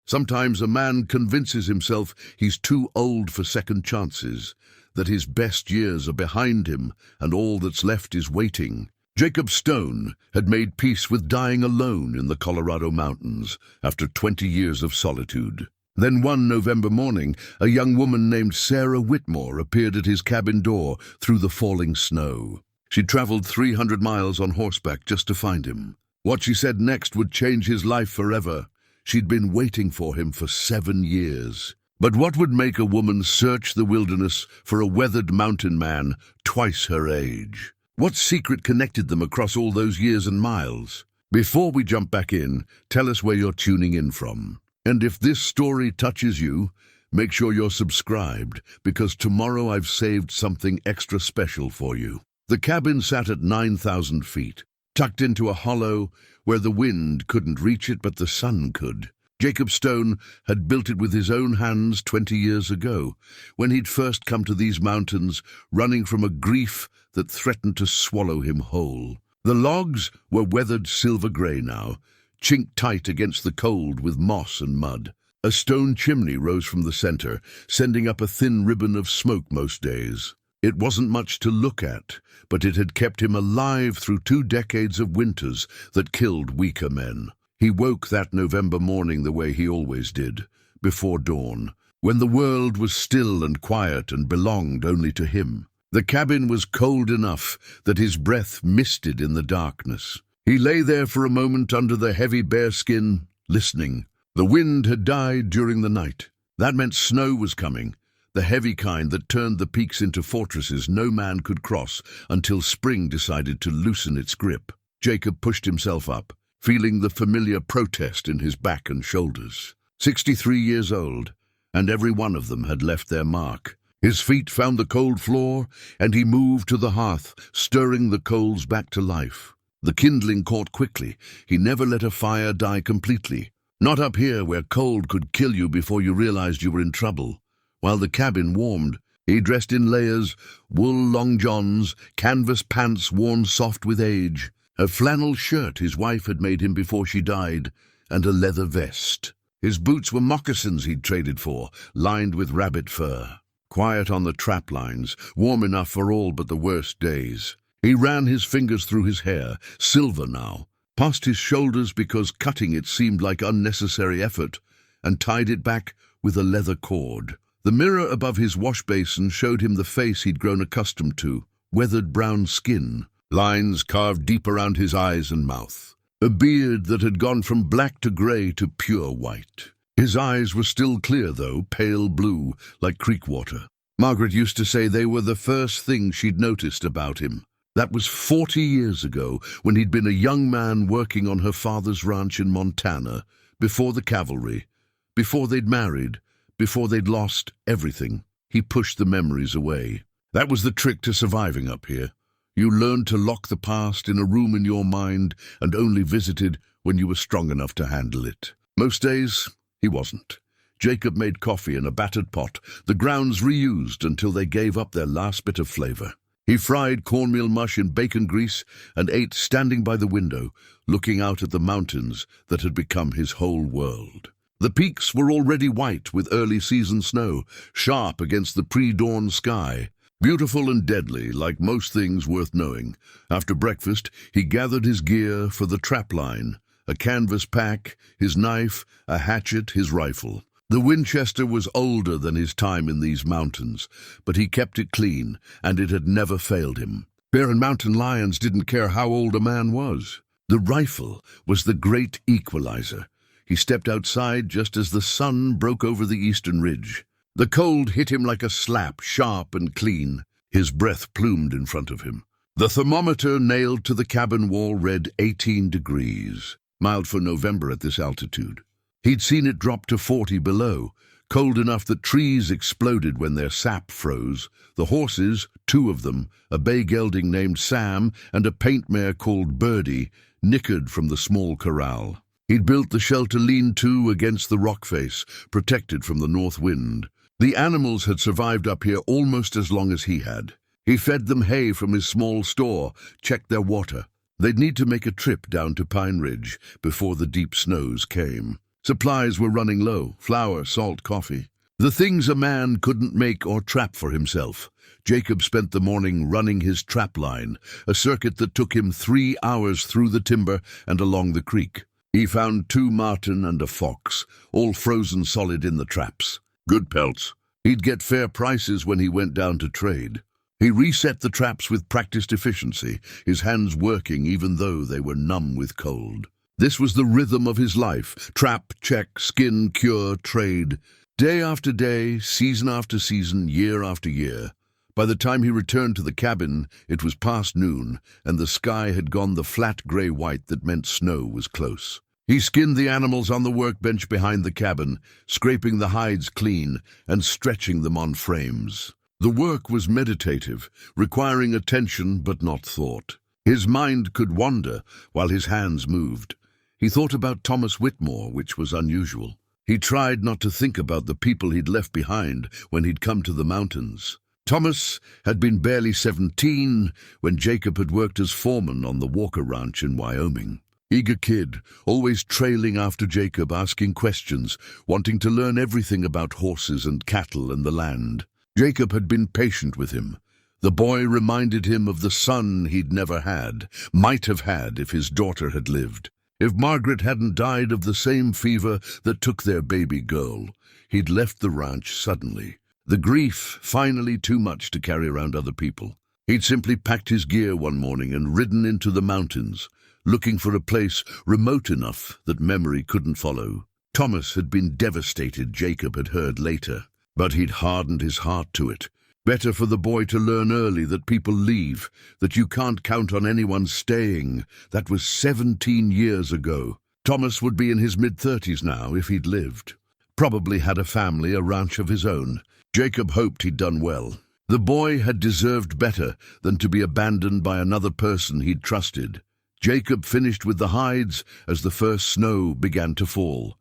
Sometimes a man convinces himself he's too old for second chances, that his best years are behind him and all that's left is waiting. Jacob Stone had made peace with dying alone in the Colorado mountains after 20 years of solitude. Then one November morning, a young woman named Sarah Whitmore appeared at his cabin door through the falling snow. She'd traveled 300 miles on horseback just to find him. What she said next would change his life forever. She'd been waiting for him for 7 years. But what would make a woman search the wilderness for a weathered mountain man twice her age? What secret connected them across all those years and miles? Before we jump back in, tell us where you're tuning in from. And if this story touches you, make sure you're subscribed, because tomorrow I've saved something extra special for you. The cabin sat at 9,000 feet, tucked into a hollow where the wind couldn't reach it but the sun could. Jacob Stone had built it with his own hands 20 years ago, when he'd first come to these mountains, running from a grief that threatened to swallow him whole. The logs were weathered silver grey now, chinked tight against the cold with moss and mud. A stone chimney rose from the center, sending up a thin ribbon of smoke most days. It wasn't much to look at, but it had kept him alive through 2 decades of winters that killed weaker men. He woke that November morning the way he always did, before dawn, when the world was still and quiet and belonged only to him. The cabin was cold enough that his breath misted in the darkness. He lay there for a moment under the heavy bearskin, listening. The wind had died during the night. That meant snow was coming, the heavy kind that turned the peaks into fortresses no man could cross until spring decided to loosen its grip. Jacob pushed himself up, feeling the familiar protest in his back and shoulders. 63 years old, and every one of them had left their mark. His feet found the cold floor, and he moved to the hearth, stirring the coals back to life. The kindling caught quickly. He never let a fire die completely. Not up here where cold could kill you before you realized you were in trouble. While the cabin warmed, he dressed in layers, wool long johns, canvas pants worn soft with age, a flannel shirt his wife had made him before she died, and a leather vest. His boots were moccasins he'd traded for, lined with rabbit fur. Quiet on the trap lines, warm enough for all but the worst days. He ran his fingers through his hair, silver now, past his shoulders because cutting it seemed like unnecessary effort, and tied it back with a leather cord. The mirror above his wash basin showed him the face he'd grown accustomed to, weathered brown skin, lines carved deep around his eyes and mouth, a beard that had gone from black to grey to pure white. His eyes were still clear, though, pale blue, like creek water. Margaret used to say they were the first thing she'd noticed about him. That was 40 years ago, when he'd been a young man working on her father's ranch in Montana, before the cavalry, before they'd married, before they'd lost everything. He pushed the memories away. That was the trick to surviving up here. You learned to lock the past in a room in your mind and only visited when you were strong enough to handle it. Most days, he wasn't. Jacob made coffee in a battered pot, the grounds reused until they gave up their last bit of flavor. He fried cornmeal mush in bacon grease and ate standing by the window, looking out at the mountains that had become his whole world. The peaks were already white with early season snow, sharp against the pre-dawn sky. Beautiful and deadly, like most things worth knowing. After breakfast, he gathered his gear for the trap line, a canvas pack, his knife, a hatchet, his rifle. The Winchester was older than his time in these mountains, but he kept it clean, and it had never failed him. Bear and mountain lions didn't care how old a man was. The rifle was the great equalizer. He stepped outside just as the sun broke over the eastern ridge. The cold hit him like a slap, sharp and clean. His breath plumed in front of him. The thermometer nailed to the cabin wall read 18 degrees, mild for November at this altitude. He'd seen it drop to 40 below, cold enough that trees exploded when their sap froze. The horses, 2 of them, a bay gelding named Sam and a paint mare called Birdie, nickered from the small corral. He'd built the shelter lean-to against the rock face, protected from the north wind. The animals had survived up here almost as long as he had. He fed them hay from his small store, checked their water. They'd need to make a trip down to Pine Ridge before the deep snows came. Supplies were running low: flour, salt, coffee. The things a man couldn't make or trap for himself. Jacob spent the morning running his trap line, a circuit that took him 3 hours through the timber and along the creek. He found 2 marten and a fox, all frozen solid in the traps. Good pelts. He'd get fair prices when he went down to trade. He reset the traps with practiced efficiency, his hands working even though they were numb with cold. This was the rhythm of his life: trap, check, skin, cure, trade. Day after day, season after season, year after year. By the time he returned to the cabin, it was past noon, and the sky had gone the flat grey-white that meant snow was close. He skinned the animals on the workbench behind the cabin, scraping the hides clean and stretching them on frames. The work was meditative, requiring attention but not thought. His mind could wander while his hands moved. He thought about Thomas Whitmore, which was unusual. He tried not to think about the people he'd left behind when he'd come to the mountains. Thomas had been barely 17 when Jacob had worked as foreman on the Walker Ranch in Wyoming. Eager kid, always trailing after Jacob, asking questions, wanting to learn everything about horses and cattle and the land. Jacob had been patient with him. The boy reminded him of the son he'd never had, might have had if his daughter had lived. If Margaret hadn't died of the same fever that took their baby girl, he'd left the ranch suddenly. The grief finally too much to carry around other people. He'd simply packed his gear one morning and ridden into the mountains, looking for a place remote enough that memory couldn't follow. Thomas had been devastated, Jacob had heard later, but he'd hardened his heart to it. Better for the boy to learn early that people leave, that you can't count on anyone staying. That was 17 years ago. Thomas would be in his mid-30s now if he'd lived. Probably had a family, a ranch of his own. Jacob hoped he'd done well. The boy had deserved better than to be abandoned by another person he'd trusted. Jacob finished with the hides as the first snow began to fall,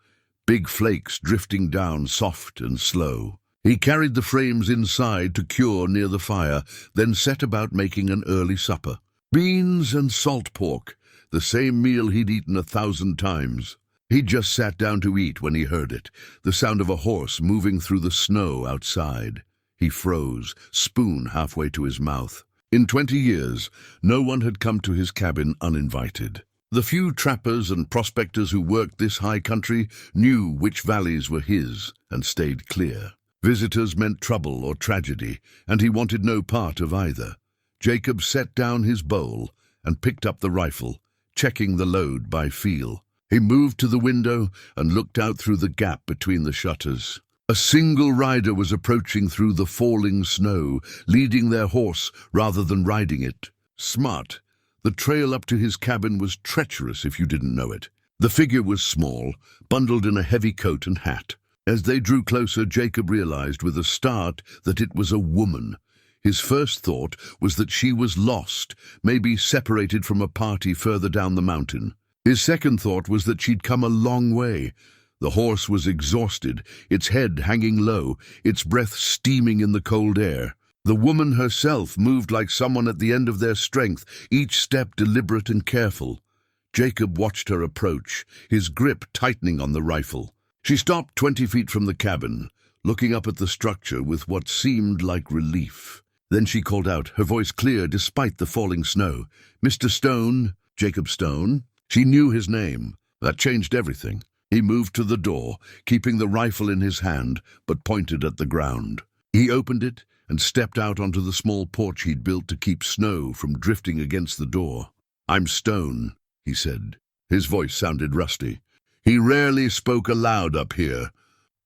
big flakes drifting down soft and slow. He carried the frames inside to cure near the fire, then set about making an early supper. Beans and salt pork, the same meal he'd eaten 1,000 times. He'd just sat down to eat when he heard it, the sound of a horse moving through the snow outside. He froze, spoon halfway to his mouth. In 20 years, no one had come to his cabin uninvited. The few trappers and prospectors who worked this high country knew which valleys were his and stayed clear. Visitors meant trouble or tragedy, and he wanted no part of either. Jacob set down his bowl and picked up the rifle, checking the load by feel. He moved to the window and looked out through the gap between the shutters. A single rider was approaching through the falling snow, leading their horse rather than riding it. Smart. The trail up to his cabin was treacherous if you didn't know it. The figure was small, bundled in a heavy coat and hat. As they drew closer, Jacob realized with a start that it was a woman. His first thought was that she was lost, maybe separated from a party further down the mountain. His second thought was that she'd come a long way. The horse was exhausted, its head hanging low, its breath steaming in the cold air. The woman herself moved like someone at the end of their strength, each step deliberate and careful. Jacob watched her approach, his grip tightening on the rifle. She stopped 20 feet from the cabin, looking up at the structure with what seemed like relief. Then she called out, her voice clear despite the falling snow. "Mr. Stone, Jacob Stone." She knew his name. That changed everything. He moved to the door, keeping the rifle in his hand, but pointed at the ground. He opened it and stepped out onto the small porch he'd built to keep snow from drifting against the door. "I'm Stone," he said. His voice sounded rusty. He rarely spoke aloud up here.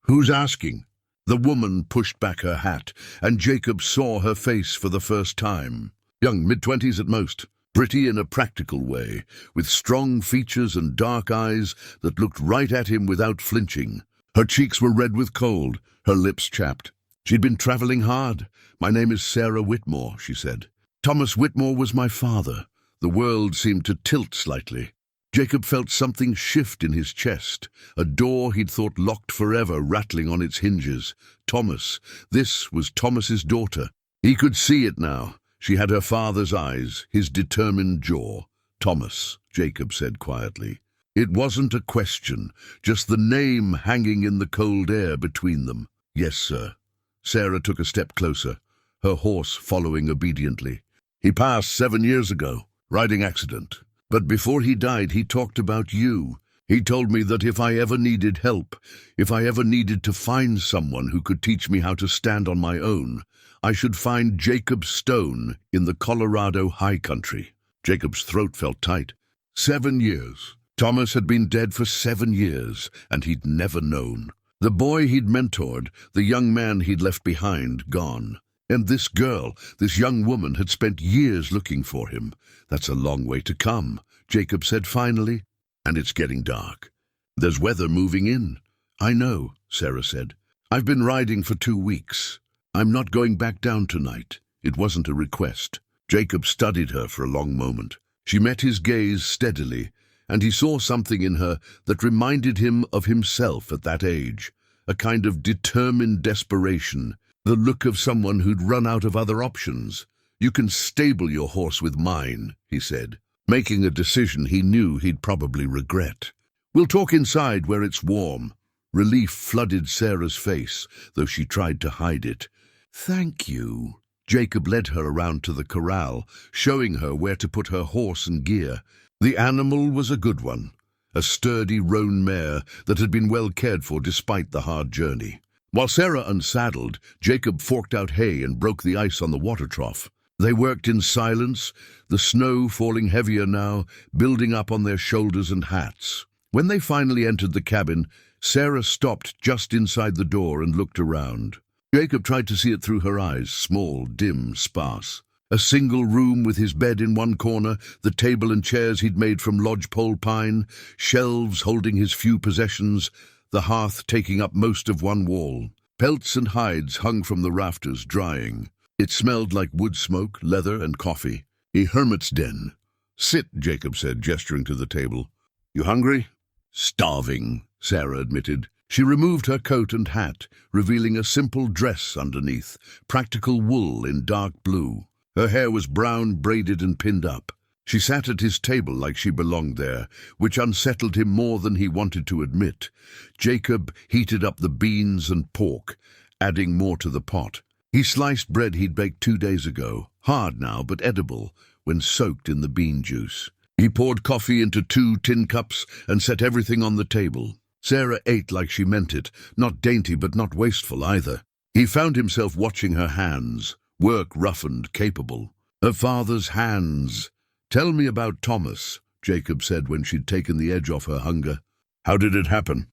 "Who's asking?" The woman pushed back her hat, and Jacob saw her face for the first time. Young, mid-20s at most. Pretty in a practical way, with strong features and dark eyes that looked right at him without flinching. Her cheeks were red with cold, her lips chapped. "She'd been traveling hard. My name is Sarah Whitmore," she said. "Thomas Whitmore was my father." The world seemed to tilt slightly. Jacob felt something shift in his chest, a door he'd thought locked forever rattling on its hinges. Thomas. This was Thomas's daughter. He could see it now. She had her father's eyes, his determined jaw. "Thomas," Jacob said quietly. It wasn't a question, just the name hanging in the cold air between them. "Yes, sir." Sarah took a step closer, her horse following obediently. "He passed 7 years ago, riding accident. But before he died, he talked about you. He told me that if I ever needed help, if I ever needed to find someone who could teach me how to stand on my own, I should find Jacob Stone in the Colorado high country." Jacob's throat felt tight. 7 years. Thomas had been dead for 7 years, and he'd never known. The boy he'd mentored, the young man he'd left behind, gone. And this girl, this young woman, had spent years looking for him. "That's a long way to come," Jacob said finally. "And it's getting dark. There's weather moving in." "I know," Sarah said. "I've been riding for 2 weeks. I'm not going back down tonight." It wasn't a request. Jacob studied her for a long moment. She met his gaze steadily, and he saw something in her that reminded him of himself at that age, a kind of determined desperation, the look of someone who'd run out of other options. "You can stable your horse with mine," he said, making a decision he knew he'd probably regret. "We'll talk inside where it's warm." Relief flooded Sarah's face, though she tried to hide it. "Thank you." Jacob led her around to the corral, showing her where to put her horse and gear. The animal was a good one, a sturdy roan mare that had been well cared for despite the hard journey. While Sarah unsaddled, Jacob forked out hay and broke the ice on the water trough. They worked in silence, the snow falling heavier now, building up on their shoulders and hats. When they finally entered the cabin, Sarah stopped just inside the door and looked around. Jacob tried to see it through her eyes, small, dim, sparse. A single room with his bed in one corner, the table and chairs he'd made from lodgepole pine, shelves holding his few possessions, the hearth taking up most of one wall. Pelts and hides hung from the rafters, drying. It smelled like wood smoke, leather, and coffee. A hermit's den. "Sit," Jacob said, gesturing to the table. "You hungry?" "Starving," Sarah admitted. She removed her coat and hat, revealing a simple dress underneath, practical wool in dark blue. Her hair was brown, braided and pinned up. She sat at his table like she belonged there, which unsettled him more than he wanted to admit. Jacob heated up the beans and pork, adding more to the pot. He sliced bread he'd baked 2 days ago, hard now but edible, when soaked in the bean juice. He poured coffee into 2 tin cups and set everything on the table. Sarah ate like she meant it, not dainty but not wasteful either. He found himself watching her hands, work roughened, capable. Her father's hands. "Tell me about Thomas," Jacob said when she'd taken the edge off her hunger. "How did it happen?"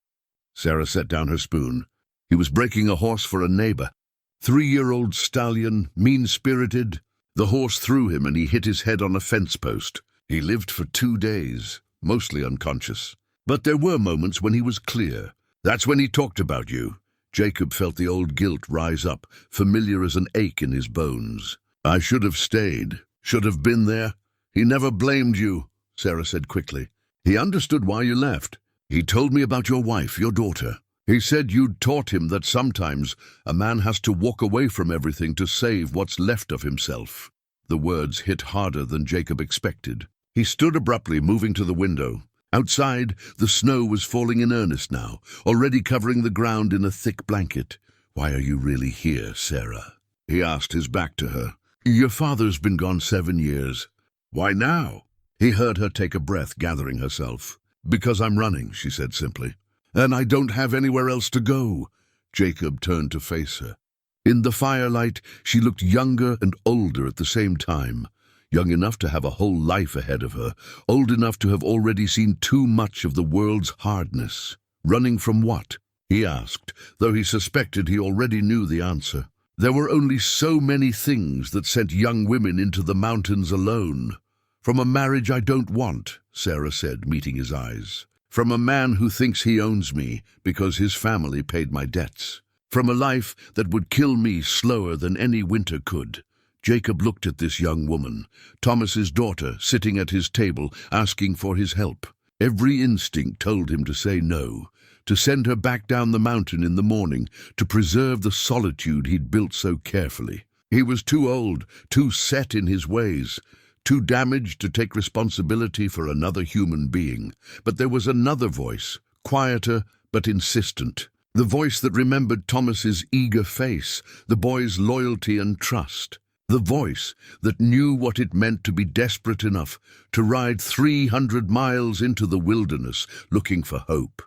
Sarah set down her spoon. "He was breaking a horse for a neighbor. 3-year-old stallion, mean-spirited. The horse threw him and he hit his head on a fence post. He lived for 2 days, mostly unconscious. But there were moments when he was clear. That's when he talked about you." Jacob felt the old guilt rise up, familiar as an ache in his bones. "I should have stayed, should have been there." "He never blamed you," Sarah said quickly. "He understood why you left. He told me about your wife, your daughter. He said you'd taught him that sometimes a man has to walk away from everything to save what's left of himself." The words hit harder than Jacob expected. He stood abruptly, moving to the window. Outside, the snow was falling in earnest now, already covering the ground in a thick blanket. "Why are you really here, Sarah?" he asked, his back to her. "Your father's been gone 7 years. Why now?" He heard her take a breath, gathering herself. "Because I'm running," she said simply. "And I don't have anywhere else to go." Jacob turned to face her. In the firelight, she looked younger and older at the same time. Young enough to have a whole life ahead of her, old enough to have already seen too much of the world's hardness. Running from what? He asked, though he suspected he already knew the answer. There were only so many things that sent young women into the mountains alone. "From a marriage I don't want," Sarah said, meeting his eyes. "From a man who thinks he owns me because his family paid my debts. From a life that would kill me slower than any winter could." Jacob looked at this young woman, Thomas's daughter, sitting at his table, asking for his help. Every instinct told him to say no, to send her back down the mountain in the morning, to preserve the solitude he'd built so carefully. He was too old, too set in his ways, too damaged to take responsibility for another human being. But there was another voice, quieter but insistent. The voice that remembered Thomas's eager face, the boy's loyalty and trust. The voice that knew what it meant to be desperate enough to ride 300 miles into the wilderness looking for hope.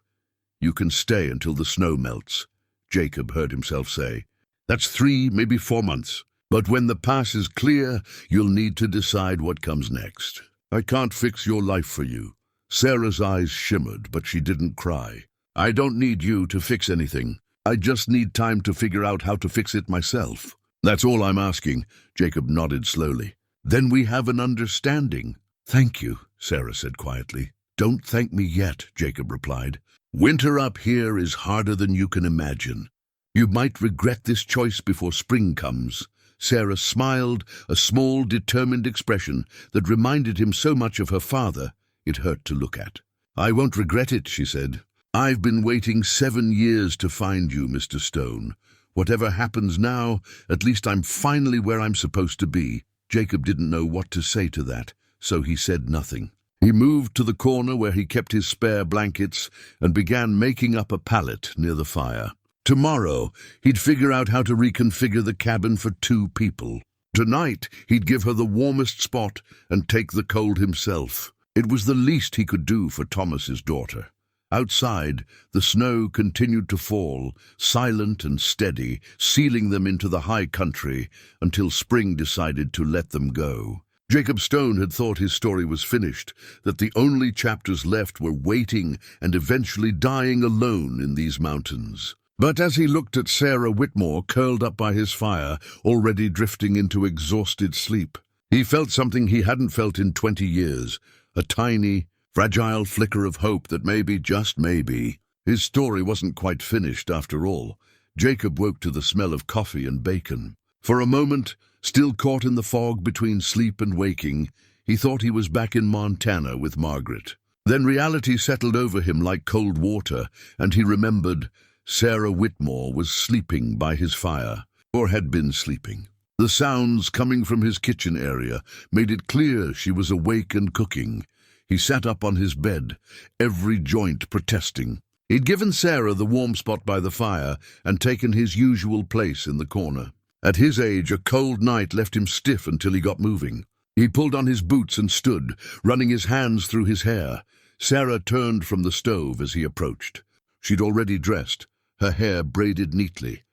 "You can stay until the snow melts," Jacob heard himself say. "That's 3, maybe 4 months. But when the pass is clear, you'll need to decide what comes next. I can't fix your life for you." Sarah's eyes shimmered, but she didn't cry. "I don't need you to fix anything. I just need time to figure out how to fix it myself." "That's all I'm asking," Jacob nodded slowly. "Then we have an understanding." "Thank you," Sarah said quietly. "Don't thank me yet," Jacob replied. "Winter up here is harder than you can imagine. You might regret this choice before spring comes." Sarah smiled, a small, determined expression that reminded him so much of her father, it hurt to look at. "I won't regret it," she said. "I've been waiting 7 years to find you, Mr. Stone. Whatever happens now, at least I'm finally where I'm supposed to be." Jacob didn't know what to say to that, so he said nothing. He moved to the corner where he kept his spare blankets and began making up a pallet near the fire. Tomorrow, he'd figure out how to reconfigure the cabin for 2 people. Tonight, he'd give her the warmest spot and take the cold himself. It was the least he could do for Thomas's daughter. Outside, the snow continued to fall, silent and steady, sealing them into the high country until spring decided to let them go. Jacob Stone had thought his story was finished, that the only chapters left were waiting and eventually dying alone in these mountains. But as he looked at Sarah Whitmore curled up by his fire, already drifting into exhausted sleep, he felt something he hadn't felt in 20 years, a tiny, fragile flicker of hope that maybe, just maybe, his story wasn't quite finished after all. Jacob woke to the smell of coffee and bacon. For a moment, still caught in the fog between sleep and waking, he thought he was back in Montana with Margaret. Then reality settled over him like cold water, and he remembered Sarah Whitmore was sleeping by his fire, or had been sleeping. The sounds coming from his kitchen area made it clear she was awake and cooking. He sat up on his bed, every joint protesting. He'd given Sarah the warm spot by the fire and taken his usual place in the corner. At his age, a cold night left him stiff until he got moving. He pulled on his boots and stood, running his hands through his hair. Sarah turned from the stove as he approached. She'd already dressed, her hair braided neatly.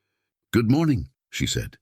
"Good morning," she said.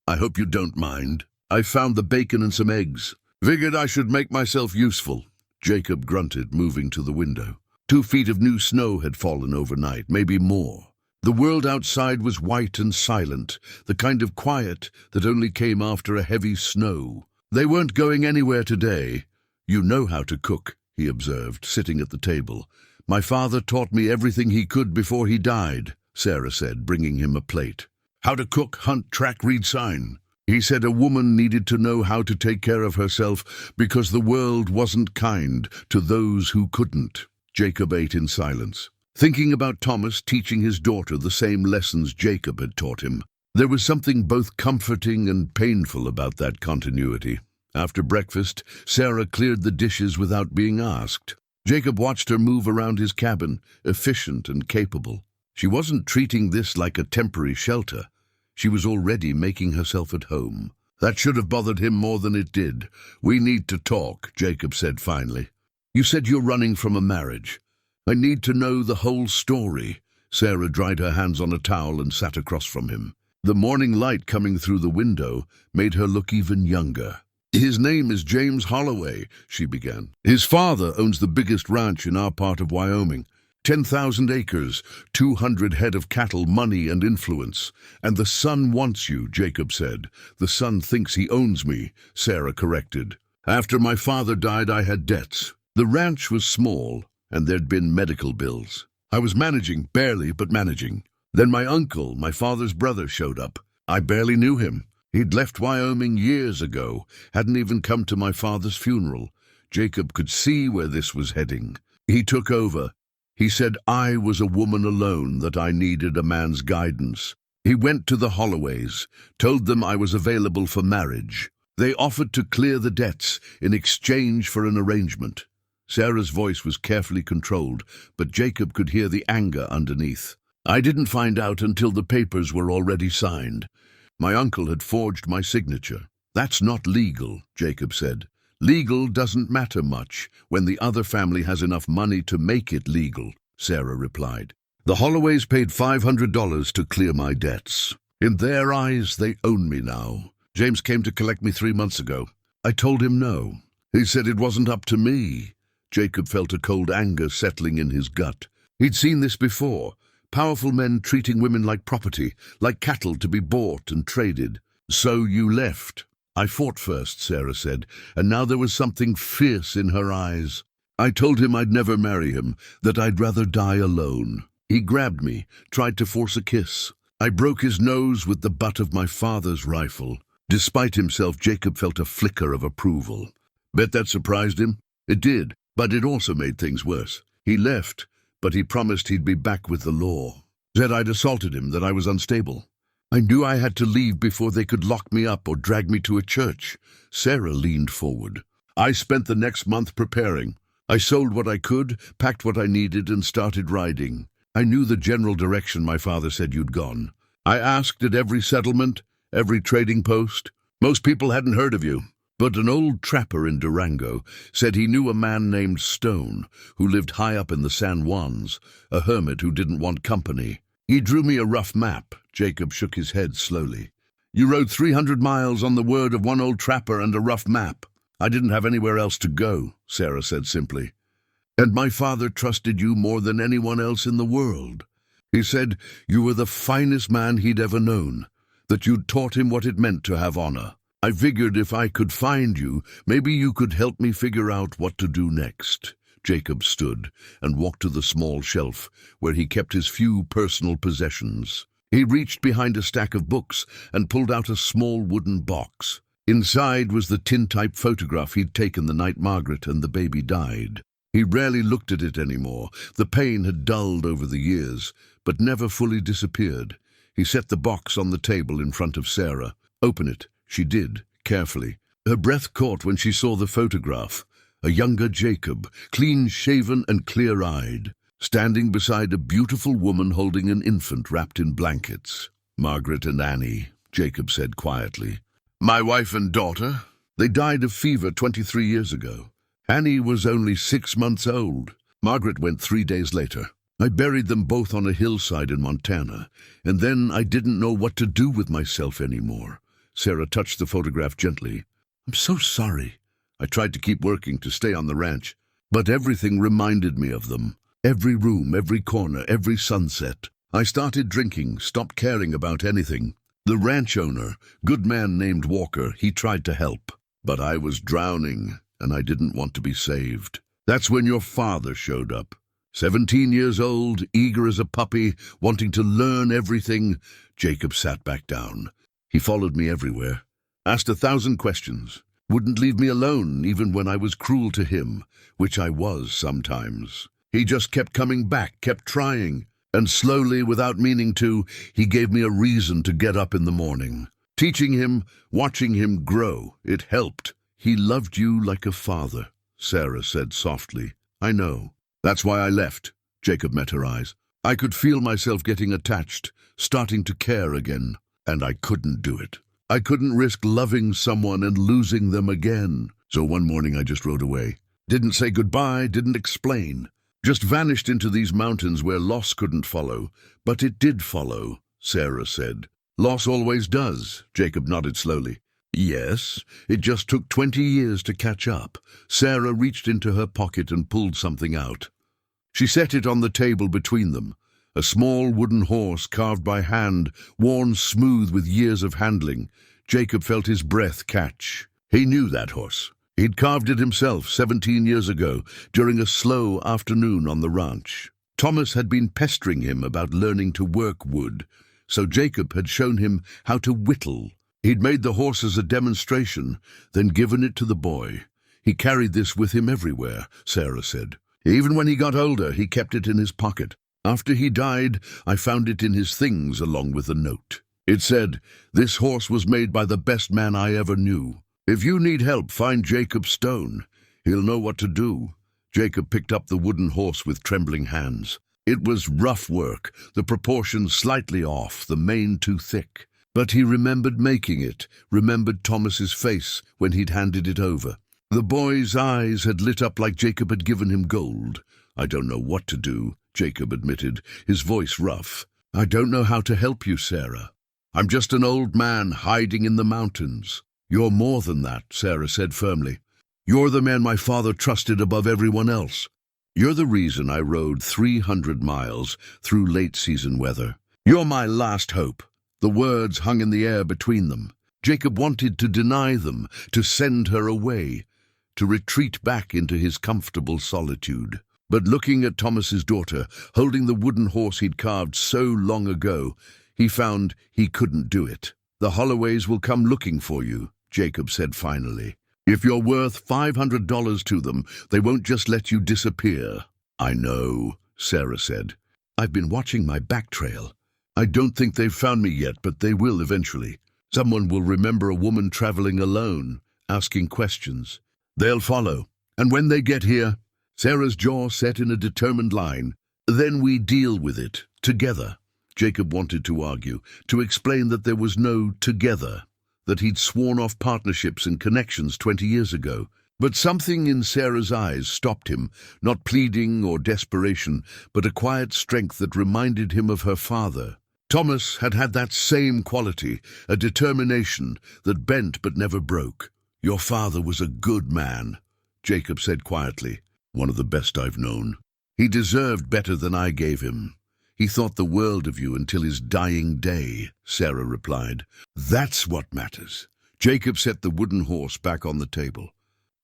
"I hope you don't mind. I found the bacon and some eggs. Figured I should make myself useful." Jacob grunted, moving to the window. 2 feet of new snow had fallen overnight, maybe more. The world outside was white and silent, the kind of quiet that only came after a heavy snow. "They weren't going anywhere today. You know how to cook," he observed, sitting at the table. "My father taught me everything he could before he died," Sarah said, bringing him a plate. "How to cook, hunt, track, read sign. He said a woman needed to know how to take care of herself because the world wasn't kind to those who couldn't." Jacob ate in silence, thinking about Thomas teaching his daughter the same lessons Jacob had taught him. There was something both comforting and painful about that continuity. After breakfast, Sarah cleared the dishes without being asked. Jacob watched her move around his cabin, efficient and capable. She wasn't treating this like a temporary shelter. She was already making herself at home. That should have bothered him more than it did. "We need to talk," Jacob said finally. "You said you're running from a marriage. I need to know the whole story." Sarah dried her hands on a towel and sat across from him. The morning light coming through the window made her look even younger. "His name is James Holloway," she began. "His father owns the biggest ranch in our part of Wyoming. 10,000 acres, 200 head of cattle, money and influence. And the son wants you," Jacob said. "The son thinks he owns me," Sarah corrected. "After my father died, I had debts. The ranch was small, and there'd been medical bills. I was managing, barely, but managing. Then my uncle, my father's brother, showed up. I barely knew him. He'd left Wyoming years ago, hadn't even come to my father's funeral. Jacob could see where this was heading. He took over. He said I was a woman alone, that I needed a man's guidance. He went to the Holloways, told them I was available for marriage. They offered to clear the debts in exchange for an arrangement. Sarah's voice was carefully controlled, but Jacob could hear the anger underneath. I didn't find out until the papers were already signed. My uncle had forged my signature. That's not legal, Jacob said. Legal doesn't matter much when the other family has enough money to make it legal, Sarah replied. The Holloways paid $500 to clear my debts. In their eyes, they own me now. James came to collect me 3 months ago. I told him no. He said it wasn't up to me. Jacob felt a cold anger settling in his gut. He'd seen this before. Powerful men treating women like property, like cattle to be bought and traded. So you left. I fought first, Sarah said, and now there was something fierce in her eyes. I told him I'd never marry him, that I'd rather die alone. He grabbed me, tried to force a kiss. I broke his nose with the butt of my father's rifle. Despite himself, Jacob felt a flicker of approval. Bet that surprised him? It did, but it also made things worse. He left, but he promised he'd be back with the law. Said I'd assaulted him, that I was unstable. I knew I had to leave before they could lock me up or drag me to a church. Sarah leaned forward. I spent the next month preparing. I sold what I could, packed what I needed, and started riding. I knew the general direction my father said you'd gone. I asked at every settlement, every trading post. Most people hadn't heard of you, but an old trapper in Durango said he knew a man named Stone who lived high up in the San Juans, a hermit who didn't want company. He drew me a rough map. Jacob shook his head slowly. You rode 300 miles on the word of one old trapper and a rough map. I didn't have anywhere else to go, Sarah said simply. And my father trusted you more than anyone else in the world. He said you were the finest man he'd ever known, that you'd taught him what it meant to have honor. I figured if I could find you, maybe you could help me figure out what to do next. Jacob stood and walked to the small shelf where he kept his few personal possessions. He reached behind a stack of books and pulled out a small wooden box. Inside was the tintype photograph he'd taken the night Margaret and the baby died. He rarely looked at it anymore. The pain had dulled over the years, but never fully disappeared. He set the box on the table in front of Sarah. Open it. She did, carefully. Her breath caught when she saw the photograph. A younger Jacob, clean-shaven and clear-eyed, standing beside a beautiful woman holding an infant wrapped in blankets. Margaret and Annie, Jacob said quietly. My wife and daughter. They died of fever 23 years ago. Annie was only 6 months old. Margaret went 3 days later. I buried them both on a hillside in Montana, and then I didn't know what to do with myself anymore. Sarah touched the photograph gently. I'm so sorry. I tried to keep working to stay on the ranch, but everything reminded me of them. Every room, every corner, every sunset. I started drinking, stopped caring about anything. The ranch owner, good man named Walker, he tried to help, but I was drowning, and I didn't want to be saved. That's when your father showed up. 17 years old, eager as a puppy, wanting to learn everything. Jacob sat back down. He followed me everywhere, asked 1,000 questions. Wouldn't leave me alone even when I was cruel to him, which I was sometimes. He just kept coming back, kept trying, and slowly, without meaning to, he gave me a reason to get up in the morning. Teaching him, watching him grow, it helped. He loved you like a father, Sarah said softly. I know. That's why I left. Jacob met her eyes. I could feel myself getting attached, starting to care again, and I couldn't do it. I couldn't risk loving someone and losing them again. So one morning I just rode away. Didn't say goodbye, didn't explain. Just vanished into these mountains where loss couldn't follow. But it did follow, Sarah said. Loss always does, Jacob nodded slowly. Yes, it just took 20 years to catch up. Sarah reached into her pocket and pulled something out. She set it on the table between them. A small wooden horse carved by hand, worn smooth with years of handling. Jacob felt his breath catch. He knew that horse. He'd carved it himself 17 years ago, during a slow afternoon on the ranch. Thomas had been pestering him about learning to work wood, so Jacob had shown him how to whittle. He'd made the horse as a demonstration, then given it to the boy. He carried this with him everywhere, Sarah said. Even when he got older, he kept it in his pocket. After he died, I found it in his things along with a note. It said, "This horse was made by the best man I ever knew. "If you need help, find Jacob Stone. He'll know what to do." Jacob picked up the wooden horse with trembling hands. It was rough work, the proportions slightly off, the mane too thick. But he remembered making it, remembered Thomas's face when he'd handed it over. The boy's eyes had lit up like Jacob had given him gold. "I don't know what to do," Jacob admitted, his voice rough. "I don't know how to help you, Sarah. I'm just an old man hiding in the mountains." "You're more than that," Sarah said firmly. "You're the man my father trusted above everyone else. You're the reason I rode 300 miles through late-season weather. You're my last hope." The words hung in the air between them. Jacob wanted to deny them, to send her away, to retreat back into his comfortable solitude. But looking at Thomas's daughter, holding the wooden horse he'd carved so long ago, he found he couldn't do it. "The Holloways will come looking for you," Jacob said finally. "If you're worth $500 to them, they won't just let you disappear." "I know," Sarah said. "I've been watching my back trail. I don't think they've found me yet, but they will eventually. Someone will remember a woman traveling alone, asking questions. They'll follow. And when they get here," Sarah's jaw set in a determined line, "then we deal with it, together." Jacob wanted to argue, to explain that there was no together, that he'd sworn off partnerships and connections 20 years ago. But something in Sarah's eyes stopped him, not pleading or desperation, but a quiet strength that reminded him of her father. Thomas had had that same quality, a determination that bent but never broke. "Your father was a good man," Jacob said quietly. "One of the best I've known. He deserved better than I gave him. He thought the world of you until his dying day," Sarah replied. "That's what matters." Jacob set the wooden horse back on the table.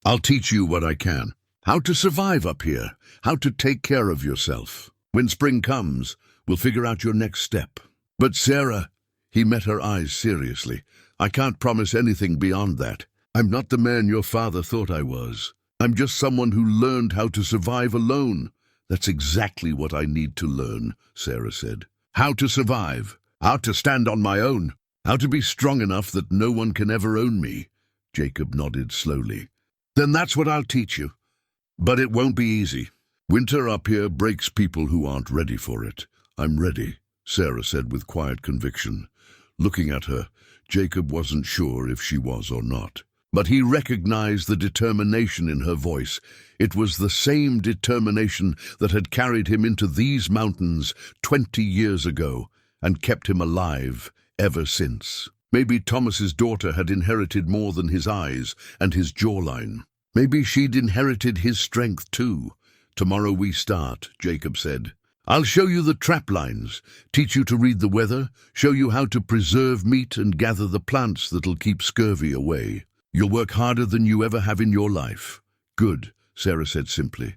"I'll teach you what I can. How to survive up here, how to take care of yourself. When spring comes, we'll figure out your next step." "But Sarah," he met her eyes seriously, "I can't promise anything beyond that. I'm not the man your father thought I was. I'm just someone who learned how to survive alone." "That's exactly what I need to learn," Sarah said. "How to survive, how to stand on my own, how to be strong enough that no one can ever own me." Jacob nodded slowly. "Then that's what I'll teach you. But it won't be easy. Winter up here breaks people who aren't ready for it." "I'm ready," Sarah said with quiet conviction. Looking at her, Jacob wasn't sure if she was or not. But he recognized the determination in her voice. It was the same determination that had carried him into these mountains 20 years ago and kept him alive ever since. Maybe Thomas's daughter had inherited more than his eyes and his jawline. Maybe she'd inherited his strength too. "Tomorrow we start," Jacob said. "I'll show you the trap lines, teach you to read the weather, show you how to preserve meat and gather the plants that'll keep scurvy away. You'll work harder than you ever have in your life." "Good," Sarah said simply.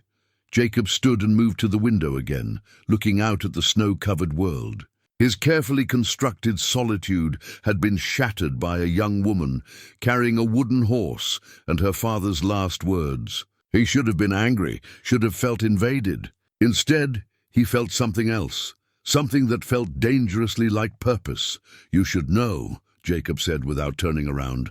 Jacob stood and moved to the window again, looking out at the snow-covered world. His carefully constructed solitude had been shattered by a young woman carrying a wooden horse and her father's last words. He should have been angry, should have felt invaded. Instead, he felt something else, something that felt dangerously like purpose. "You should know," Jacob said without turning around.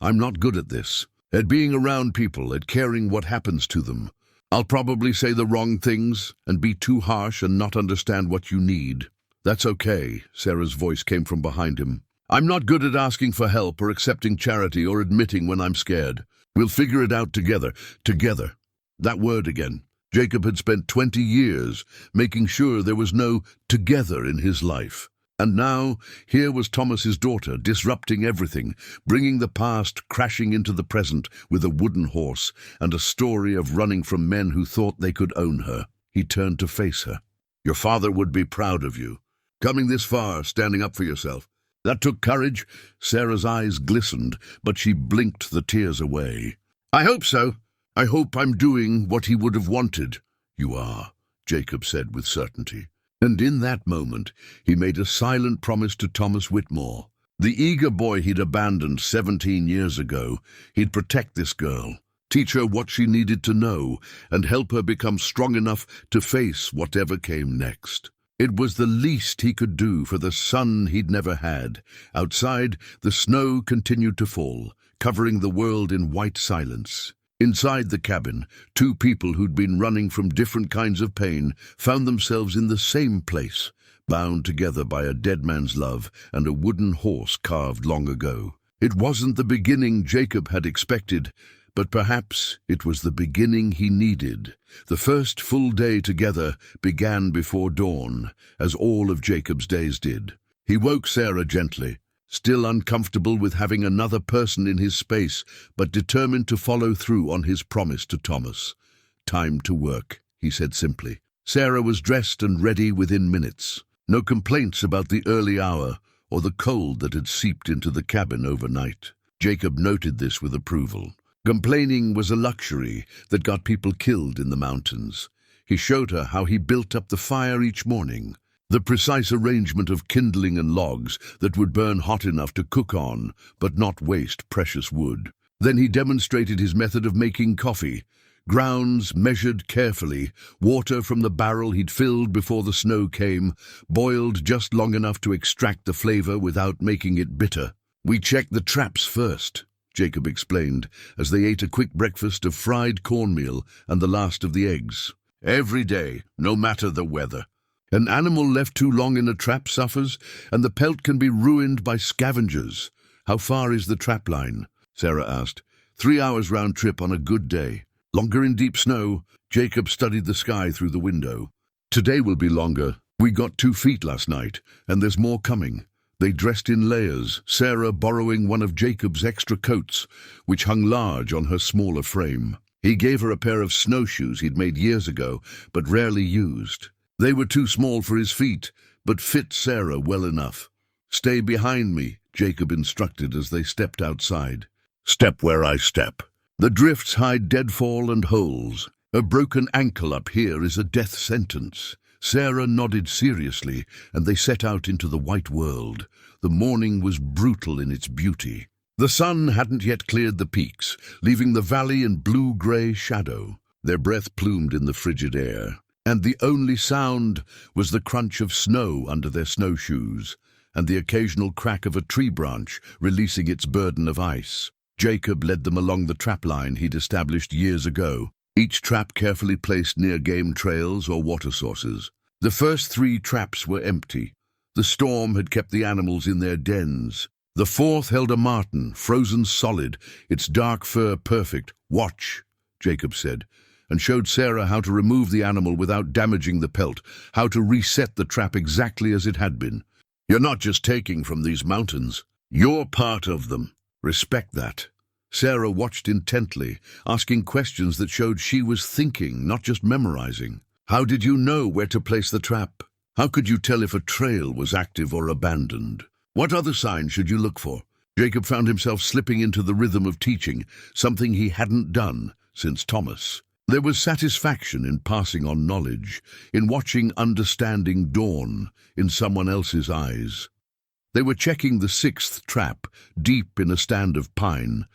"I'm not good at this, at being around people, at caring what happens to them. I'll probably say the wrong things and be too harsh and not understand what you need." "That's okay," Sarah's voice came from behind him. "I'm not good at asking for help or accepting charity or admitting when I'm scared. We'll figure it out together. Together." That word again. Jacob had spent 20 years making sure there was no together in his life. And now, here was Thomas's daughter, disrupting everything, bringing the past crashing into the present with a wooden horse and a story of running from men who thought they could own her. He turned to face her. "Your father would be proud of you. Coming this far, standing up for yourself. That took courage." Sarah's eyes glistened, but she blinked the tears away. "I hope so. I hope I'm doing what he would have wanted." "You are," Jacob said with certainty. And in that moment, he made a silent promise to Thomas Whitmore. The eager boy he'd abandoned 17 years ago, he'd protect this girl, teach her what she needed to know, and help her become strong enough to face whatever came next. It was the least he could do for the son he'd never had. Outside, the snow continued to fall, covering the world in white silence. Inside the cabin, two people who'd been running from different kinds of pain found themselves in the same place, bound together by a dead man's love and a wooden horse carved long ago. It wasn't the beginning Jacob had expected, but perhaps it was the beginning he needed. The first full day together began before dawn, as all of Jacob's days did. He woke Sarah gently, still uncomfortable with having another person in his space, but determined to follow through on his promise to Thomas. "Time to work," he said simply. Sarah was dressed and ready within minutes. No complaints about the early hour or the cold that had seeped into the cabin overnight. Jacob noted this with approval. Complaining was a luxury that got people killed in the mountains. He showed her how he built up the fire each morning, the precise arrangement of kindling and logs that would burn hot enough to cook on, but not waste precious wood. Then he demonstrated his method of making coffee. Grounds measured carefully, water from the barrel he'd filled before the snow came, boiled just long enough to extract the flavor without making it bitter. "We checked the traps first," Jacob explained, as they ate a quick breakfast of fried cornmeal and the last of the eggs. "Every day, no matter the weather. An animal left too long in a trap suffers, and the pelt can be ruined by scavengers." "How far is the trap line?" Sarah asked. 3 hours round trip on a good day. Longer in deep snow. Jacob studied the sky through the window. "Today will be longer. We got 2 feet last night, and there's more coming." They dressed in layers, Sarah borrowing one of Jacob's extra coats, which hung large on her smaller frame. He gave her a pair of snowshoes he'd made years ago, but rarely used. They were too small for his feet, but fit Sarah well enough. "Stay behind me," Jacob instructed as they stepped outside. "Step where I step." The drifts hide deadfall and holes. A broken ankle up here is a death sentence. Sarah nodded seriously, and they set out into the white world. The morning was brutal in its beauty. The sun hadn't yet cleared the peaks, leaving the valley in blue-grey shadow. Their breath plumed in the frigid air, and the only sound was the crunch of snow under their snowshoes, and the occasional crack of a tree branch releasing its burden of ice. Jacob led them along the trap line he'd established years ago, each trap carefully placed near game trails or water sources. The first 3 traps were empty. The storm had kept the animals in their dens. The 4th held a marten, frozen solid, its dark fur perfect. "Watch," Jacob said, and showed Sarah how to remove the animal without damaging the pelt, how to reset the trap exactly as it had been. "You're not just taking from these mountains. You're part of them. Respect that." Sarah watched intently, asking questions that showed she was thinking, not just memorizing. "How did you know where to place the trap? How could you tell if a trail was active or abandoned? What other signs should you look for?" Jacob found himself slipping into the rhythm of teaching, something he hadn't done since Thomas. There was satisfaction in passing on knowledge, in watching understanding dawn in someone else's eyes. They were checking the 6th trap, deep in a stand of pine,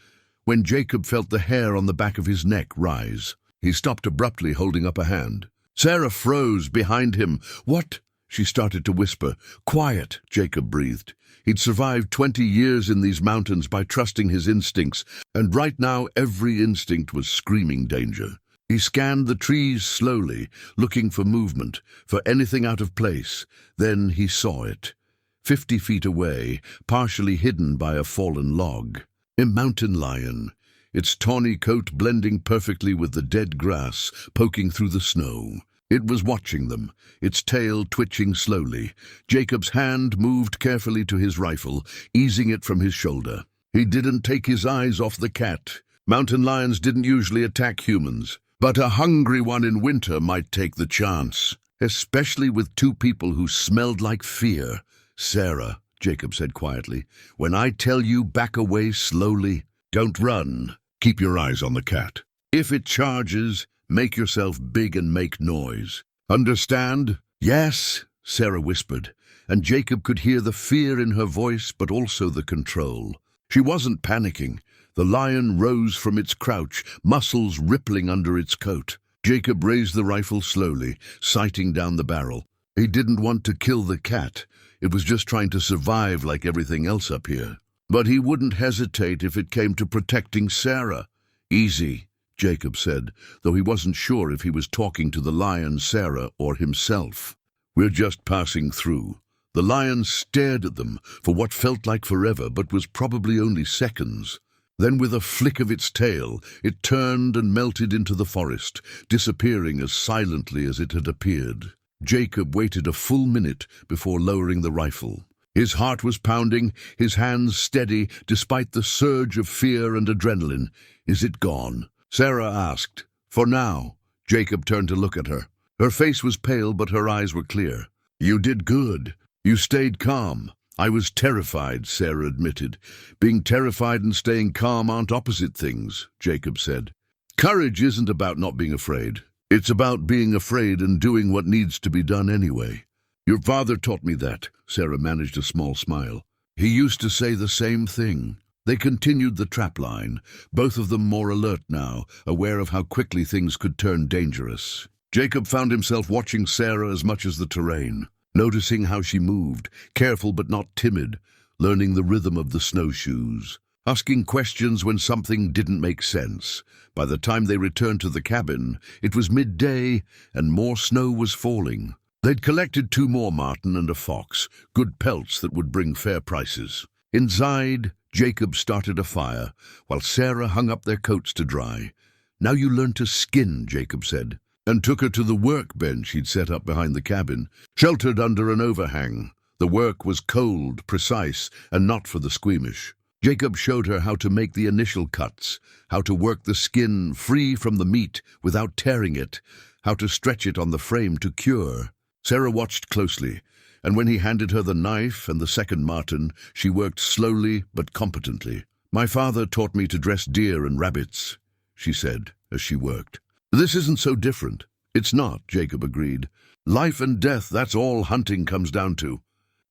when Jacob felt the hair on the back of his neck rise. He stopped abruptly, holding up a hand. Sarah froze behind him. "What?" she started to whisper. "Quiet," Jacob breathed. He'd survived 20 years in these mountains by trusting his instincts, and right now every instinct was screaming danger. He scanned the trees slowly, looking for movement, for anything out of place. Then he saw it. 50 feet away, partially hidden by a fallen log. A mountain lion, its tawny coat blending perfectly with the dead grass poking through the snow. It was watching them, its tail twitching slowly. Jacob's hand moved carefully to his rifle, easing it from his shoulder. He didn't take his eyes off the cat. Mountain lions didn't usually attack humans, but a hungry one in winter might take the chance, especially with 2 people who smelled like fear. "Sarah," Jacob said quietly, "when I tell you back away slowly, don't run. Keep your eyes on the cat. If it charges, make yourself big and make noise. Understand?" "Yes," Sarah whispered, and Jacob could hear the fear in her voice but also the control. She wasn't panicking. The lion rose from its crouch, muscles rippling under its coat. Jacob raised the rifle slowly, sighting down the barrel. He didn't want to kill the cat. It was just trying to survive like everything else up here. But he wouldn't hesitate if it came to protecting Sarah. Easy, Jacob said, though he wasn't sure if he was talking to the lion, Sarah, or himself. We're just passing through. The lion stared at them for what felt like forever, but was probably only seconds. Then with a flick of its tail, it turned and melted into the forest, disappearing as silently as it had appeared. Jacob waited a full minute before lowering the rifle. His heart was pounding, his hands steady, despite the surge of fear and adrenaline. Is it gone? Sarah asked. For now. Jacob turned to look at her. Her face was pale, but her eyes were clear. You did good. You stayed calm. I was terrified, Sarah admitted. Being terrified and staying calm aren't opposite things, Jacob said. Courage isn't about not being afraid. It's about being afraid and doing what needs to be done anyway. Your father taught me that, Sarah managed a small smile. He used to say the same thing. They continued the trap line, both of them more alert now, aware of how quickly things could turn dangerous. Jacob found himself watching Sarah as much as the terrain, noticing how she moved, careful but not timid, learning the rhythm of the snowshoes, asking questions when something didn't make sense. By the time they returned to the cabin, it was midday and more snow was falling. They'd collected 2 more marten and a fox, good pelts that would bring fair prices. Inside, Jacob started a fire, while Sarah hung up their coats to dry. Now you learn to skin, Jacob said, and took her to the workbench he'd set up behind the cabin, sheltered under an overhang. The work was cold, precise, and not for the squeamish. Jacob showed her how to make the initial cuts, how to work the skin free from the meat without tearing it, how to stretch it on the frame to cure. Sarah watched closely, and when he handed her the knife and the second marten, she worked slowly but competently. My father taught me to dress deer and rabbits, she said as she worked. This isn't so different. It's not, Jacob agreed. Life and death, that's all hunting comes down to.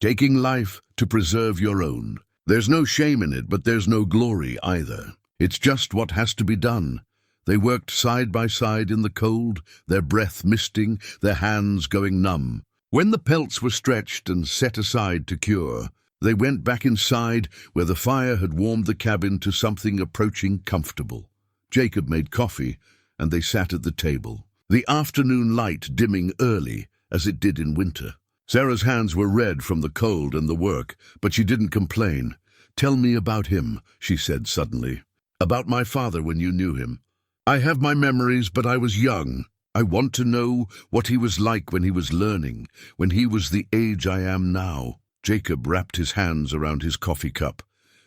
Taking life to preserve your own. There's no shame in it, but there's no glory either. It's just what has to be done. They worked side by side in the cold, their breath misting, their hands going numb. When the pelts were stretched and set aside to cure, they went back inside where the fire had warmed the cabin to something approaching comfortable. Jacob made coffee, and they sat at the table, the afternoon light dimming early, as it did in winter. Sarah's hands were red from the cold and the work, but she didn't complain. Tell me about him, she said suddenly. About my father when you knew him. I have my memories, but I was young. I want to know what he was like when he was learning, when he was the age I am now. Jacob wrapped his hands around his coffee cup,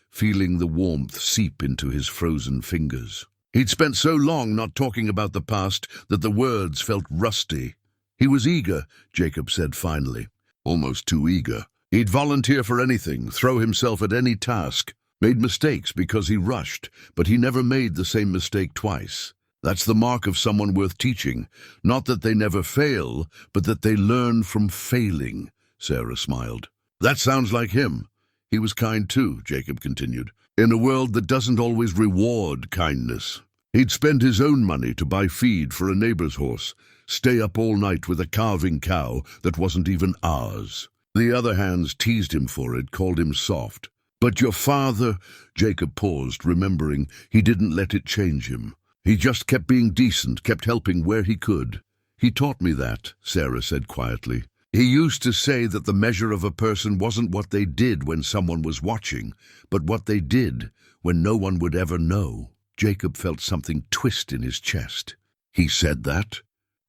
feeling the warmth seep into his frozen fingers. He'd spent so long not talking about the past that the words felt rusty. He was eager, Jacob said finally, almost too eager. He'd volunteer for anything, throw himself at any task. Made mistakes because he rushed, but he never made the same mistake twice. That's the mark of someone worth teaching. Not that they never fail, but that they learn from failing, Sarah smiled. That sounds like him. He was kind too, Jacob continued, in a world that doesn't always reward kindness. He'd spend his own money to buy feed for a neighbor's horse, stay up all night with a calving cow that wasn't even ours. The other hands teased him for it, called him soft. But your father, Jacob paused, remembering he didn't let it change him. He just kept being decent, kept helping where he could. He taught me that, Sarah said quietly. He used to say that the measure of a person wasn't what they did when someone was watching, but what they did when no one would ever know. Jacob felt something twist in his chest. He said that?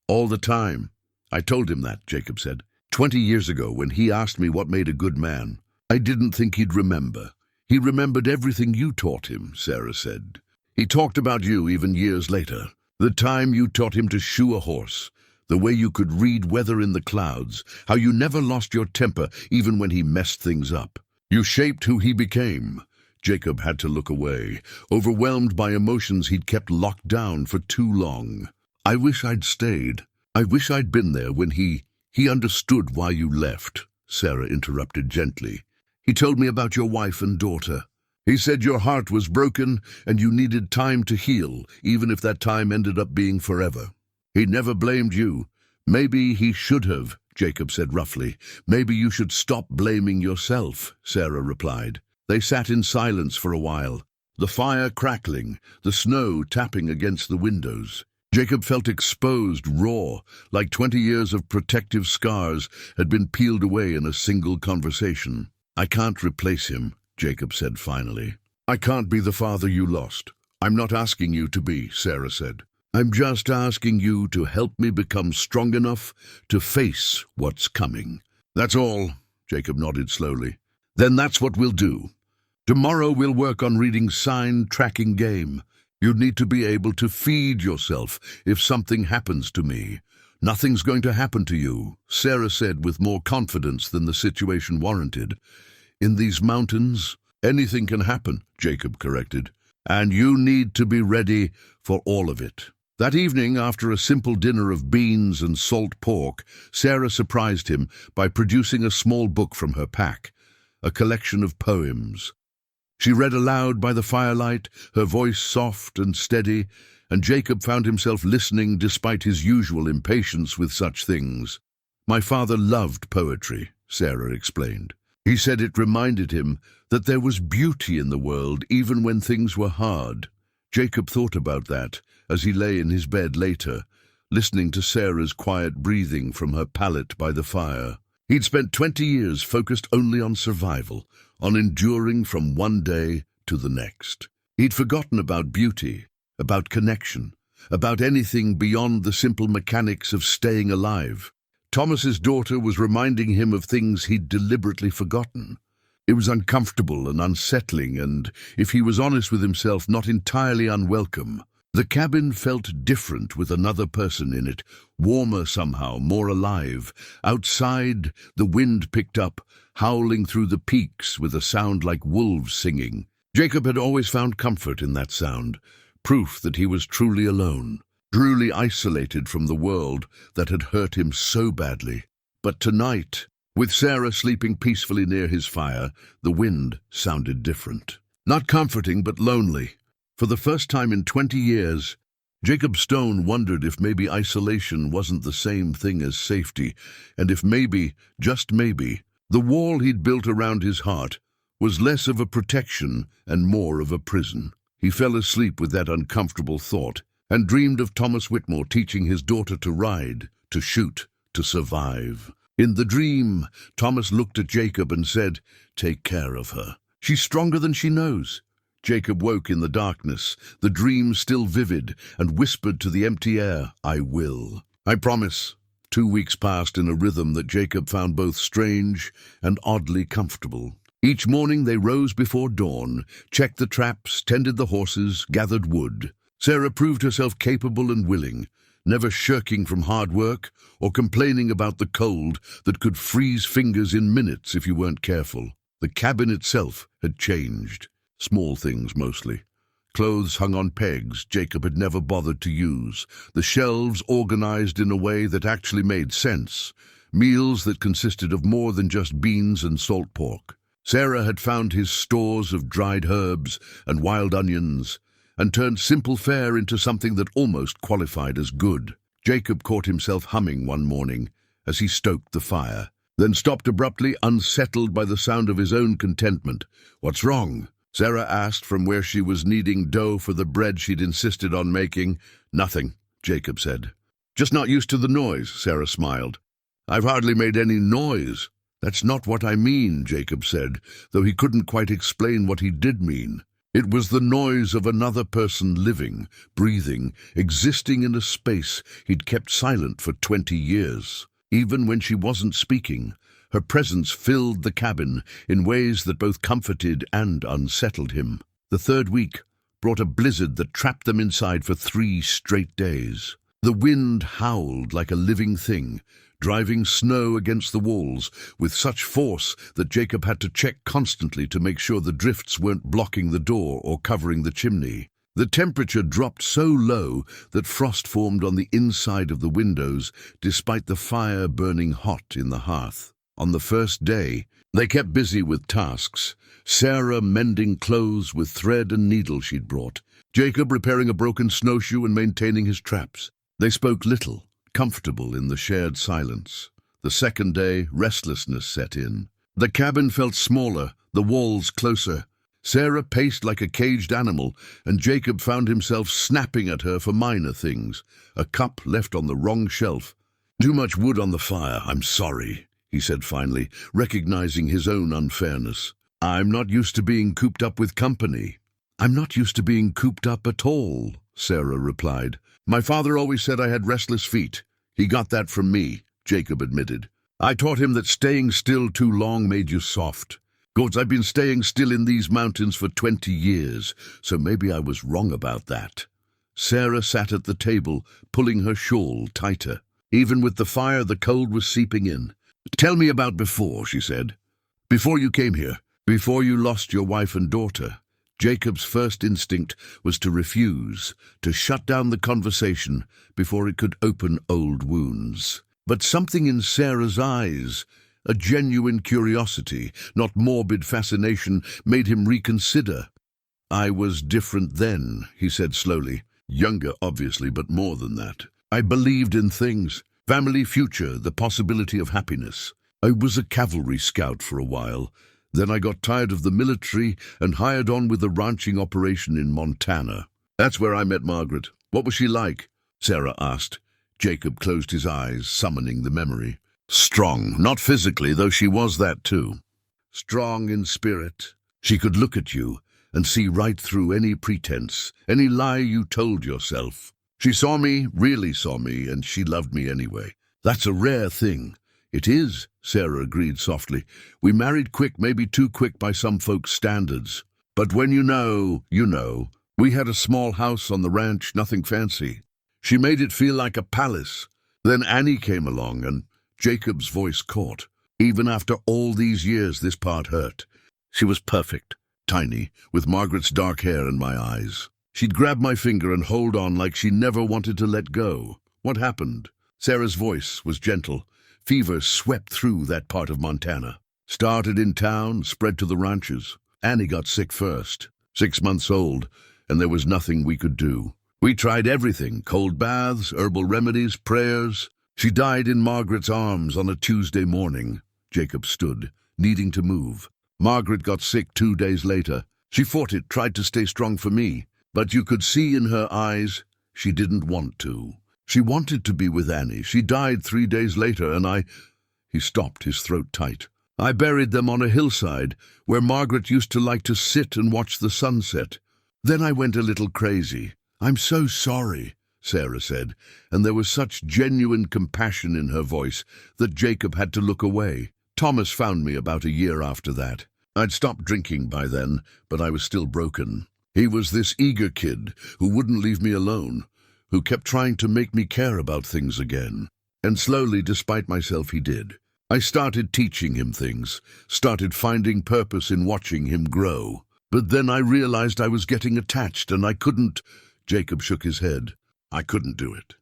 All the time. I told him that, Jacob said. 20 years ago, when he asked me what made a good man. I didn't think he'd remember. He remembered everything you taught him, Sarah said. He talked about you even years later. The time you taught him to shoe a horse, the way you could read weather in the clouds, how you never lost your temper even when he messed things up. You shaped who he became. Jacob had to look away, overwhelmed by emotions he'd kept locked down for too long. I wish I'd stayed. I wish I'd been there when he understood why you left, Sarah interrupted gently. He told me about your wife and daughter. He said your heart was broken and you needed time to heal, even if that time ended up being forever. He never blamed you. Maybe he should have, Jacob said roughly. Maybe you should stop blaming yourself, Sarah replied. They sat in silence for a while, the fire crackling, the snow tapping against the windows. Jacob felt exposed, raw, like 20 years of protective scars had been peeled away in a single conversation. "I can't replace him," Jacob said finally. "I can't be the father you lost." "I'm not asking you to be," Sarah said. "I'm just asking you to help me become strong enough to face what's coming." "That's all," Jacob nodded slowly. "Then that's what we'll do. Tomorrow we'll work on reading sign tracking game. You'd need to be able to feed yourself if something happens to me. Nothing's going to happen to you," Sarah said with more confidence than the situation warranted. "In these mountains, anything can happen," Jacob corrected. "And you need to be ready for all of it." That evening, after a simple dinner of beans and salt pork, Sarah surprised him by producing a small book from her pack, a collection of poems. She read aloud by the firelight, her voice soft and steady, and Jacob found himself listening despite his usual impatience with such things. "My father loved poetry," Sarah explained. "He said it reminded him that there was beauty in the world even when things were hard." Jacob thought about that as he lay in his bed later, listening to Sarah's quiet breathing from her pallet by the fire. He'd spent 20 years focused only on survival, on enduring from one day to the next. He'd forgotten about beauty, about connection, about anything beyond the simple mechanics of staying alive. Thomas's daughter was reminding him of things he'd deliberately forgotten. It was uncomfortable and unsettling and, if he was honest with himself, not entirely unwelcome. The cabin felt different with another person in it, warmer somehow, more alive. Outside, the wind picked up, howling through the peaks with a sound like wolves singing. Jacob had always found comfort in that sound, proof that he was truly alone, truly isolated from the world that had hurt him so badly. But tonight, with Sarah sleeping peacefully near his fire, the wind sounded different. Not comforting, but lonely. For the first time in 20 years, Jacob Stone wondered if maybe isolation wasn't the same thing as safety, and if maybe, just maybe, the wall he'd built around his heart was less of a protection and more of a prison. He fell asleep with that uncomfortable thought and dreamed of Thomas Whitmore teaching his daughter to ride, to shoot, to survive. In the dream, Thomas looked at Jacob and said, "Take care of her. She's stronger than she knows." Jacob woke in the darkness, the dream still vivid, and whispered to the empty air, "I will. I promise." 2 weeks passed in a rhythm that Jacob found both strange and oddly comfortable. Each morning they rose before dawn, checked the traps, tended the horses, gathered wood. Sarah proved herself capable and willing, never shirking from hard work or complaining about the cold that could freeze fingers in minutes if you weren't careful. The cabin itself had changed. Small things mostly. Clothes hung on pegs Jacob had never bothered to use. The shelves organized in a way that actually made sense. Meals that consisted of more than just beans and salt pork. Sarah had found his stores of dried herbs and wild onions and turned simple fare into something that almost qualified as good. Jacob caught himself humming one morning as he stoked the fire, then stopped abruptly, unsettled by the sound of his own contentment. "What's wrong?" Sarah asked from where she was kneading dough for the bread she'd insisted on making. "Nothing," Jacob said. "Just not used to the noise," Sarah smiled. "I've hardly made any noise." "That's not what I mean," Jacob said, though he couldn't quite explain what he did mean. It was the noise of another person living, breathing, existing in a space he'd kept silent for 20 years. Even when she wasn't speaking, her presence filled the cabin in ways that both comforted and unsettled him. The third week brought a blizzard that trapped them inside for 3 straight days. The wind howled like a living thing, driving snow against the walls with such force that Jacob had to check constantly to make sure the drifts weren't blocking the door or covering the chimney. The temperature dropped so low that frost formed on the inside of the windows, despite the fire burning hot in the hearth. On the first day, they kept busy with tasks, Sarah mending clothes with thread and needle she'd brought, Jacob repairing a broken snowshoe and maintaining his traps. They spoke little, comfortable in the shared silence. The second day, restlessness set in. The cabin felt smaller, the walls closer. Sarah paced like a caged animal, and Jacob found himself snapping at her for minor things. A cup left on the wrong shelf. "Too much wood on the fire, I'm sorry," he said finally, recognizing his own unfairness. "I'm not used to being cooped up with company." "I'm not used to being cooped up at all," Sarah replied. "My father always said I had restless feet. He got that from me," Jacob admitted. "I taught him that staying still too long made you soft. Gods, I've been staying still in these mountains for 20 years, so maybe I was wrong about that." Sarah sat at the table, pulling her shawl tighter. Even with the fire, the cold was seeping in. "Tell me about before," she said. "Before you came here, before you lost your wife and daughter." Jacob's first instinct was to refuse, to shut down the conversation before it could open old wounds. But something in Sarah's eyes, a genuine curiosity, not morbid fascination, made him reconsider. "I was different then," he said slowly. "Younger, obviously, but more than that. I believed in things. Family, future, the possibility of happiness. I was a cavalry scout for a while. Then I got tired of the military and hired on with a ranching operation in Montana. That's where I met Margaret." "What was she like?" Sarah asked. Jacob closed his eyes, summoning the memory. "Strong, not physically, though she was that too. Strong in spirit. She could look at you and see right through any pretense, any lie you told yourself. She saw me, really saw me, and she loved me anyway. That's a rare thing." "It is," Sarah agreed softly. "We married quick, maybe too quick by some folks' standards. But when you know, you know. We had a small house on the ranch, nothing fancy. She made it feel like a palace. Then Annie came along, and..." Jacob's voice caught. "Even after all these years, this part hurt. She was perfect, tiny, with Margaret's dark hair and my eyes. She'd grab my finger and hold on like she never wanted to let go." "What happened?" Sarah's voice was gentle. "Fever swept through that part of Montana. Started in town, spread to the ranches. Annie got sick first, 6 months old, and there was nothing we could do. We tried everything, cold baths, herbal remedies, prayers. She died in Margaret's arms on a Tuesday morning." Jacob stood, needing to move. "Margaret got sick 2 days later. She fought it, tried to stay strong for me. But you could see in her eyes she didn't want to. She wanted to be with Annie. She died 3 days later, and I..." He stopped, his throat tight. "I buried them on a hillside where Margaret used to like to sit and watch the sunset. Then I went a little crazy. I'm so sorry," Sarah said, and there was such genuine compassion in her voice that Jacob had to look away. "Thomas found me about a year after that. I'd stopped drinking by then, but I was still broken. He was this eager kid who wouldn't leave me alone, who kept trying to make me care about things again. And slowly, despite myself, he did. I started teaching him things, started finding purpose in watching him grow. But then I realized I was getting attached, and I couldn't..." Jacob shook his head. "I couldn't do it.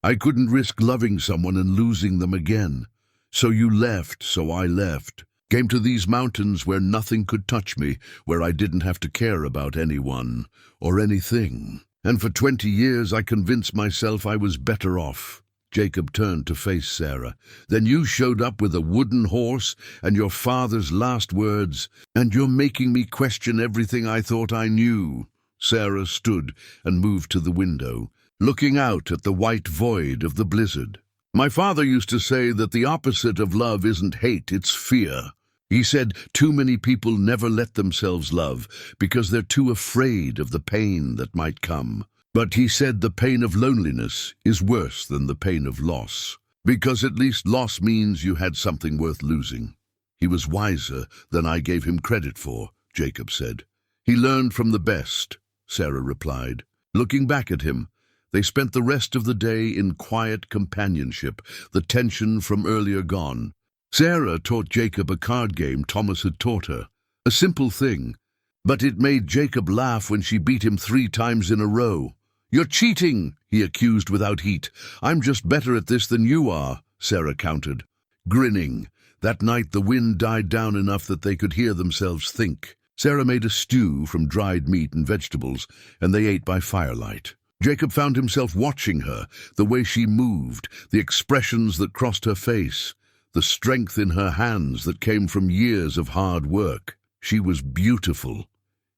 I couldn't risk loving someone and losing them again. So you left, so I left. Came to these mountains where nothing could touch me, where I didn't have to care about anyone or anything. And for 20 years I convinced myself I was better off." Jacob turned to face Sarah. "Then you showed up with a wooden horse and your father's last words, and you're making me question everything I thought I knew." Sarah stood and moved to the window, looking out at the white void of the blizzard. "My father used to say that the opposite of love isn't hate, it's fear. He said too many people never let themselves love because they're too afraid of the pain that might come. But he said the pain of loneliness is worse than the pain of loss, because at least loss means you had something worth losing." "He was wiser than I gave him credit for," Jacob said. "He learned from the best," Sarah replied. Looking back at him, they spent the rest of the day in quiet companionship, the tension from earlier gone. Sarah taught Jacob a card game Thomas had taught her. A simple thing, but it made Jacob laugh when she beat him 3 times in a row. "You're cheating," he accused without heat. "I'm just better at this than you are," Sarah countered, grinning. That night the wind died down enough that they could hear themselves think. Sarah made a stew from dried meat and vegetables, and they ate by firelight. Jacob found himself watching her, the way she moved, the expressions that crossed her face, the strength in her hands that came from years of hard work. She was beautiful,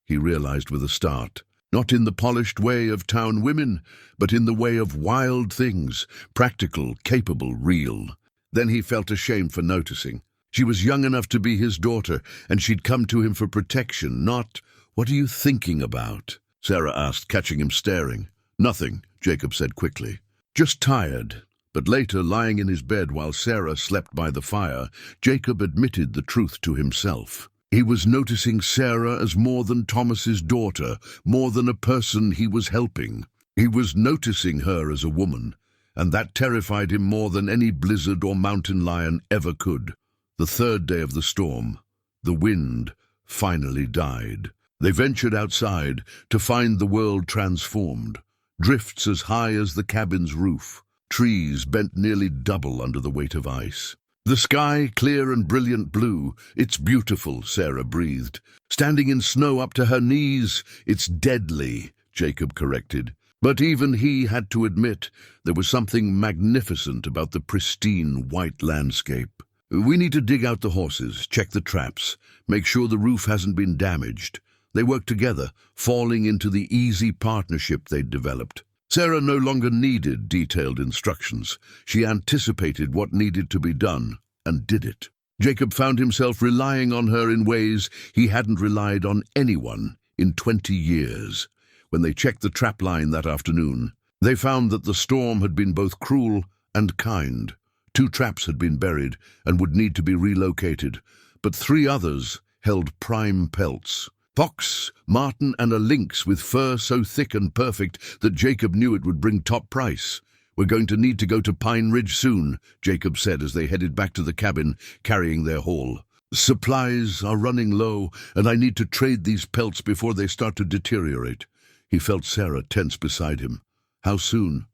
he realized with a start. Not in the polished way of town women, but in the way of wild things, practical, capable, real. Then he felt ashamed for noticing. She was young enough to be his daughter, and she'd come to him for protection, not, "What are you thinking about?" Sarah asked, catching him staring. "Nothing," Jacob said quickly. "Just tired." But later, lying in his bed while Sarah slept by the fire, Jacob admitted the truth to himself. He was noticing Sarah as more than Thomas's daughter, more than a person he was helping. He was noticing her as a woman, and that terrified him more than any blizzard or mountain lion ever could. The third day of the storm, the wind finally died. They ventured outside to find the world transformed. Drifts as high as the cabin's roof. Trees bent nearly double under the weight of ice. The sky, clear and brilliant blue. "It's beautiful," Sarah breathed. "Standing in snow up to her knees, it's deadly," Jacob corrected. But even he had to admit there was something magnificent about the pristine white landscape. "We need to dig out the horses, check the traps, make sure the roof hasn't been damaged." They worked together, falling into the easy partnership they'd developed. Sarah no longer needed detailed instructions. She anticipated what needed to be done and did it. Jacob found himself relying on her in ways he hadn't relied on anyone in 20 years. When they checked the trap line that afternoon, they found that the storm had been both cruel and kind. 2 traps had been buried and would need to be relocated, but 3 others held prime pelts. Fox, marten, and a lynx with fur so thick and perfect that Jacob knew it would bring top price. "We're going to need to go to Pine Ridge soon," Jacob said as they headed back to the cabin, carrying their haul. "Supplies are running low, and I need to trade these pelts before they start to deteriorate." He felt Sarah tense beside him. "How soon?"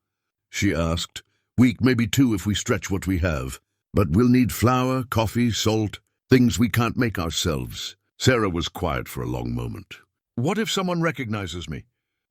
she asked. "Week, maybe 2 if we stretch what we have. But we'll need flour, coffee, salt, things we can't make ourselves." Sarah was quiet for a long moment. "What if someone recognizes me?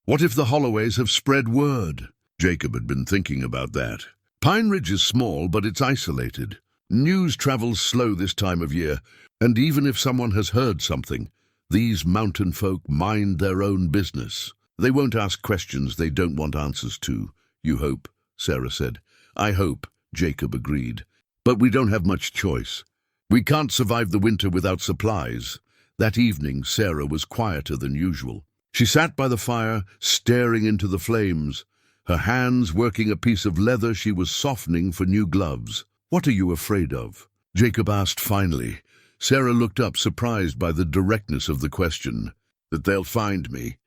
What if the Holloways have spread word?" Jacob had been thinking about that. Pine Ridge is small, but it's isolated. News travels slow this time of year, and even if someone has heard something, these mountain folk mind their own business. They won't ask questions they don't want answers to. "You hope," Sarah said. "I hope," Jacob agreed. "But we don't have much choice. We can't survive the winter without supplies." That evening, Sarah was quieter than usual. She sat by the fire, staring into the flames, her hands working a piece of leather she was softening for new gloves. "What are you afraid of?" Jacob asked finally. Sarah looked up, surprised by the directness of the question. "That they'll find me.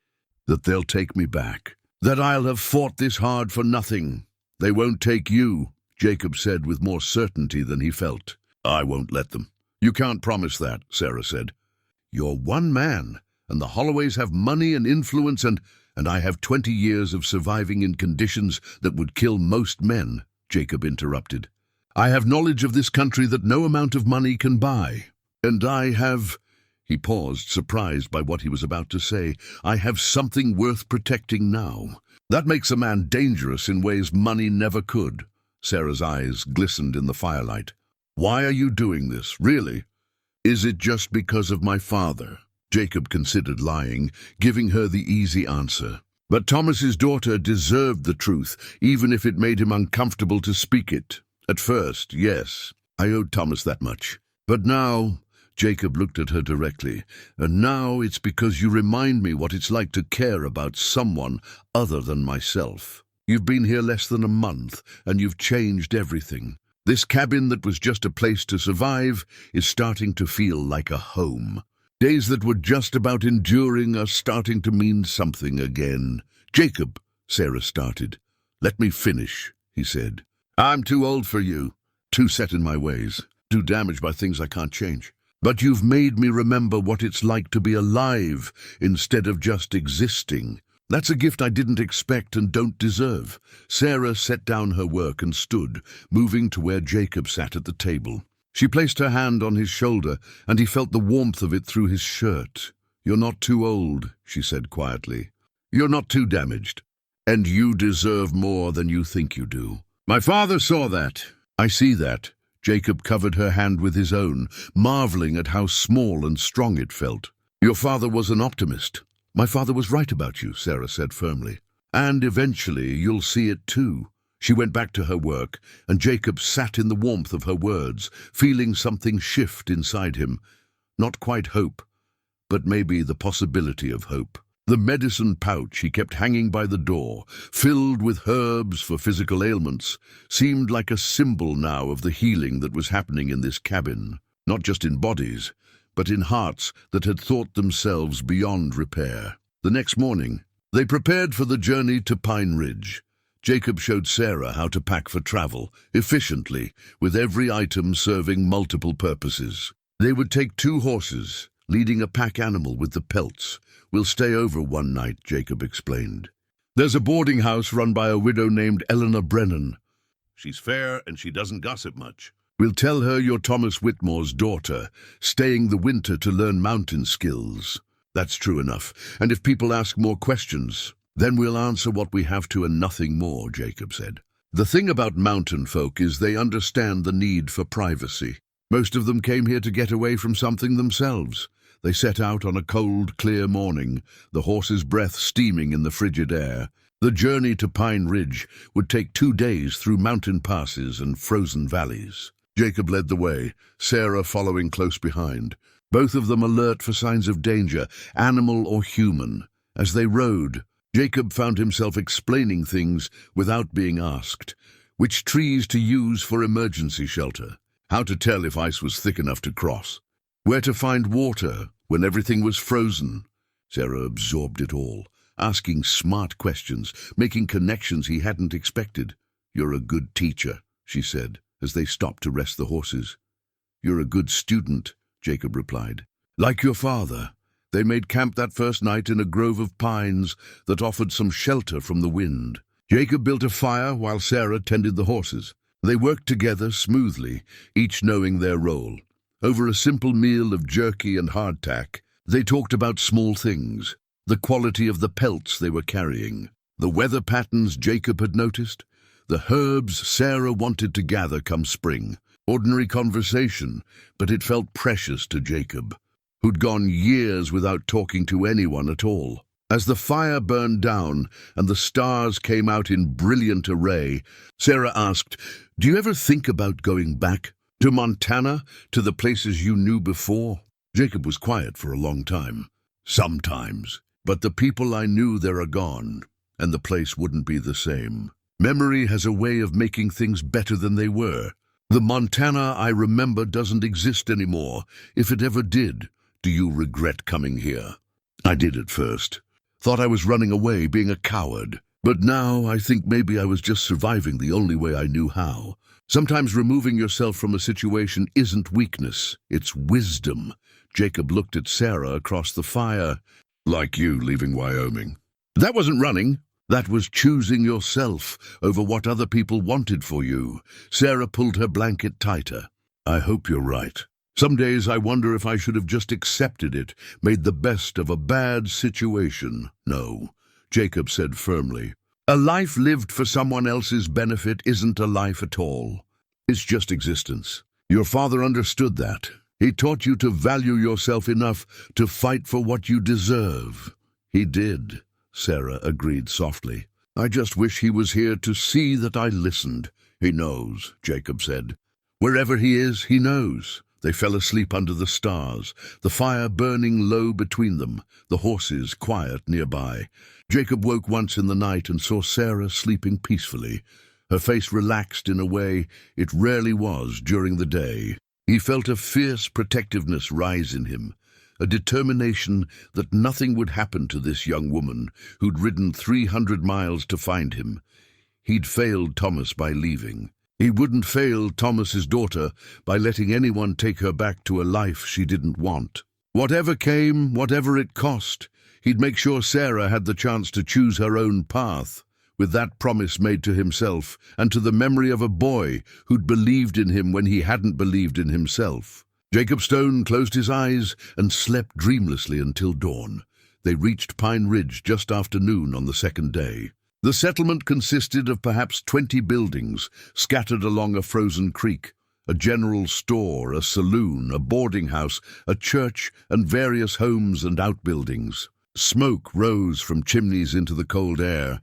That they'll take me back. That I'll have fought this hard for nothing. They won't take you," Jacob said with more certainty than he felt. "I won't let them." "You can't promise that," Sarah said. "You're one man, and the Holloways have money and influence, and I have 20 years of surviving in conditions that would kill most men," Jacob interrupted. "I have knowledge of this country that no amount of money can buy. And I have—" He paused, surprised by what he was about to say. "I have something worth protecting now. That makes a man dangerous in ways money never could." Sarah's eyes glistened in the firelight. "Why are you doing this, really? Is it just because of my father?" Jacob considered lying, giving her the easy answer. But Thomas's daughter deserved the truth, even if it made him uncomfortable to speak it. At first, yes, I owed Thomas that much. But now, Jacob looked at her directly, and now it's because you remind me what it's like to care about someone other than myself. You've been here less than a month, and you've changed everything. This cabin that was just a place to survive is starting to feel like a home. Days that were just about enduring are starting to mean something again. "Jacob," Sarah started. "Let me finish," he said. "I'm too old for you, too set in my ways, too damaged by things I can't change. But you've made me remember what it's like to be alive instead of just existing. That's a gift I didn't expect and don't deserve." Sarah set down her work and stood, moving to where Jacob sat at the table. She placed her hand on his shoulder, and he felt the warmth of it through his shirt. "You're not too old," she said quietly. "You're not too damaged. And you deserve more than you think you do. My father saw that." "I see that," Jacob covered her hand with his own, marveling at how small and strong it felt. "Your father was an optimist. My father was right about you," Sarah said firmly. "And eventually you'll see it too." She went back to her work, and Jacob sat in the warmth of her words, feeling something shift inside him. Not quite hope, but maybe the possibility of hope. The medicine pouch he kept hanging by the door, filled with herbs for physical ailments, seemed like a symbol now of the healing that was happening in this cabin, not just in bodies, but in hearts that had thought themselves beyond repair. The next morning, they prepared for the journey to Pine Ridge. Jacob showed Sarah how to pack for travel, efficiently, with every item serving multiple purposes. They would take 2 horses, leading a pack animal with the pelts. "We'll stay over one night," Jacob explained. "There's a boarding house run by a widow named Eleanor Brennan. She's fair and she doesn't gossip much. We'll tell her you're Thomas Whitmore's daughter, staying the winter to learn mountain skills." "That's true enough. And if people ask more questions, then we'll answer what we have to and nothing more," Jacob said. "The thing about mountain folk is they understand the need for privacy. Most of them came here to get away from something themselves. They set out on a cold, clear morning, the horse's breath steaming in the frigid air. The journey to Pine Ridge would take 2 days through mountain passes and frozen valleys. Jacob led the way, Sarah following close behind, both of them alert for signs of danger, animal or human. As they rode, Jacob found himself explaining things without being asked. Which trees to use for emergency shelter, how to tell if ice was thick enough to cross, where to find water when everything was frozen. Sarah absorbed it all, asking smart questions, making connections he hadn't expected. "You're a good teacher," she said, as they stopped to rest the horses. "You're a good student," Jacob replied. "Like your father." They made camp that first night in a grove of pines that offered some shelter from the wind. Jacob built a fire while Sarah tended the horses. They worked together smoothly, each knowing their role. Over a simple meal of jerky and hardtack, they talked about small things, the quality of the pelts they were carrying, the weather patterns Jacob had noticed, the herbs Sarah wanted to gather come spring. Ordinary conversation, but it felt precious to Jacob, who'd gone years without talking to anyone at all. As the fire burned down and the stars came out in brilliant array, Sarah asked, "Do you ever think about going back? To Montana? To the places you knew before?" Jacob was quiet for a long time. "Sometimes, but the people I knew there are gone, and the place wouldn't be the same. Memory has a way of making things better than they were. The Montana I remember doesn't exist anymore. If it ever did, do you regret coming here?" "I did at first. Thought I was running away, being a coward. But now I think maybe I was just surviving the only way I knew how. Sometimes removing yourself from a situation isn't weakness, it's wisdom." Jacob looked at Sarah across the fire. "Like you leaving Wyoming." "That wasn't running. That was choosing yourself over what other people wanted for you." Sarah pulled her blanket tighter. "I hope you're right. Some days I wonder if I should have just accepted it, made the best of a bad situation." "No," Jacob said firmly. "A life lived for someone else's benefit isn't a life at all. It's just existence. Your father understood that. He taught you to value yourself enough to fight for what you deserve." "He did," Sarah agreed softly. "I just wish he was here to see that I listened." "He knows," Jacob said. "Wherever he is, he knows." They fell asleep under the stars, the fire burning low between them, the horses quiet nearby. Jacob woke once in the night and saw Sarah sleeping peacefully, her face relaxed in a way it rarely was during the day. He felt a fierce protectiveness rise in him, a determination that nothing would happen to this young woman who'd ridden 300 miles to find him. He'd failed Thomas by leaving. He wouldn't fail Thomas's daughter by letting anyone take her back to a life she didn't want. Whatever came, whatever it cost, he'd make sure Sarah had the chance to choose her own path. With that promise made to himself and to the memory of a boy who'd believed in him when he hadn't believed in himself, Jacob Stone closed his eyes and slept dreamlessly until dawn. They reached Pine Ridge just after noon on the second day. The settlement consisted of perhaps 20 buildings scattered along a frozen creek, a general store, a saloon, a boarding house, a church, and various homes and outbuildings. Smoke rose from chimneys into the cold air,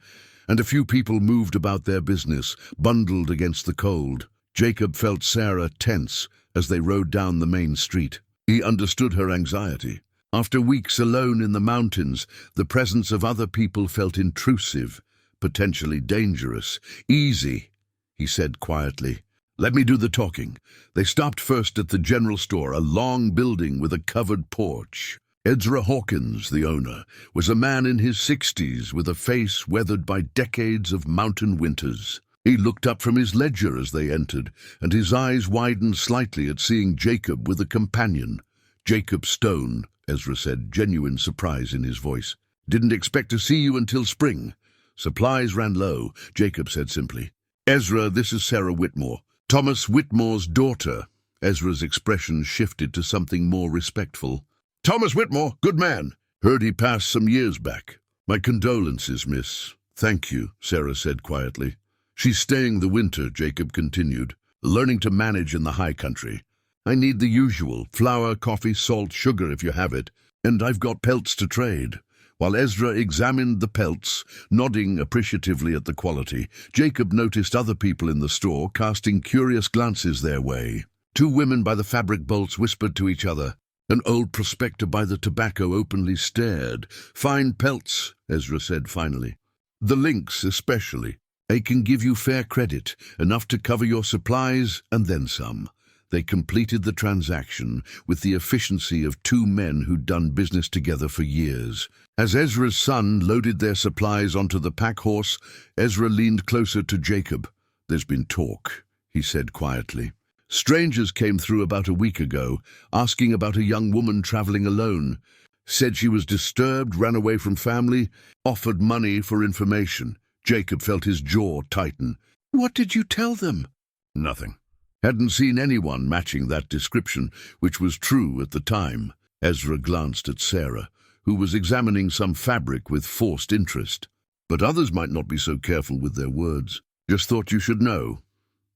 and a few people moved about their business, bundled against the cold. Jacob felt Sarah tense as they rode down the main street. He understood her anxiety. After weeks alone in the mountains, the presence of other people felt intrusive, potentially dangerous. "Easy," he said quietly. "Let me do the talking." They stopped first at the general store, a long building with a covered porch. Ezra Hawkins, the owner, was a man in his 60s with a face weathered by decades of mountain winters. He looked up from his ledger as they entered, and his eyes widened slightly at seeing Jacob with a companion. "Jacob Stone," Ezra said, genuine surprise in his voice. "Didn't expect to see you until spring." "Supplies ran low," Jacob said simply. "Ezra, this is Sarah Whitmore, Thomas Whitmore's daughter." Ezra's expression shifted to something more respectful. "Thomas Whitmore, good man. Heard he passed some years back." "My condolences, miss." "Thank you," Sarah said quietly. "She's staying the winter," Jacob continued, "learning to manage in the high country. I need the usual, flour, coffee, salt, sugar if you have it, and I've got pelts to trade." While Ezra examined the pelts, nodding appreciatively at the quality, Jacob noticed other people in the store casting curious glances their way. Two women by the fabric bolts whispered to each other. An old prospector by the tobacco openly stared. "Fine pelts," Ezra said finally. "The links especially. They can give you fair credit, enough to cover your supplies and then some." They completed the transaction with the efficiency of two men who'd done business together for years. As Ezra's son loaded their supplies onto the pack horse, Ezra leaned closer to Jacob. "There's been talk," he said quietly. "Strangers came through about a week ago, asking about a young woman traveling alone. Said she was disturbed, ran away from family, offered money for information." Jacob felt his jaw tighten. "What did you tell them?" "Nothing. Hadn't seen anyone matching that description, which was true at the time." Ezra glanced at Sarah, who was examining some fabric with forced interest. "But others might not be so careful with their words. Just thought you should know."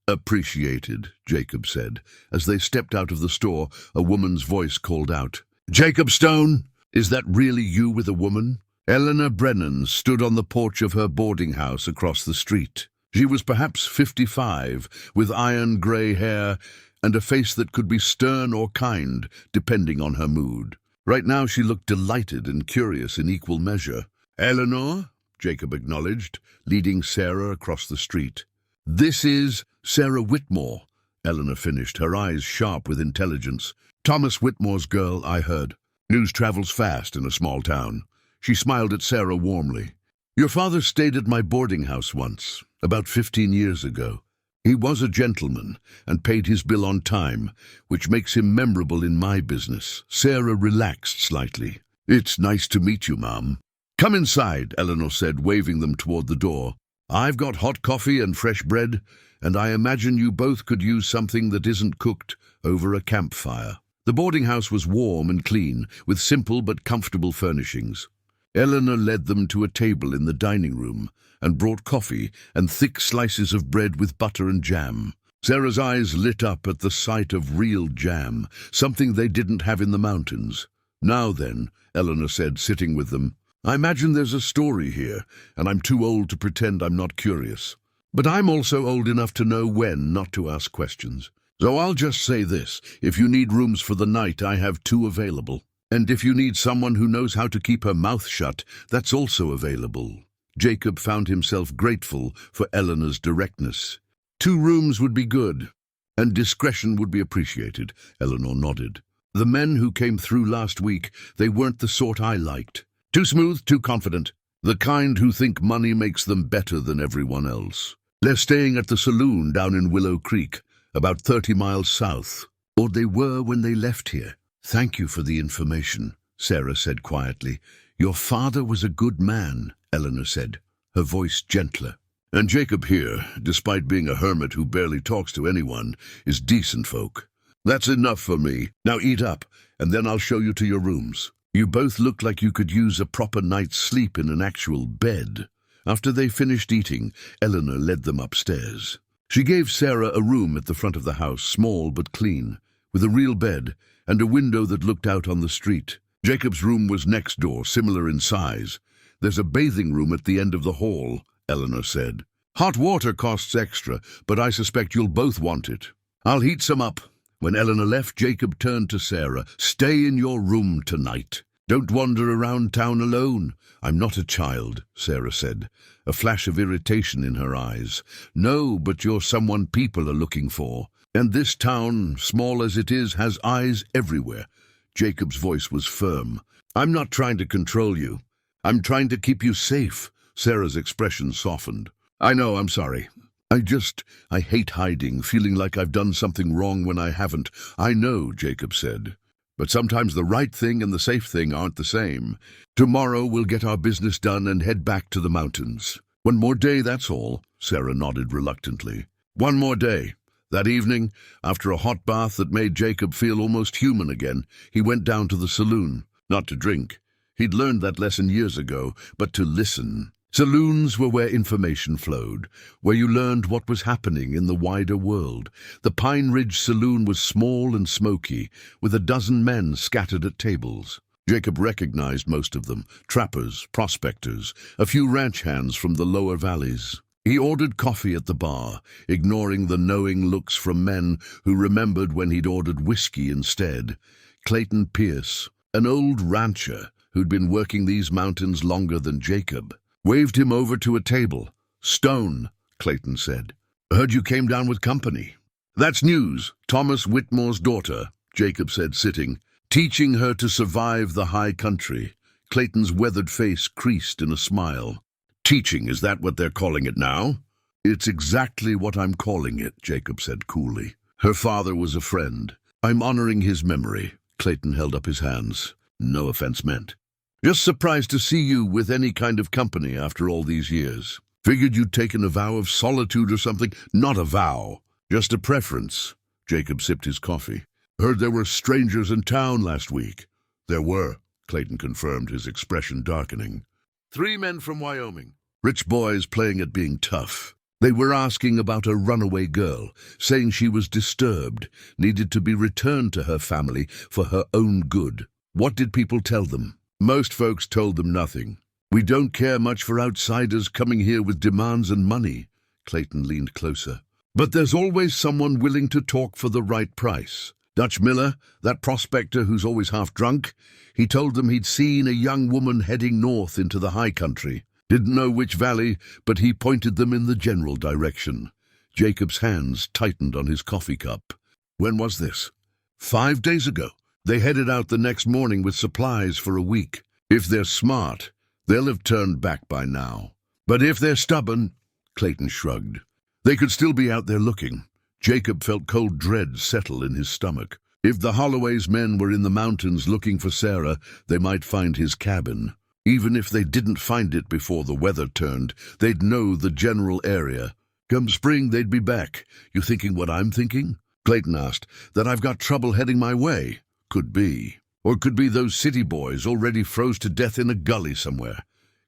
"Appreciated," Jacob said. As they stepped out of the store, a woman's voice called out, "Jacob Stone, is that really you with a woman?" Eleanor Brennan stood on the porch of her boarding house across the street. She was perhaps 55, with iron-grey hair and a face that could be stern or kind, depending on her mood. Right now she looked delighted and curious in equal measure. "Eleanor," Jacob acknowledged, leading Sarah across the street. "This is Sarah Whitmore," Eleanor finished, her eyes sharp with intelligence. "Thomas Whitmore's girl, I heard. News travels fast in a small town." She smiled at Sarah warmly. "Your father stayed at my boarding house once, about 15 years ago. He was a gentleman and paid his bill on time, which makes him memorable in my business." Sarah relaxed slightly. "It's nice to meet you, Mom." "Come inside," Eleanor said, waving them toward the door. "I've got hot coffee and fresh bread, and I imagine you both could use something that isn't cooked over a campfire." The boarding house was warm and clean, with simple but comfortable furnishings. Eleanor led them to a table in the dining room and brought coffee and thick slices of bread with butter and jam. Sarah's eyes lit up at the sight of real jam, something they didn't have in the mountains. "Now then," Eleanor said, sitting with them, "I imagine there's a story here, and I'm too old to pretend I'm not curious. But I'm also old enough to know when not to ask questions. So I'll just say this, if you need rooms for the night, I have 2 available. And if you need someone who knows how to keep her mouth shut, that's also available." Jacob found himself grateful for Eleanor's directness. 2 rooms would be good, and discretion would be appreciated, Eleanor nodded. "The men who came through last week, they weren't the sort I liked. Too smooth, too confident. The kind who think money makes them better than everyone else. They're staying at the saloon down in Willow Creek, about 30 miles south. Or they were when they left here." "Thank you for the information," Sarah said quietly. "Your father was a good man," Eleanor said, her voice gentler. "And Jacob here, despite being a hermit who barely talks to anyone, is decent folk. That's enough for me. Now eat up, and then I'll show you to your rooms. You both look like you could use a proper night's sleep in an actual bed." After they finished eating, Eleanor led them upstairs. She gave Sarah a room at the front of the house, small but clean, with a real bed and a window that looked out on the street. Jacob's room was next door, similar in size. "There's a bathing room at the end of the hall," Eleanor said. "Hot water costs extra, but I suspect you'll both want it. I'll heat some up." When Eleanor left, Jacob turned to Sarah. "Stay in your room tonight. Don't wander around town alone." "I'm not a child," Sarah said, a flash of irritation in her eyes. "No, but you're someone people are looking for. And this town, small as it is, has eyes everywhere." Jacob's voice was firm. "I'm not trying to control you. I'm trying to keep you safe." Sarah's expression softened. "I know, I'm sorry. I hate hiding, feeling like I've done something wrong when I haven't." "I know," Jacob said. "But sometimes the right thing and the safe thing aren't the same. Tomorrow we'll get our business done and head back to the mountains." "One more day, that's all," Sarah nodded reluctantly. "One more day." That evening, after a hot bath that made Jacob feel almost human again, he went down to the saloon. Not to drink. He'd learned that lesson years ago, but to listen. Saloons were where information flowed, where you learned what was happening in the wider world. The Pine Ridge Saloon was small and smoky, with a dozen men scattered at tables. Jacob recognized most of them, trappers, prospectors, a few ranch hands from the lower valleys. He ordered coffee at the bar, ignoring the knowing looks from men who remembered when he'd ordered whiskey instead. Clayton Pierce, an old rancher who'd been working these mountains longer than Jacob, waved him over to a table. "Stone," Clayton said. "Heard you came down with company." "That's news. Thomas Whitmore's daughter," Jacob said, sitting. "Teaching her to survive the high country." Clayton's weathered face creased in a smile. "Teaching, is that what they're calling it now?" "It's exactly what I'm calling it," Jacob said coolly. "Her father was a friend. I'm honoring his memory." Clayton held up his hands. "No offense meant. Just surprised to see you with any kind of company after all these years. Figured you'd taken a vow of solitude or something." "Not a vow, just a preference." Jacob sipped his coffee. "Heard there were strangers in town last week." "There were," Clayton confirmed, his expression darkening. 3 men from Wyoming. Rich boys playing at being tough. They were asking about a runaway girl, saying she was disturbed, needed to be returned to her family for her own good. What did people tell them? Most folks told them nothing. "We don't care much for outsiders coming here with demands and money." Clayton leaned closer. "But there's always someone willing to talk for the right price. Dutch Miller, that prospector who's always half drunk, he told them he'd seen a young woman heading north into the high country. Didn't know which valley, but he pointed them in the general direction." Jacob's hands tightened on his coffee cup. "When was this?" 5 days ago. They headed out the next morning with supplies for a week. If they're smart, they'll have turned back by now. But if they're stubborn," Clayton shrugged, "they could still be out there looking." Jacob felt cold dread settle in his stomach. If the Holloway's men were in the mountains looking for Sarah, they might find his cabin. Even if they didn't find it before the weather turned, they'd know the general area. Come spring, they'd be back. "You thinking what I'm thinking?" Clayton asked. "That I've got trouble heading my way?" "Could be. Or could be those city boys already froze to death in a gully somewhere."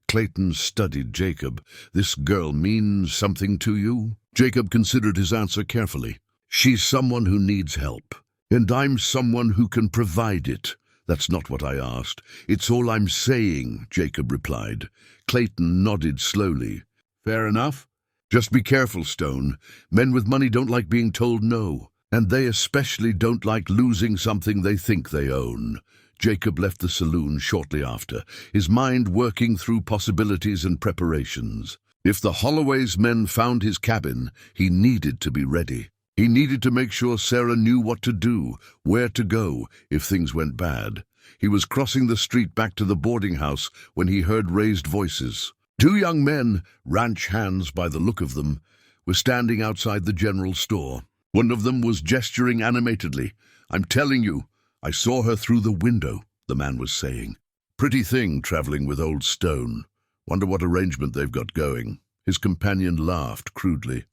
Clayton studied Jacob. "This girl means something to you?" Jacob considered his answer carefully. "She's someone who needs help, and I'm someone who can provide it." "That's not what I asked. It's all I'm saying," Jacob replied. Clayton nodded slowly. "Fair enough. Just be careful, Stone. Men with money don't like being told no. And they especially don't like losing something they think they own." Jacob left the saloon shortly after, his mind working through possibilities and preparations. If the Holloway's men found his cabin, he needed to be ready. He needed to make sure Sarah knew what to do, where to go, if things went bad. He was crossing the street back to the boarding house when he heard raised voices. 2 young men, ranch hands by the look of them, were standing outside the general store. One of them was gesturing animatedly. "I'm telling you, I saw her through the window," the man was saying. "Pretty thing traveling with old Stone. Wonder what arrangement they've got going." His companion laughed crudely.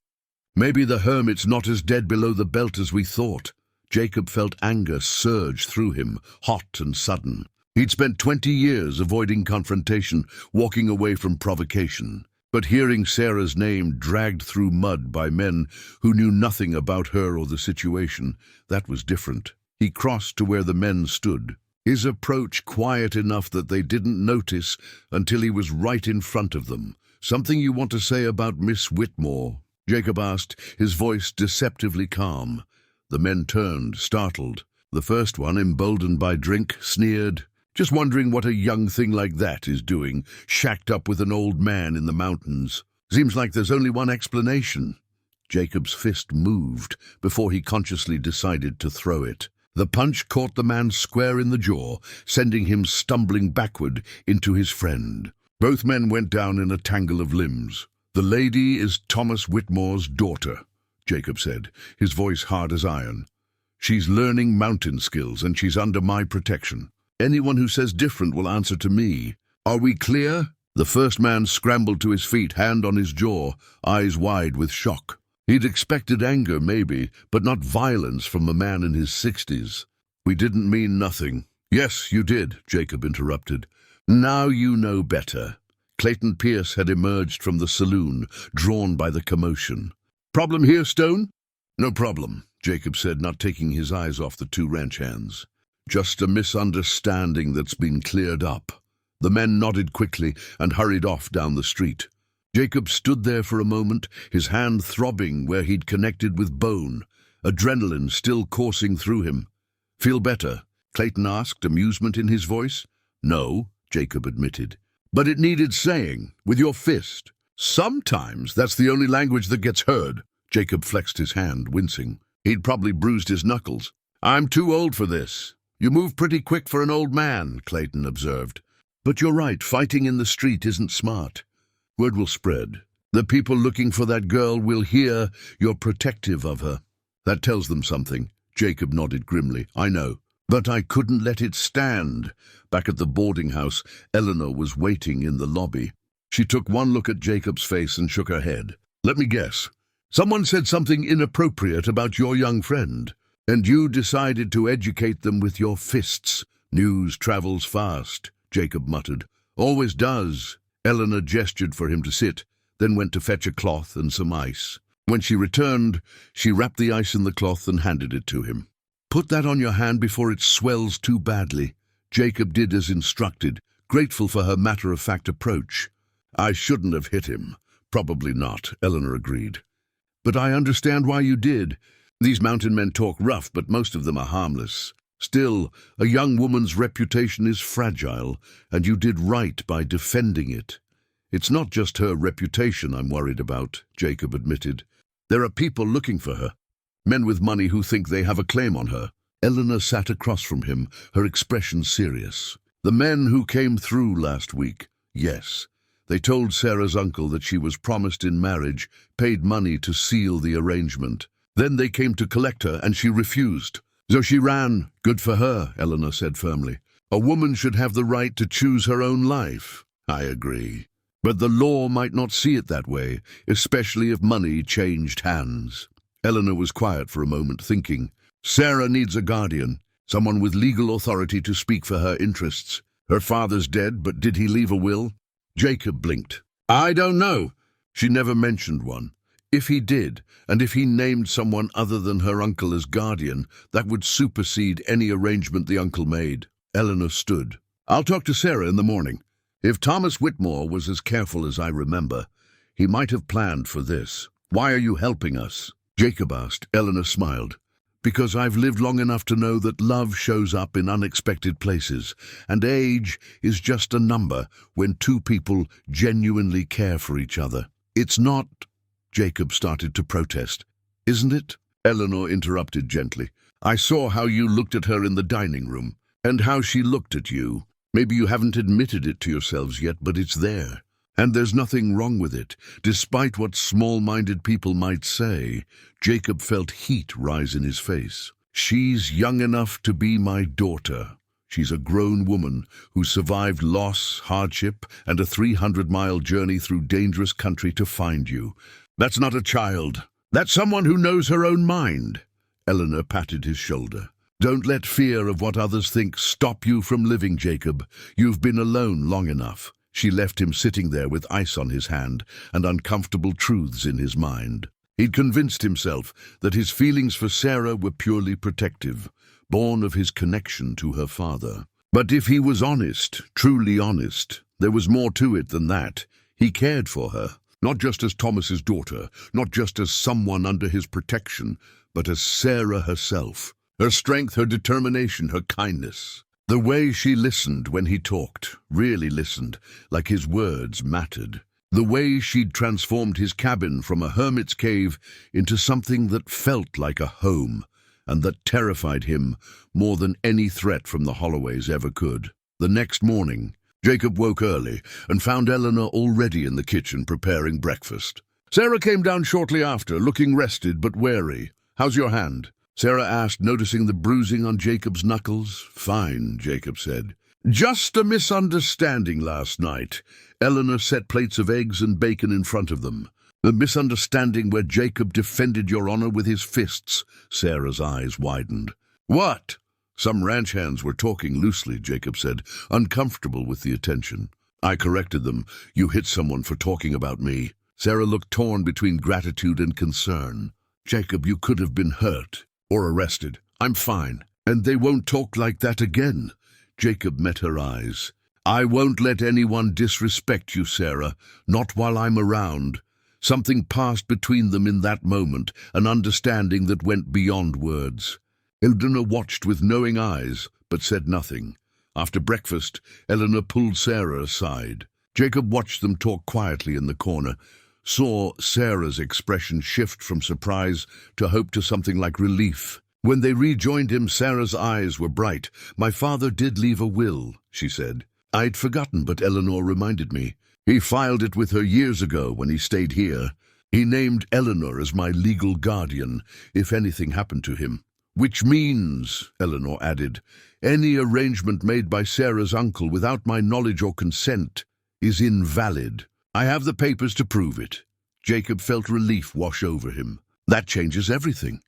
"Maybe the hermit's not as dead below the belt as we thought." Jacob felt anger surge through him, hot and sudden. He'd spent 20 years avoiding confrontation, walking away from provocation. But hearing Sarah's name dragged through mud by men who knew nothing about her or the situation, that was different. He crossed to where the men stood, his approach quiet enough that they didn't notice until he was right in front of them. "Something you want to say about Miss Whitmore?" Jacob asked, his voice deceptively calm. The men turned, startled. The first one, emboldened by drink, sneered. "Just wondering what a young thing like that is doing, shacked up with an old man in the mountains. Seems like there's only one explanation." Jacob's fist moved before he consciously decided to throw it. The punch caught the man square in the jaw, sending him stumbling backward into his friend. Both men went down in a tangle of limbs. "The lady is Thomas Whitmore's daughter," Jacob said, his voice hard as iron. "She's learning mountain skills, and she's under my protection. Anyone who says different will answer to me. Are we clear?" The first man scrambled to his feet, hand on his jaw, eyes wide with shock. He'd expected anger, maybe, but not violence from a man in his 60s. "We didn't mean nothing." "Yes, you did," Jacob interrupted. "Now you know better." Clayton Pierce had emerged from the saloon, drawn by the commotion. "Problem here, Stone?" "No problem," Jacob said, not taking his eyes off the two ranch hands. "Just a misunderstanding that's been cleared up." The men nodded quickly and hurried off down the street. Jacob stood there for a moment, his hand throbbing where he'd connected with bone, adrenaline still coursing through him. "Feel better?" Clayton asked, amusement in his voice. "No," Jacob admitted. "But it needed saying, with your fist." "Sometimes that's the only language that gets heard." Jacob flexed his hand, wincing. He'd probably bruised his knuckles. "I'm too old for this." "You move pretty quick for an old man," Clayton observed. "But you're right, fighting in the street isn't smart. Word will spread. The people looking for that girl will hear you're protective of her." "That tells them something." Jacob nodded grimly. "I know. But I couldn't let it stand." Back at the boarding house, Eleanor was waiting in the lobby. She took one look at Jacob's face and shook her head. "Let me guess. Someone said something inappropriate about your young friend, and you decided to educate them with your fists." "News travels fast," Jacob muttered. "Always does." Eleanor gestured for him to sit, then went to fetch a cloth and some ice. When she returned, she wrapped the ice in the cloth and handed it to him. "Put that on your hand before it swells too badly." Jacob did as instructed, grateful for her matter-of-fact approach. "I shouldn't have hit him." "Probably not," Eleanor agreed. "But I understand why you did. These mountain men talk rough, but most of them are harmless. Still, a young woman's reputation is fragile, and you did right by defending it." "It's not just her reputation I'm worried about," Jacob admitted. "There are people looking for her, men with money who think they have a claim on her." Eleanor sat across from him, her expression serious. "The men who came through last week?" "Yes. They told Sarah's uncle that she was promised in marriage, paid money to seal the arrangement. Then they came to collect her, and she refused. So she ran." "Good for her," Eleanor said firmly. "A woman should have the right to choose her own life." "I agree. But the law might not see it that way, especially if money changed hands." Eleanor was quiet for a moment, thinking. "Sarah needs a guardian, someone with legal authority to speak for her interests. Her father's dead, but did he leave a will?" Jacob blinked. "I don't know." "She never mentioned one. If he did, and if he named someone other than her uncle as guardian, that would supersede any arrangement the uncle made." Eleanor stood. "I'll talk to Sarah in the morning. If Thomas Whitmore was as careful as I remember, he might have planned for this." "Why are you helping us?" Jacob asked. Eleanor smiled. "Because I've lived long enough to know that love shows up in unexpected places, and age is just a number when two people genuinely care for each other." "It's not—" Jacob started to protest. "Isn't it?" Eleanor interrupted gently. "I saw how you looked at her in the dining room, and how she looked at you. Maybe you haven't admitted it to yourselves yet, but it's there. And there's nothing wrong with it, despite what small-minded people might say." Jacob felt heat rise in his face. "She's young enough to be my daughter. She's a grown woman who survived loss, hardship, and a 300-mile journey through dangerous country to find you. That's not a child. That's someone who knows her own mind." Eleanor patted his shoulder. "Don't let fear of what others think stop you from living, Jacob. You've been alone long enough." She left him sitting there with ice on his hand and uncomfortable truths in his mind. He'd convinced himself that his feelings for Sarah were purely protective, born of his connection to her father. But if he was honest, truly honest, there was more to it than that. He cared for her, not just as Thomas's daughter, not just as someone under his protection, but as Sarah herself. Her strength, her determination, her kindness. The way she listened when he talked, really listened, like his words mattered. The way she'd transformed his cabin from a hermit's cave into something that felt like a home, and that terrified him more than any threat from the Holloways ever could. The next morning, Jacob woke early and found Eleanor already in the kitchen preparing breakfast. Sarah came down shortly after, looking rested but wary. "How's your hand?" Sarah asked, noticing the bruising on Jacob's knuckles. "Fine," Jacob said. "Just a misunderstanding last night." Eleanor set plates of eggs and bacon in front of them. "The misunderstanding where Jacob defended your honor with his fists." Sarah's eyes widened. "What?" "Some ranch hands were talking loosely," Jacob said, uncomfortable with the attention. "I corrected them. You hit someone for talking about me." Sarah looked torn between gratitude and concern. "Jacob, you could have been hurt or arrested. I'm fine. And they won't talk like that again." Jacob met her eyes. "I won't let anyone disrespect you, Sarah, not while I'm around." Something passed between them in that moment, an understanding that went beyond words. Eleanor watched with knowing eyes, but said nothing. After breakfast, Eleanor pulled Sarah aside. Jacob watched them talk quietly in the corner, saw Sarah's expression shift from surprise to hope to something like relief. When they rejoined him, Sarah's eyes were bright. "My father did leave a will," she said. "I'd forgotten, but Eleanor reminded me. He filed it with her years ago when he stayed here. He named Eleanor as my legal guardian if anything happened to him. Which means," Eleanor added, "any arrangement made by Sarah's uncle without my knowledge or consent is invalid. I have the papers to prove it." Jacob felt relief wash over him. "That changes everything."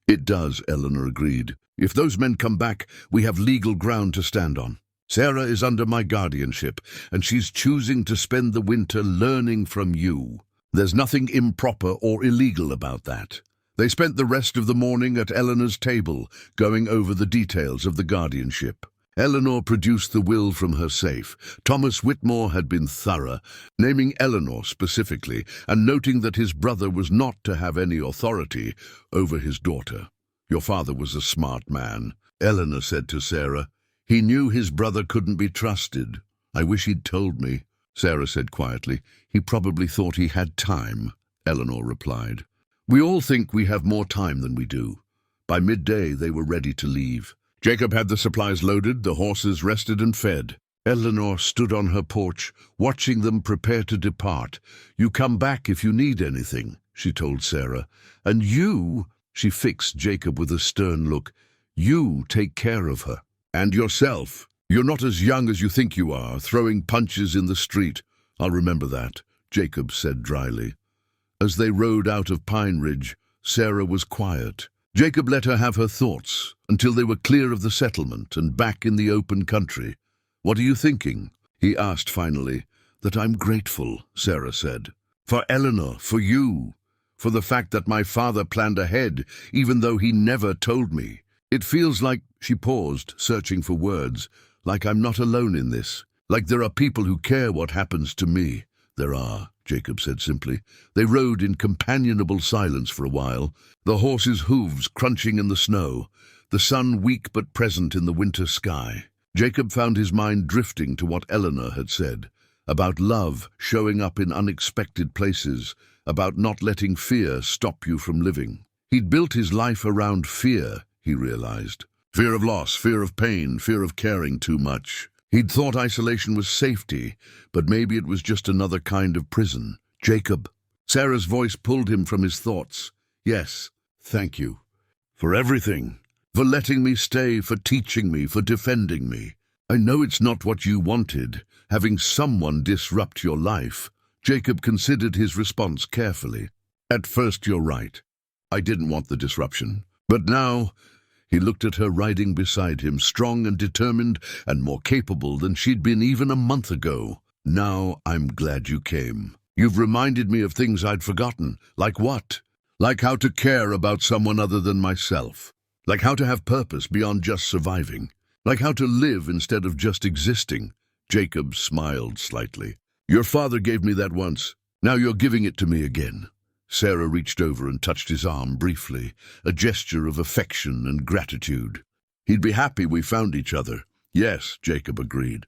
"It does," Eleanor agreed. "If those men come back, we have legal ground to stand on. Sarah is under my guardianship, and she's choosing to spend the winter learning from you. There's nothing improper or illegal about that." They spent the rest of the morning at Eleanor's table, going over the details of the guardianship. Eleanor produced the will from her safe. Thomas Whitmore had been thorough, naming Eleanor specifically, and noting that his brother was not to have any authority over his daughter. "Your father was a smart man," Eleanor said to Sarah. "He knew his brother couldn't be trusted." "I wish he'd told me," Sarah said quietly. "He probably thought he had time," Eleanor replied. "We all think we have more time than we do." By midday, they were ready to leave. Jacob had the supplies loaded, the horses rested and fed. Eleanor stood on her porch, watching them prepare to depart. "You come back if you need anything," she told Sarah. "And you," she fixed Jacob with a stern look, "you take care of her. And yourself. You're not as young as you think you are, throwing punches in the street." "I'll remember that," Jacob said dryly. As they rode out of Pine Ridge, Sarah was quiet. Jacob let her have her thoughts until they were clear of the settlement and back in the open country. "What are you thinking?" he asked finally. "That I'm grateful," Sarah said. "For Eleanor, for you, for the fact that my father planned ahead, even though he never told me. It feels like," she paused, searching for words, "like I'm not alone in this, like there are people who care what happens to me." "There are," Jacob said simply. They rode in companionable silence for a while, the horses' hooves crunching in the snow, the sun weak but present in the winter sky. Jacob found his mind drifting to what Eleanor had said, about love showing up in unexpected places, about not letting fear stop you from living. He'd built his life around fear, he realized. Fear of loss, fear of pain, fear of caring too much. He'd thought isolation was safety, but maybe it was just another kind of prison. "Jacob." Sarah's voice pulled him from his thoughts. "Yes, thank you. For everything. For letting me stay, for teaching me, for defending me. I know it's not what you wanted, having someone disrupt your life." Jacob considered his response carefully. "At first you're right. I didn't want the disruption. But now..." He looked at her riding beside him, strong and determined and more capable than she'd been even a month ago. Now I'm glad you came. You've reminded me of things I'd forgotten. Like what? Like how to care about someone other than myself. Like how to have purpose beyond just surviving. Like how to live instead of just existing. Jacob smiled slightly. Your father gave me that once. Now you're giving it to me again. Sarah reached over and touched his arm briefly, a gesture of affection and gratitude. He'd be happy we found each other. Yes, Jacob agreed.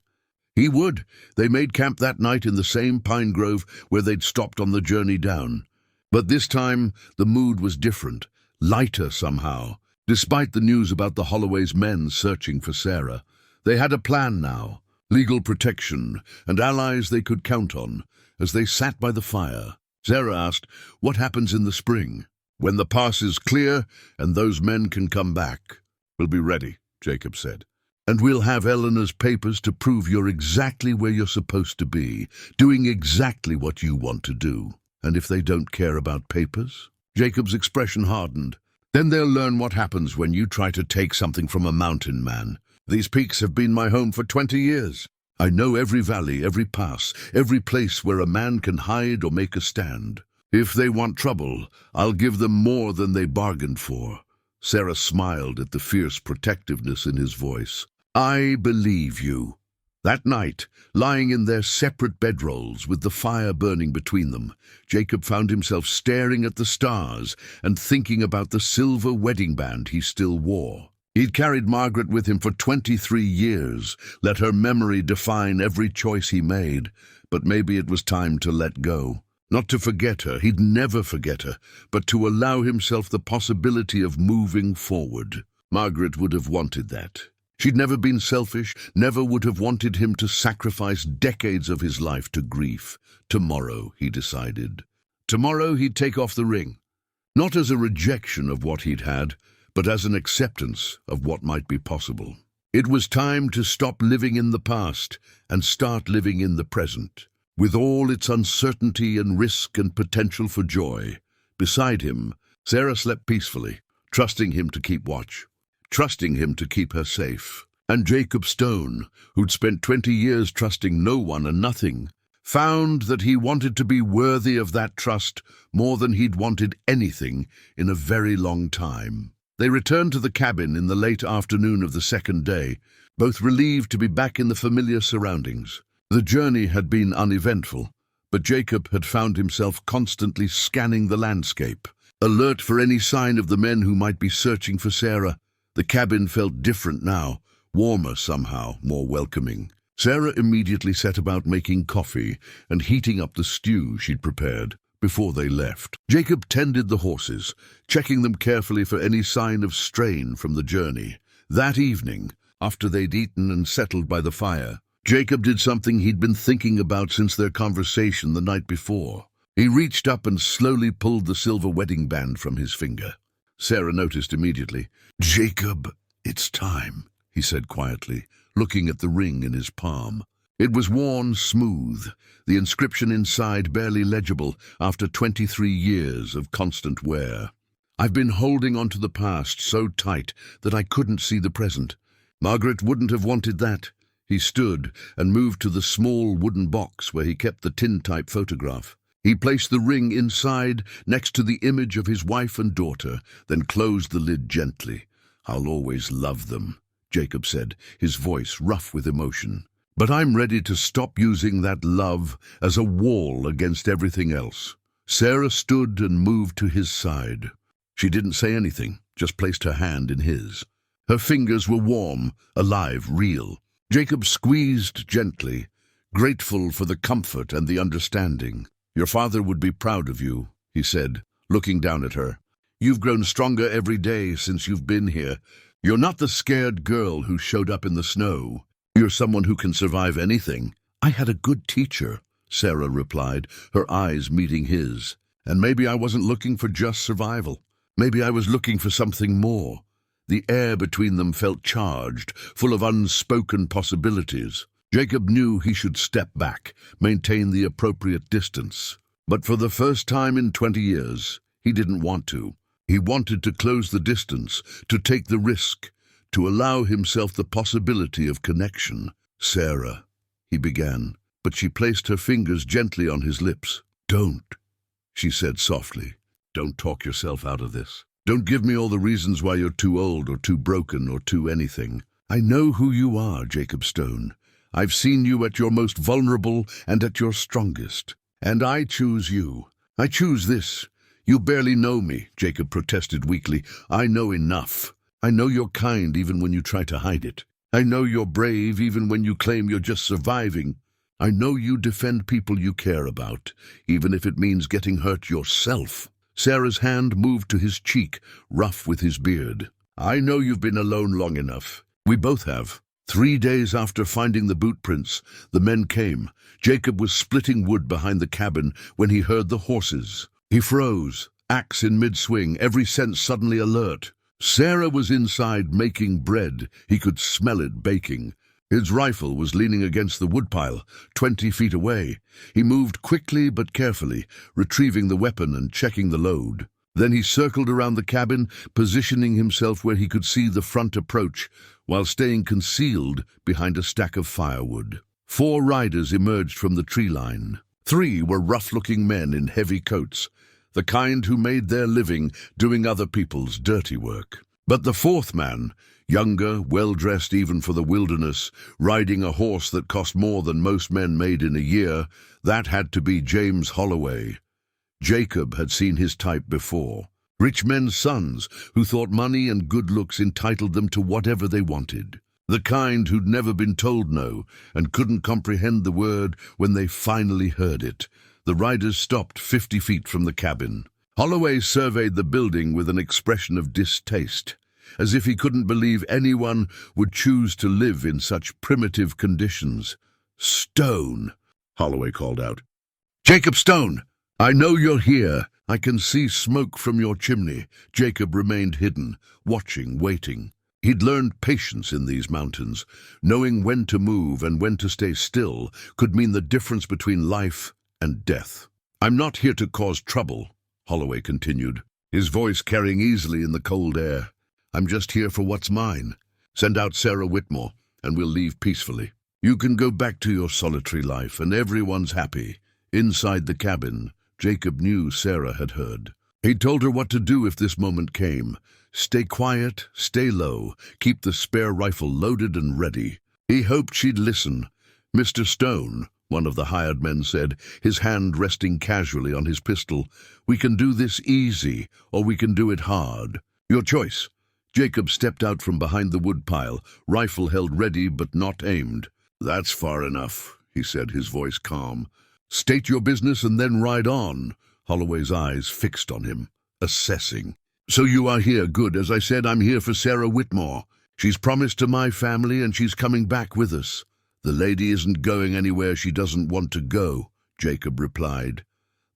He would. They made camp that night in the same pine grove where they'd stopped on the journey down. But this time, the mood was different, lighter somehow. Despite the news about the Holloway's men searching for Sarah, they had a plan now, legal protection, and allies they could count on. As they sat by the fire, Sarah asked, "What happens in the spring? When the pass is clear and those men can come back?" "We'll be ready," Jacob said. "And we'll have Eleanor's papers to prove you're exactly where you're supposed to be, doing exactly what you want to do." "And if they don't care about papers?" Jacob's expression hardened. "Then they'll learn what happens when you try to take something from a mountain man. These peaks have been my home for 20 years. I know every valley, every pass, every place where a man can hide or make a stand. If they want trouble, I'll give them more than they bargained for." Sarah smiled at the fierce protectiveness in his voice. "I believe you." That night, lying in their separate bedrolls with the fire burning between them, Jacob found himself staring at the stars and thinking about the silver wedding band he still wore. He'd carried Margaret with him for 23 years, let her memory define every choice he made, but maybe it was time to let go. Not to forget her, he'd never forget her, but to allow himself the possibility of moving forward. Margaret would have wanted that. She'd never been selfish, never would have wanted him to sacrifice decades of his life to grief. Tomorrow, he decided. Tomorrow he'd take off the ring. Not as a rejection of what he'd had, but as an acceptance of what might be possible. It was time to stop living in the past and start living in the present, with all its uncertainty and risk and potential for joy. Beside him, Sarah slept peacefully, trusting him to keep watch, trusting him to keep her safe. And Jacob Stone, who'd spent 20 years trusting no one and nothing, found that he wanted to be worthy of that trust more than he'd wanted anything in a very long time. They returned to the cabin in the late afternoon of the second day, both relieved to be back in the familiar surroundings. The journey had been uneventful, but Jacob had found himself constantly scanning the landscape, alert for any sign of the men who might be searching for Sarah. The cabin felt different now, warmer somehow, more welcoming. Sarah immediately set about making coffee and heating up the stew she'd prepared. Before they left, Jacob tended the horses, checking them carefully for any sign of strain from the journey. That evening, after they'd eaten and settled by the fire, Jacob did something he'd been thinking about since their conversation the night before. He reached up and slowly pulled the silver wedding band from his finger. Sarah noticed immediately. "Jacob, it's time," he said quietly, looking at the ring in his palm. It was worn smooth, the inscription inside barely legible after 23 years of constant wear. "I've been holding on to the past so tight that I couldn't see the present. Margaret wouldn't have wanted that." He stood and moved to the small wooden box where he kept the tintype photograph. He placed the ring inside, next to the image of his wife and daughter, then closed the lid gently. "I'll always love them," Jacob said, his voice rough with emotion. "But I'm ready to stop using that love as a wall against everything else." Sarah stood and moved to his side. She didn't say anything, just placed her hand in his. Her fingers were warm, alive, real. Jacob squeezed gently, grateful for the comfort and the understanding. "Your father would be proud of you," he said, looking down at her. "You've grown stronger every day since you've been here. You're not the scared girl who showed up in the snow. You're someone who can survive anything." "I had a good teacher," Sarah replied, her eyes meeting his. "And maybe I wasn't looking for just survival. Maybe I was looking for something more." The air between them felt charged, full of unspoken possibilities. Jacob knew he should step back, maintain the appropriate distance. But for the first time in 20 years, he didn't want to. He wanted to close the distance, to take the risk, to allow himself the possibility of connection. "Sarah," he began, but she placed her fingers gently on his lips. "Don't," she said softly. "Don't talk yourself out of this. Don't give me all the reasons why you're too old or too broken or too anything. I know who you are, Jacob Stone. I've seen you at your most vulnerable and at your strongest. And I choose you. I choose this. You barely know me," Jacob protested weakly. "I know enough. I know you're kind even when you try to hide it. I know you're brave even when you claim you're just surviving. I know you defend people you care about, even if it means getting hurt yourself." Sarah's hand moved to his cheek, rough with his beard. "I know you've been alone long enough. We both have. 3 days after finding the boot prints, the men came. Jacob was splitting wood behind the cabin when he heard the horses. He froze, axe in mid-swing, every sense suddenly alert. Sarah was inside making bread. He could smell it baking. His rifle was leaning against the woodpile, 20 feet away. He moved quickly but carefully, retrieving the weapon and checking the load. Then he circled around the cabin, positioning himself where he could see the front approach, while staying concealed behind a stack of firewood. 4 riders emerged from the tree line. 3 were rough-looking men in heavy coats, the kind who made their living doing other people's dirty work. But the 4th man, younger, well-dressed even for the wilderness, riding a horse that cost more than most men made in a year, that had to be James Holloway. Jacob had seen his type before. Rich men's sons who thought money and good looks entitled them to whatever they wanted. The kind who'd never been told no and couldn't comprehend the word when they finally heard it. The riders stopped 50 feet from the cabin. Holloway surveyed the building with an expression of distaste, as if he couldn't believe anyone would choose to live in such primitive conditions. "Stone," Holloway called out. "Jacob Stone! I know you're here. I can see smoke from your chimney." Jacob remained hidden, watching, waiting. He'd learned patience in these mountains. Knowing when to move and when to stay still could mean the difference between life and death. "I'm not here to cause trouble," Holloway continued, his voice carrying easily in the cold air. "I'm just here for what's mine. Send out Sarah Whitmore, and we'll leave peacefully. You can go back to your solitary life, and everyone's happy." Inside the cabin, Jacob knew Sarah had heard. He'd told her what to do if this moment came. Stay quiet, stay low, keep the spare rifle loaded and ready. He hoped she'd listen. "Mr. Stone," one of the hired men said, his hand resting casually on his pistol, "we can do this easy, or we can do it hard. Your choice." Jacob stepped out from behind the woodpile, rifle held ready but not aimed. "That's far enough," he said, his voice calm. "State your business and then ride on." Holloway's eyes fixed on him, assessing. "So you are here. Good. As I said, I'm here for Sarah Whitmore. She's promised to my family and she's coming back with us." "The lady isn't going anywhere she doesn't want to go," Jacob replied.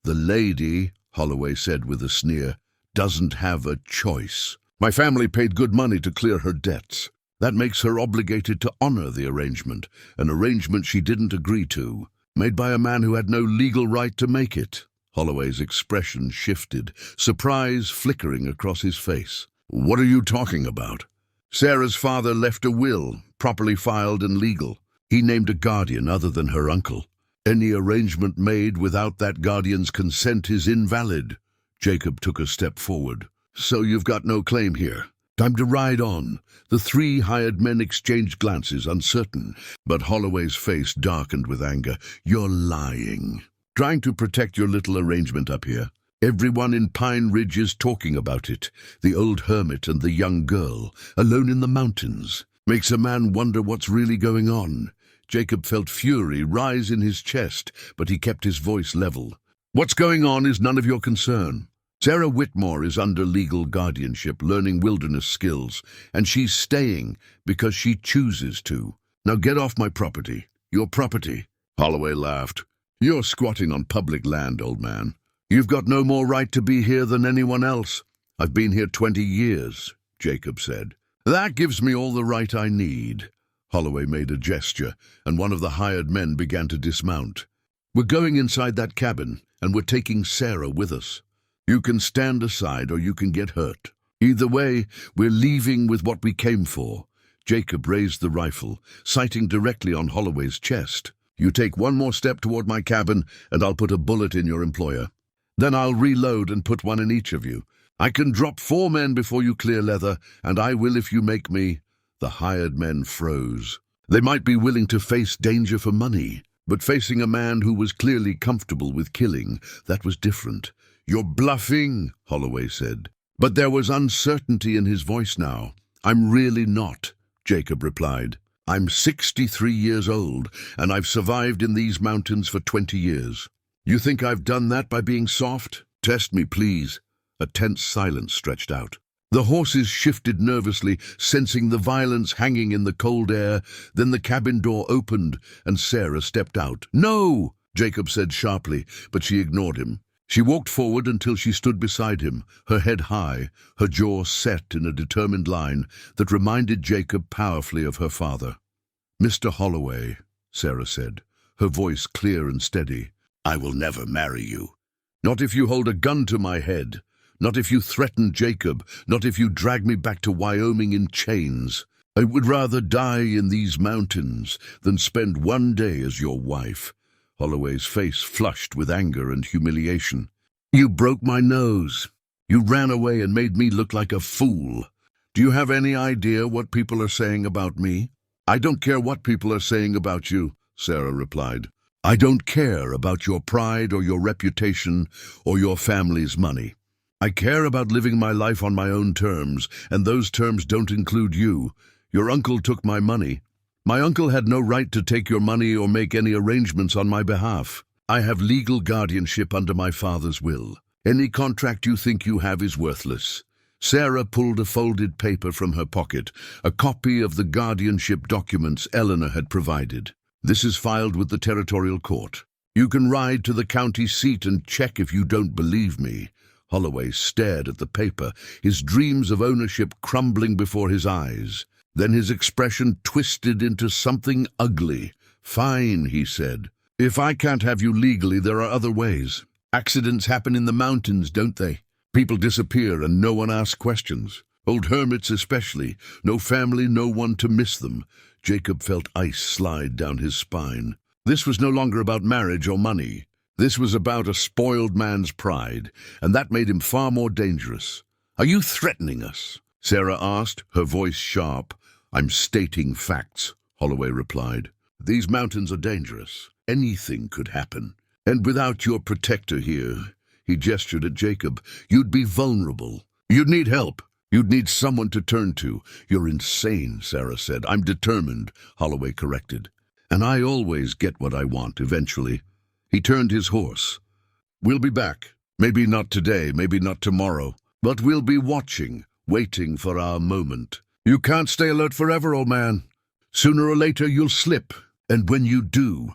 "The lady," Holloway said with a sneer, "doesn't have a choice. My family paid good money to clear her debts. That makes her obligated to honor the arrangement, an arrangement she didn't agree to, made by a man who had no legal right to make it." Holloway's expression shifted, surprise flickering across his face. "What are you talking about?" "Sarah's father left a will, properly filed and legal. He named a guardian other than her uncle. Any arrangement made without that guardian's consent is invalid." Jacob took a step forward. "So you've got no claim here. Time to ride on." The 3 hired men exchanged glances, uncertain, but Holloway's face darkened with anger. "You're lying. Trying to protect your little arrangement up here. Everyone in Pine Ridge is talking about it. The old hermit and the young girl, alone in the mountains. Makes a man wonder what's really going on." Jacob felt fury rise in his chest, but he kept his voice level. "What's going on is none of your concern. Sarah Whitmore is under legal guardianship, learning wilderness skills, and she's staying because she chooses to. Now get off my property. Your property." Holloway laughed. "You're squatting on public land, old man. You've got no more right to be here than anyone else." "I've been here 20 years, Jacob said. "That gives me all the right I need." Holloway made a gesture, and one of the hired men began to dismount. "We're going inside that cabin, and we're taking Sarah with us. You can stand aside or you can get hurt. Either way, we're leaving with what we came for." Jacob raised the rifle, sighting directly on Holloway's chest. You take one more step toward my cabin, and I'll put a bullet in your employer. Then I'll reload and put one in each of you. I can drop 4 men before you clear leather, and I will if you make me." The hired men froze. They might be willing to face danger for money, but facing a man who was clearly comfortable with killing, that was different. "You're bluffing," Holloway said. But there was uncertainty in his voice now. "I'm really not," Jacob replied. "I'm 63 years old, and I've survived in these mountains for 20 years. You think I've done that by being soft? Test me, please." A tense silence stretched out. The horses shifted nervously, sensing the violence hanging in the cold air. Then the cabin door opened, and Sarah stepped out. "No!" Jacob said sharply, but she ignored him. She walked forward until she stood beside him, her head high, her jaw set in a determined line that reminded Jacob powerfully of her father. "Mr. Holloway," Sarah said, her voice clear and steady, "I will never marry you. Not if you hold a gun to my head. Not if you threaten Jacob. Not if you drag me back to Wyoming in chains. I would rather die in these mountains than spend one day as your wife." Holloway's face flushed with anger and humiliation. "You broke my nose. You ran away and made me look like a fool. Do you have any idea what people are saying about me?" "I don't care what people are saying about you," Sarah replied. "I don't care about your pride or your reputation or your family's money. I care about living my life on my own terms, and those terms don't include you. Your uncle took my money. My uncle had no right to take your money or make any arrangements on my behalf. I have legal guardianship under my father's will. Any contract you think you have is worthless." Sarah pulled a folded paper from her pocket, a copy of the guardianship documents Eleanor had provided. "This is filed with the territorial court. You can ride to the county seat and check if you don't believe me." Holloway stared at the paper, his dreams of ownership crumbling before his eyes. Then his expression twisted into something ugly. "Fine," he said. "If I can't have you legally, there are other ways. Accidents happen in the mountains, don't they? People disappear and no one asks questions. Old hermits especially. No family, no one to miss them." Jacob felt ice slide down his spine. This was no longer about marriage or money. This was about a spoiled man's pride, and that made him far more dangerous. "Are you threatening us?" Sarah asked, her voice sharp. "I'm stating facts," Holloway replied. "These mountains are dangerous. Anything could happen. And without your protector here," he gestured at Jacob, "you'd be vulnerable. You'd need help. You'd need someone to turn to." "You're insane," Sarah said. "I'm determined," Holloway corrected. "And I always get what I want, eventually." He turned his horse. "We'll be back. Maybe not today, maybe not tomorrow. But we'll be watching, waiting for our moment. You can't stay alert forever, old man. Sooner or later you'll slip. And when you do..."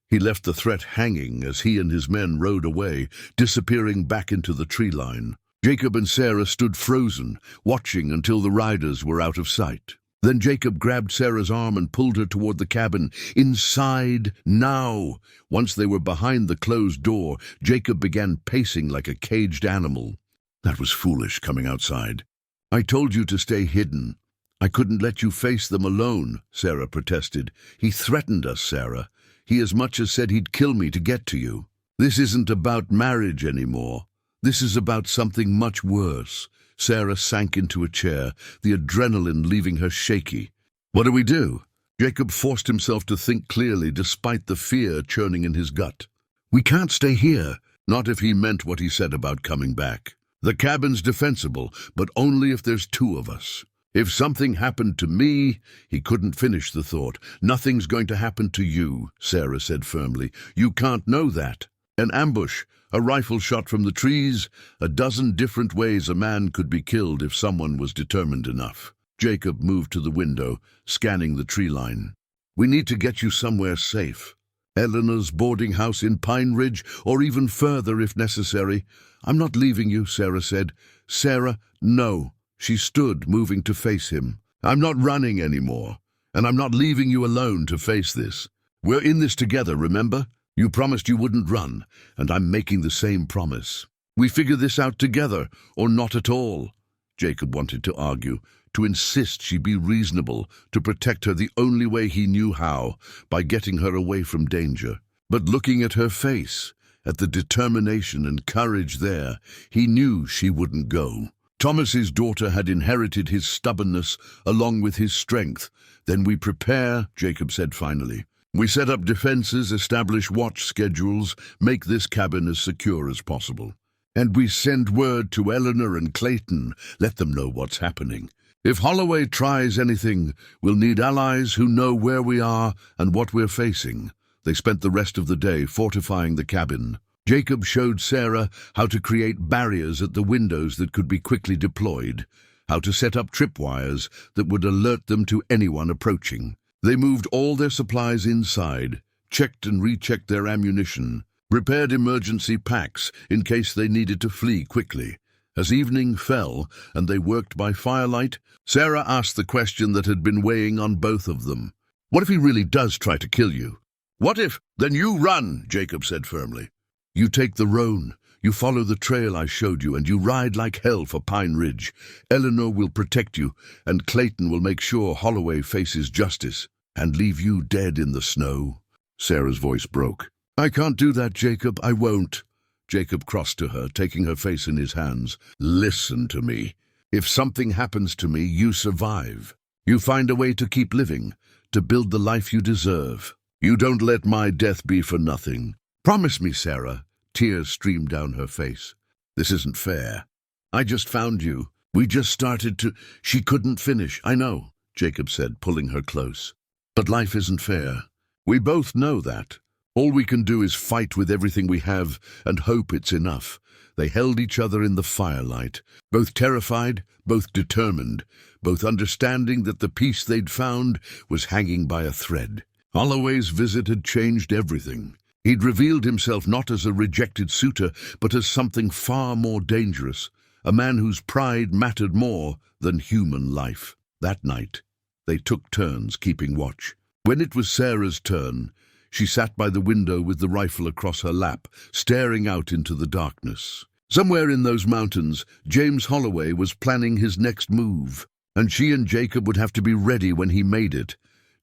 He left the threat hanging as he and his men rode away, disappearing back into the tree line. Jacob and Sarah stood frozen, watching until the riders were out of sight. Then Jacob grabbed Sarah's arm and pulled her toward the cabin. "Inside, now!" Once they were behind the closed door, Jacob began pacing like a caged animal. "That was foolish, coming outside. I told you to stay hidden. I couldn't let you face them alone," Sarah protested. "He threatened us, Sarah. He as much as said he'd kill me to get to you. This isn't about marriage anymore. This is about something much worse." Sarah sank into a chair, the adrenaline leaving her shaky. "What do we do?" Jacob forced himself to think clearly despite the fear churning in his gut. "We can't stay here." Not if he meant what he said about coming back. "The cabin's defensible, but only if there's 2 of us. If something happened to me..." He couldn't finish the thought. "Nothing's going to happen to you," Sarah said firmly. "You can't know that. An ambush, a rifle shot from the trees, a dozen different ways a man could be killed if someone was determined enough." Jacob moved to the window, scanning the tree line. "We need to get you somewhere safe. Eleanor's boarding house in Pine Ridge, or even further if necessary." "I'm not leaving you," Sarah said. "Sarah, no." She stood, moving to face him. "I'm not running anymore, and I'm not leaving you alone to face this. We're in this together, remember? You promised you wouldn't run, and I'm making the same promise. We figure this out together, or not at all." Jacob wanted to argue. to insist she be reasonable, to protect her the only way he knew how, by getting her away from danger. But looking at her face, at the determination and courage there, he knew she wouldn't go. Thomas's daughter had inherited his stubbornness along with his strength. "Then we prepare," Jacob said finally. "We set up defenses, establish watch schedules, make this cabin as secure as possible. And we send word to Eleanor and Clayton, let them know what's happening. If Holloway tries anything, we'll need allies who know where we are and what we're facing." They spent the rest of the day fortifying the cabin. Jacob showed Sarah how to create barriers at the windows that could be quickly deployed, how to set up tripwires that would alert them to anyone approaching. They moved all their supplies inside, checked and rechecked their ammunition, prepared emergency packs in case they needed to flee quickly. As evening fell and they worked by firelight, Sarah asked the question that had been weighing on both of them. "What if he really does try to kill you?" "What if? Then you run," Jacob said firmly. "You take the roan, you follow the trail I showed you, and you ride like hell for Pine Ridge. Eleanor will protect you, and Clayton will make sure Holloway faces justice, and leave you dead in the snow." Sarah's voice broke. "I can't do that, Jacob, I won't." Jacob crossed to her, taking her face in his hands. "Listen to me. If something happens to me, you survive. You find a way to keep living, to build the life you deserve. You don't let my death be for nothing. Promise me, Sarah." Tears streamed down her face. "This isn't fair. I just found you. We just started to—" "She couldn't finish, I know," Jacob said, pulling her close. "But life isn't fair. We both know that. All we can do is fight with everything we have and hope it's enough." They held each other in the firelight, both terrified, both determined, both understanding that the peace they'd found was hanging by a thread. Holloway's visit had changed everything. He'd revealed himself not as a rejected suitor, but as something far more dangerous, a man whose pride mattered more than human life. That night, they took turns keeping watch. When it was Sarah's turn, she sat by the window with the rifle across her lap, staring out into the darkness. Somewhere in those mountains, James Holloway was planning his next move, and she and Jacob would have to be ready when he made it.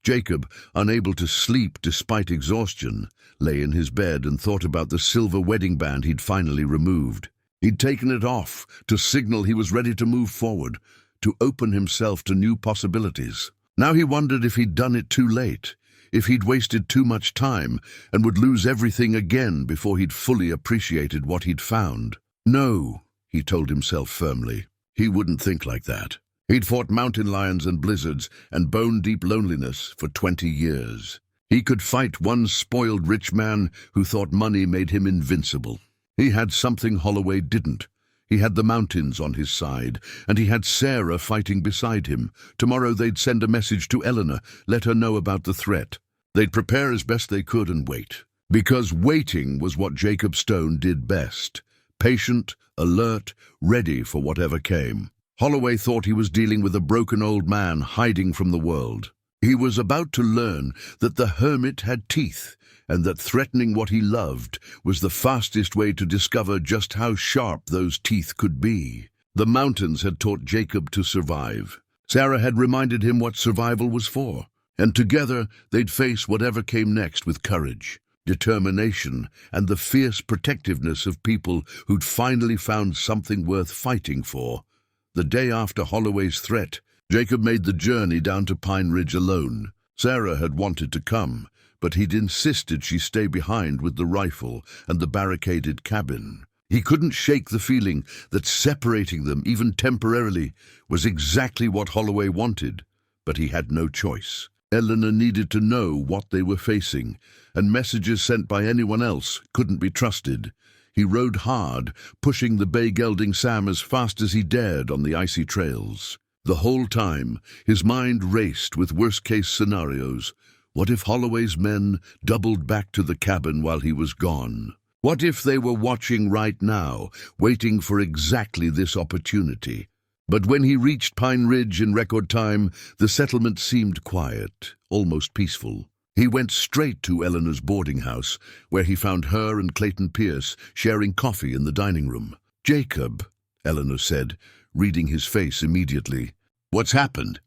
Jacob, unable to sleep despite exhaustion, lay in his bed and thought about the silver wedding band he'd finally removed. He'd taken it off to signal he was ready to move forward, to open himself to new possibilities. Now he wondered if he'd done it too late, if he'd wasted too much time and would lose everything again before he'd fully appreciated what he'd found. No, he told himself firmly. He wouldn't think like that. He'd fought mountain lions and blizzards and bone-deep loneliness for 20 years. He could fight one spoiled rich man who thought money made him invincible. He had something Holloway didn't. He had the mountains on his side, and he had Sarah fighting beside him. Tomorrow they'd send a message to Eleanor, let her know about the threat. They'd prepare as best they could and wait. Because waiting was what Jacob Stone did best. Patient, alert, ready for whatever came. Holloway thought he was dealing with a broken old man hiding from the world. He was about to learn that the hermit had teeth, and that threatening what he loved was the fastest way to discover just how sharp those teeth could be. The mountains had taught Jacob to survive. Sarah had reminded him what survival was for, and together they'd face whatever came next with courage, determination, and the fierce protectiveness of people who'd finally found something worth fighting for. The day after Holloway's threat, Jacob made the journey down to Pine Ridge alone. Sarah had wanted to come, but he'd insisted she stay behind with the rifle and the barricaded cabin. He couldn't shake the feeling that separating them, even temporarily, was exactly what Holloway wanted, but he had no choice. Eleanor needed to know what they were facing, and messages sent by anyone else couldn't be trusted. He rode hard, pushing the bay-gelding Sam as fast as he dared on the icy trails. The whole time, his mind raced with worst-case scenarios. What if Holloway's men doubled back to the cabin while he was gone? What if they were watching right now, waiting for exactly this opportunity? But when he reached Pine Ridge in record time, the settlement seemed quiet, almost peaceful. He went straight to Eleanor's boarding house, where he found her and Clayton Pierce sharing coffee in the dining room. "Jacob," Eleanor said, reading his face immediately. What's happened?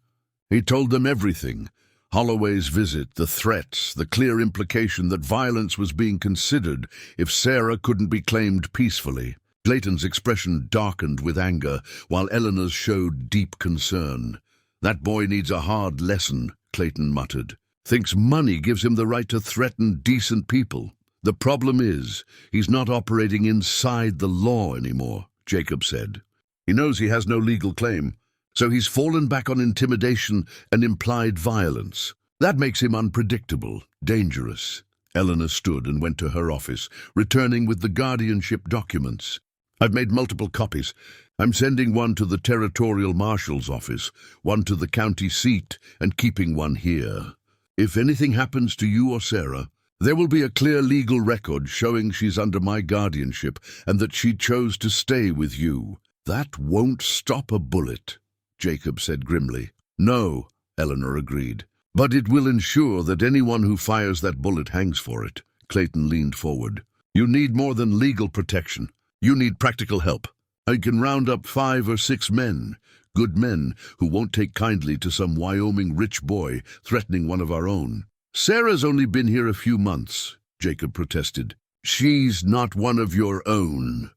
He told them everything. Holloway's visit, the threats, the clear implication that violence was being considered if Sarah couldn't be claimed peacefully. Clayton's expression darkened with anger, while Eleanor's showed deep concern. "That boy needs a hard lesson," Clayton muttered. "Thinks money gives him the right to threaten decent people. The problem is, he's not operating inside the law anymore," Jacob said. "He knows he has no legal claim, so he's fallen back on intimidation and implied violence. That makes him unpredictable, dangerous." Eleanor stood and went to her office, returning with the guardianship documents. "I've made multiple copies. I'm sending one to the territorial marshal's office, one to the county seat, and keeping one here. If anything happens to you or Sarah, there will be a clear legal record showing she's under my guardianship and that she chose to stay with you." "That won't stop a bullet," Jacob said grimly. "No," Eleanor agreed. "But it will ensure that anyone who fires that bullet hangs for it." Clayton leaned forward. "You need more than legal protection. You need practical help. I can round up 5 or 6 men, good men, who won't take kindly to some Wyoming rich boy threatening one of our own." "Sarah's only been here a few months," Jacob protested. "She's not one of your own."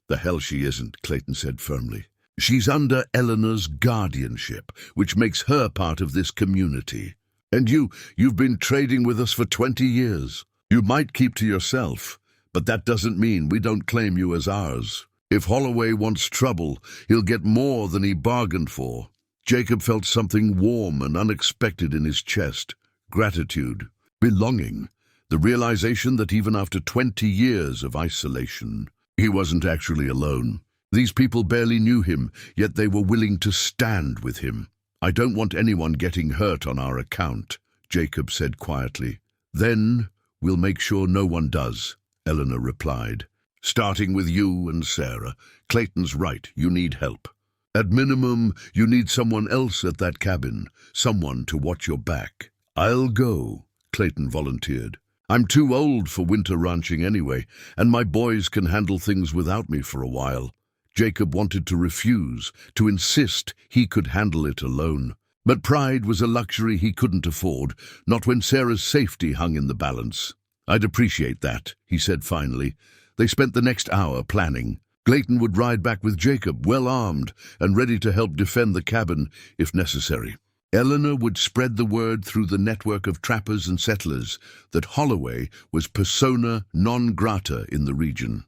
"The hell she isn't," Clayton said firmly. "She's under Eleanor's guardianship, which makes her part of this community. And you've been trading with us for 20 years. You might keep to yourself, but that doesn't mean we don't claim you as ours. If Holloway wants trouble, he'll get more than he bargained for." Jacob felt something warm and unexpected in his chest. Gratitude, belonging, the realization that even after 20 years of isolation, he wasn't actually alone. These people barely knew him, yet they were willing to stand with him. "I don't want anyone getting hurt on our account," Jacob said quietly. "Then we'll make sure no one does," Eleanor replied. "Starting with you and Sarah. Clayton's right, you need help. At minimum, you need someone else at that cabin, someone to watch your back." "I'll go," Clayton volunteered. "I'm too old for winter ranching anyway, and my boys can handle things without me for a while." Jacob wanted to refuse, to insist he could handle it alone. But pride was a luxury he couldn't afford, not when Sarah's safety hung in the balance. "I'd appreciate that," he said finally. They spent the next hour planning. Clayton would ride back with Jacob, well armed and ready to help defend the cabin if necessary. Eleanor would spread the word through the network of trappers and settlers that Holloway was persona non grata in the region.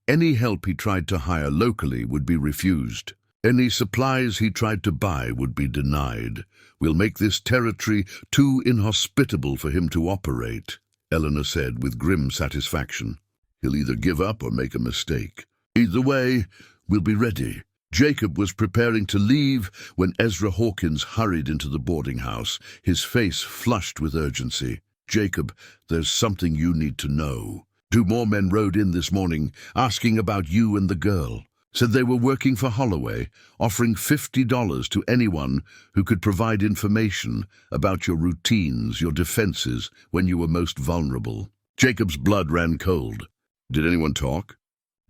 Any help he tried to hire locally would be refused. Any supplies he tried to buy would be denied. "We'll make this territory too inhospitable for him to operate," Eleanor said with grim satisfaction. "He'll either give up or make a mistake. Either way, we'll be ready." Jacob was preparing to leave when Ezra Hawkins hurried into the boarding house, his face flushed with urgency. "Jacob, there's something you need to know. 2 more men rode in this morning, asking about you and the girl. Said they were working for Holloway, offering $50 to anyone who could provide information about your routines, your defenses, when you were most vulnerable." Jacob's blood ran cold. "Did anyone talk?"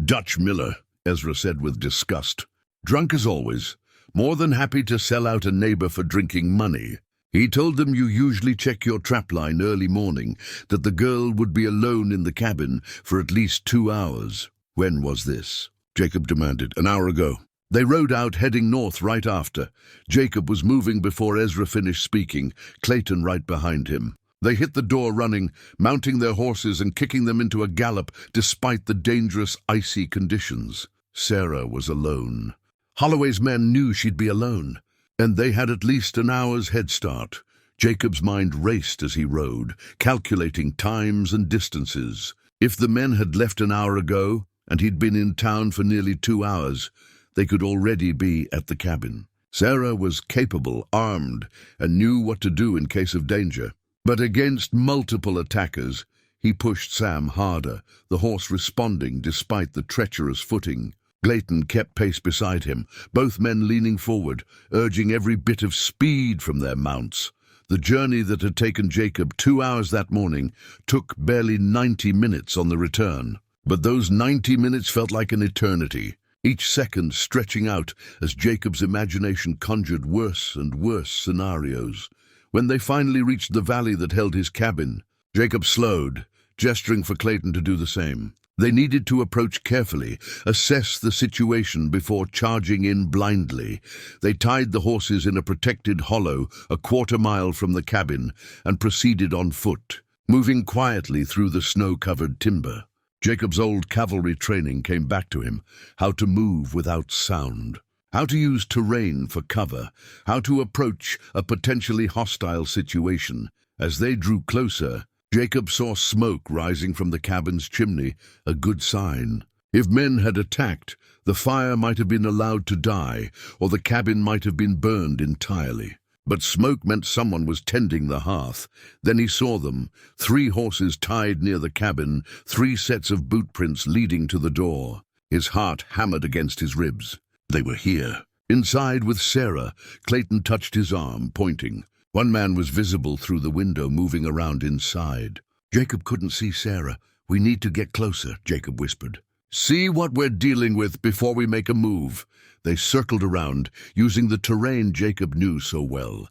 "Dutch Miller," Ezra said with disgust. "Drunk as always. More than happy to sell out a neighbor for drinking money. He told them you usually check your trapline early morning, that the girl would be alone in the cabin for at least 2 hours. When was this?" Jacob demanded. "An hour ago. They rode out, heading north right after." Jacob was moving before Ezra finished speaking, Clayton right behind him. "They hit the door running, mounting their horses and kicking them into a gallop despite the dangerous, icy conditions. Sarah was alone. Holloway's men knew she'd be alone, and they had at least an hour's head start." Jacob's mind raced as he rode, calculating times and distances. If the men had left an hour ago, and he'd been in town for nearly 2 hours, they could already be at the cabin. Sarah was capable, armed, and knew what to do in case of danger. But against multiple attackers, he pushed Sam harder, the horse responding despite the treacherous footing. Clayton kept pace beside him, both men leaning forward, urging every bit of speed from their mounts. The journey that had taken Jacob 2 hours that morning took barely 90 minutes on the return. But those 90 minutes felt like an eternity. each second stretching out as Jacob's imagination conjured worse and worse scenarios. When they finally reached the valley that held his cabin, Jacob slowed, gesturing for Clayton to do the same. They needed to approach carefully, assess the situation before charging in blindly. They tied the horses in a protected hollow a quarter-mile from the cabin and proceeded on foot, moving quietly through the snow-covered timber. Jacob's old cavalry training came back to him: how to move without sound, how to use terrain for cover, how to approach a potentially hostile situation. As they drew closer, Jacob saw smoke rising from the cabin's chimney, a good sign. If men had attacked, the fire might have been allowed to die, or the cabin might have been burned entirely. But smoke meant someone was tending the hearth. Then he saw them, 3 horses tied near the cabin, 3 sets of boot prints leading to the door. His heart hammered against his ribs. They were here. Inside with Sarah, Clayton touched his arm, pointing. One man was visible through the window, moving around inside. Jacob couldn't see Sarah. "We need to get closer," Jacob whispered. "See what we're dealing with before we make a move." They circled around, using the terrain Jacob knew so well.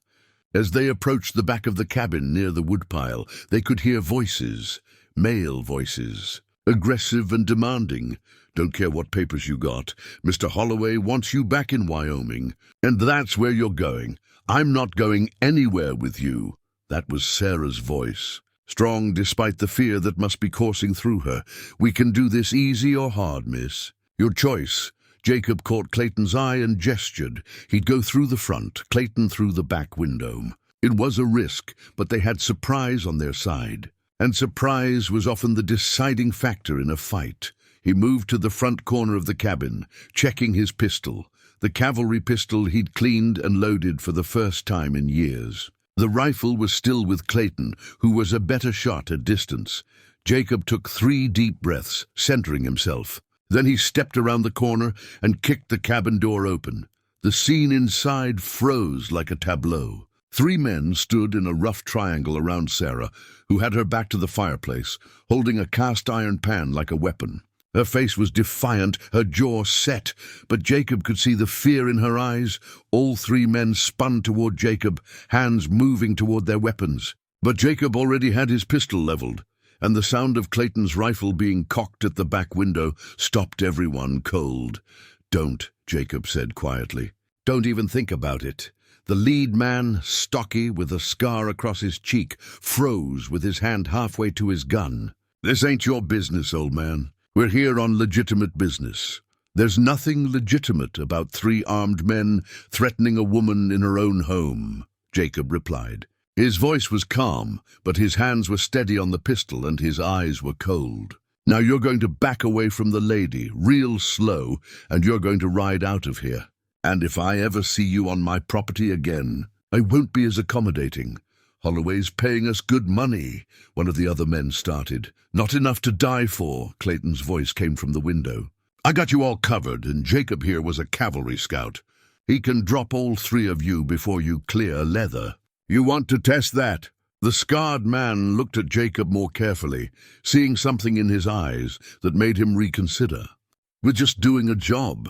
As they approached the back of the cabin near the woodpile, they could hear voices, male voices, aggressive and demanding. "Don't care what papers you got. Mr. Holloway wants you back in Wyoming, and that's where you're going. I'm not going anywhere with you." That was Sarah's voice, strong despite the fear that must be coursing through her. "We can do this easy or hard, miss. Your choice." Jacob caught Clayton's eye and gestured. He'd go through the front, Clayton through the back window. It was a risk, but they had surprise on their side. And surprise was often the deciding factor in a fight. He moved to the front corner of the cabin, checking his pistol. The cavalry pistol he'd cleaned and loaded for the first time in years. The rifle was still with Clayton, who was a better shot at distance. Jacob took 3 deep breaths, centering himself. Then he stepped around the corner and kicked the cabin door open. The scene inside froze like a tableau. 3 men stood in a rough triangle around Sarah, who had her back to the fireplace, holding a cast-iron pan like a weapon. Her face was defiant, her jaw set, but Jacob could see the fear in her eyes. All 3 men spun toward Jacob, hands moving toward their weapons. But Jacob already had his pistol leveled, and the sound of Clayton's rifle being cocked at the back window stopped everyone cold. "Don't," Jacob said quietly. "Don't even think about it." The lead man, stocky, with a scar across his cheek, froze with his hand halfway to his gun. "This ain't your business, old man. We're here on legitimate business. There's nothing legitimate about 3 armed men threatening a woman in her own home," Jacob replied. His voice was calm, but his hands were steady on the pistol and his eyes were cold. "Now you're going to back away from the lady, real slow, and you're going to ride out of here. And if I ever see you on my property again, I won't be as accommodating. Holloway's paying us good money," one of the other men started. "Not enough to die for," Clayton's voice came from the window. "I got you all covered, and Jacob here was a cavalry scout. He can drop all 3 of you before you clear leather. You want to test that?" The scarred man looked at Jacob more carefully, seeing something in his eyes that made him reconsider. "We're just doing a job."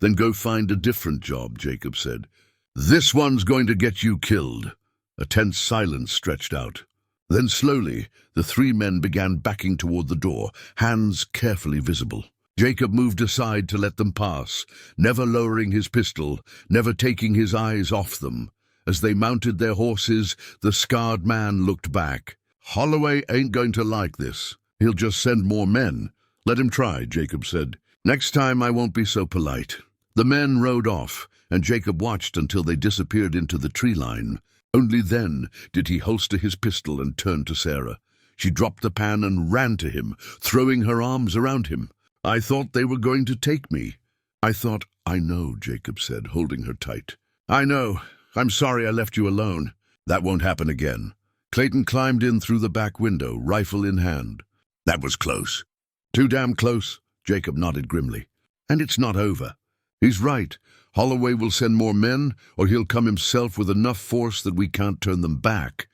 "Then go find a different job," Jacob said. "This one's going to get you killed." A tense silence stretched out. Then slowly, the 3 men began backing toward the door, hands carefully visible. Jacob moved aside to let them pass, never lowering his pistol, never taking his eyes off them. As they mounted their horses, the scarred man looked back. "Holloway ain't going to like this. He'll just send more men." "Let him try," Jacob said. "Next time I won't be so polite." The men rode off, and Jacob watched until they disappeared into the tree line. Only then did he holster his pistol and turn to Sarah. She dropped the pan and ran to him, throwing her arms around him. "I thought they were going to take me." "I know," Jacob said, holding her tight. "I know. I'm sorry I left you alone." "That won't happen again." Clayton climbed in through the back window, rifle in hand. "That was close." "Too damn close," Jacob nodded grimly. "And it's not over. He's right. Holloway will send more men, or he'll come himself with enough force that we can't turn them back.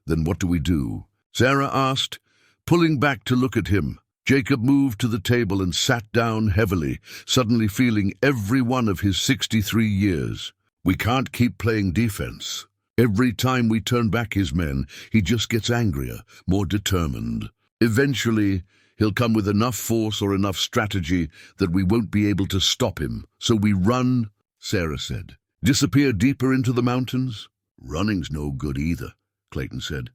Then what do we do?" Sarah asked, pulling back to look at him. Jacob moved to the table and sat down heavily, suddenly feeling every one of his 63 years. We can't keep playing defense. Every time we turn back his men, he just gets angrier, more determined. Eventually, he'll come with enough force or enough strategy that we won't be able to stop him. So we run, Sarah said. Disappear deeper into the mountains? Running's no good either, Clayton said.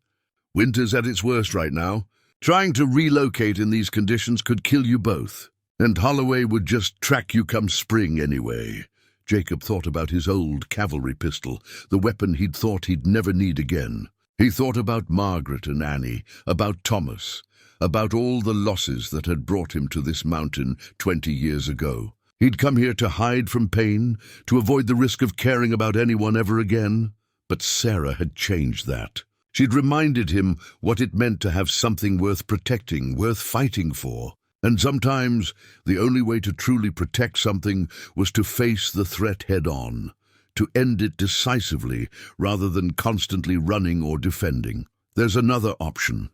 Winter's at its worst right now. Trying to relocate in these conditions could kill you both. And Holloway would just track you come spring anyway. Jacob thought about his old cavalry pistol, the weapon he'd thought he'd never need again. He thought about Margaret and Annie, about Thomas, about all the losses that had brought him to this mountain 20 years ago. He'd come here to hide from pain, to avoid the risk of caring about anyone ever again. But Sarah had changed that. She'd reminded him what it meant to have something worth protecting, worth fighting for. And sometimes the only way to truly protect something was to face the threat head-on, to end it decisively rather than constantly running or defending. There's another option,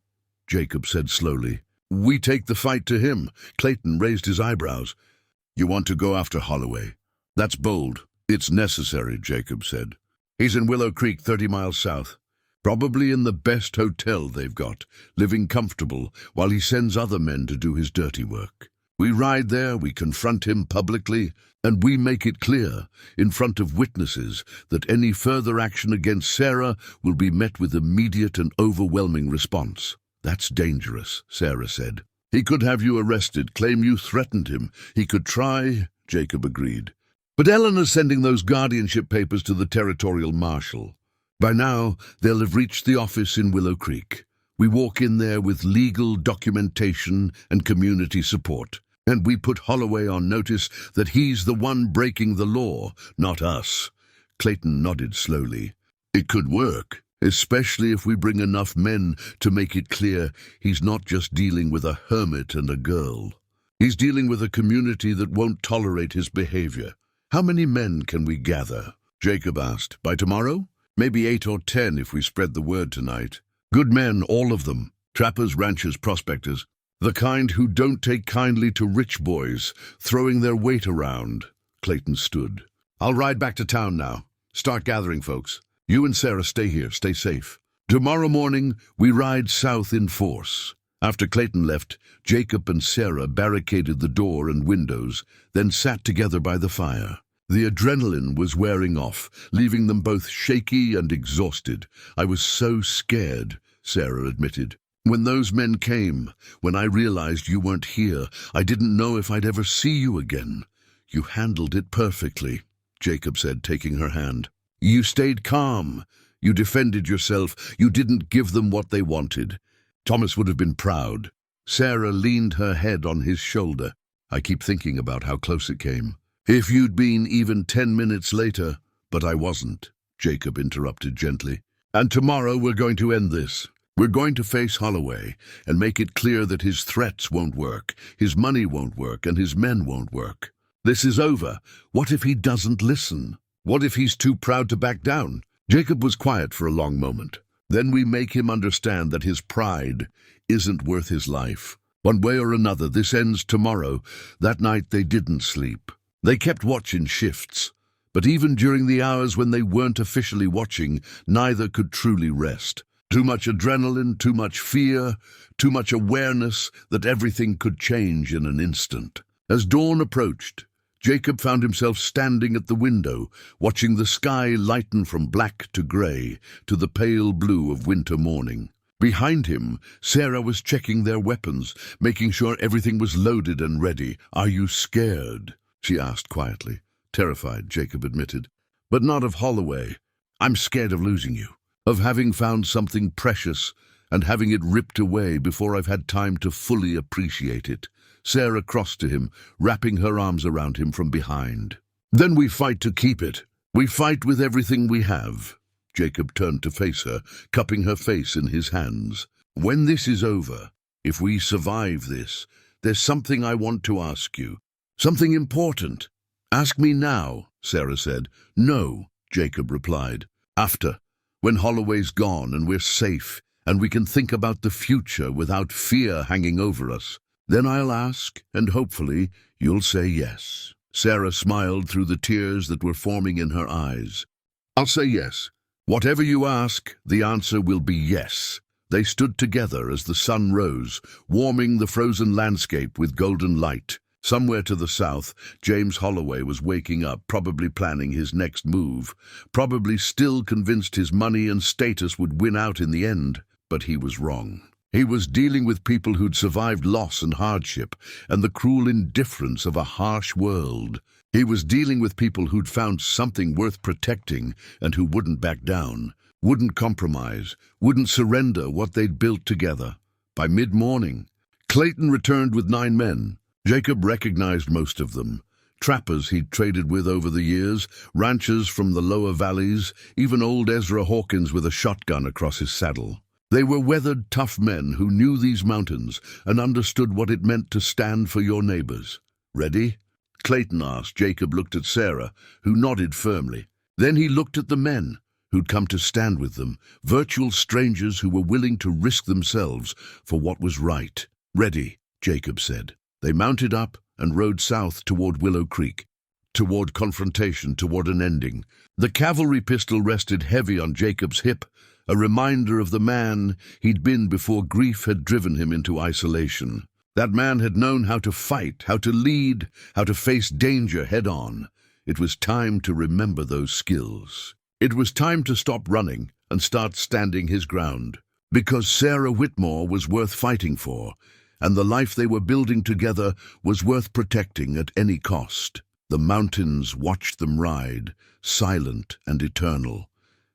Jacob said slowly. We take the fight to him. Clayton raised his eyebrows. You want to go after Holloway? That's bold. It's necessary, Jacob said. He's in Willow Creek, 30 miles south. Probably in the best hotel they've got, living comfortable while he sends other men to do his dirty work. We ride there, we confront him publicly, and we make it clear, in front of witnesses, that any further action against Sarah will be met with immediate and overwhelming response. That's dangerous, Sarah said. He could have you arrested, claim you threatened him. He could try, Jacob agreed. But Eleanor's sending those guardianship papers to the territorial marshal. By now, they'll have reached the office in Willow Creek. We walk in there with legal documentation and community support. And we put Holloway on notice that he's the one breaking the law, not us. Clayton nodded slowly. It could work, especially if we bring enough men to make it clear he's not just dealing with a hermit and a girl. He's dealing with a community that won't tolerate his behavior. How many men can we gather? Jacob asked. By tomorrow? Maybe 8 or 10 if we spread the word tonight. Good men, all of them. Trappers, ranchers, prospectors. The kind who don't take kindly to rich boys, throwing their weight around. Clayton stood. I'll ride back to town now. Start gathering, folks. You and Sarah stay here, stay safe. Tomorrow morning, we ride south in force. After Clayton left, Jacob and Sarah barricaded the door and windows, then sat together by the fire. The adrenaline was wearing off, leaving them both shaky and exhausted. I was so scared, Sarah admitted. When those men came, when I realized you weren't here, I didn't know if I'd ever see you again. You handled it perfectly, Jacob said, taking her hand. You stayed calm. You defended yourself. You didn't give them what they wanted. Thomas would have been proud. Sarah leaned her head on his shoulder. I keep thinking about how close it came. If you'd been even 10 minutes later, but I wasn't, Jacob interrupted gently. And tomorrow we're going to end this. We're going to face Holloway and make it clear that his threats won't work, his money won't work, and his men won't work. This is over. What if he doesn't listen? What if he's too proud to back down? Jacob was quiet for a long moment. Then we make him understand that his pride isn't worth his life. One way or another, this ends tomorrow. That night they didn't sleep. They kept watch in shifts, but even during the hours when they weren't officially watching, neither could truly rest. Too much adrenaline, too much fear, too much awareness that everything could change in an instant. As dawn approached, Jacob found himself standing at the window, watching the sky lighten from black to grey to the pale blue of winter morning. Behind him, Sarah was checking their weapons, making sure everything was loaded and ready. Are you scared? She asked quietly. Terrified, Jacob admitted. But not of Holloway. I'm scared of losing you, of having found something precious and having it ripped away before I've had time to fully appreciate it. Sarah crossed to him, wrapping her arms around him from behind. Then we fight to keep it. We fight with everything we have. Jacob turned to face her, cupping her face in his hands. When this is over, if we survive this, there's something I want to ask you. Something important. Ask me now, Sarah said. No, Jacob replied. After, when Holloway's gone and we're safe, and we can think about the future without fear hanging over us. Then I'll ask, and hopefully you'll say yes." Sarah smiled through the tears that were forming in her eyes. "I'll say yes. Whatever you ask, the answer will be yes." They stood together as the sun rose, warming the frozen landscape with golden light. Somewhere to the south, James Holloway was waking up, probably planning his next move, probably still convinced his money and status would win out in the end. But he was wrong. He was dealing with people who'd survived loss and hardship and the cruel indifference of a harsh world. He was dealing with people who'd found something worth protecting and who wouldn't back down, wouldn't compromise, wouldn't surrender what they'd built together. By mid-morning, Clayton returned with 9 men. Jacob recognized most of them. Trappers he'd traded with over the years, ranchers from the lower valleys, even old Ezra Hawkins with a shotgun across his saddle. They were weathered, tough men who knew these mountains and understood what it meant to stand for your neighbors. "Ready?" Clayton asked. Jacob looked at Sarah, who nodded firmly. Then he looked at the men who'd come to stand with them, virtual strangers who were willing to risk themselves for what was right. "Ready," Jacob said. They mounted up and rode south toward Willow Creek, toward confrontation, toward an ending. The cavalry pistol rested heavy on Jacob's hip, a reminder of the man he'd been before grief had driven him into isolation. That man had known how to fight, how to lead, how to face danger head-on. It was time to remember those skills. It was time to stop running and start standing his ground. Because Sarah Whitmore was worth fighting for, and the life they were building together was worth protecting at any cost. The mountains watched them ride, silent and eternal,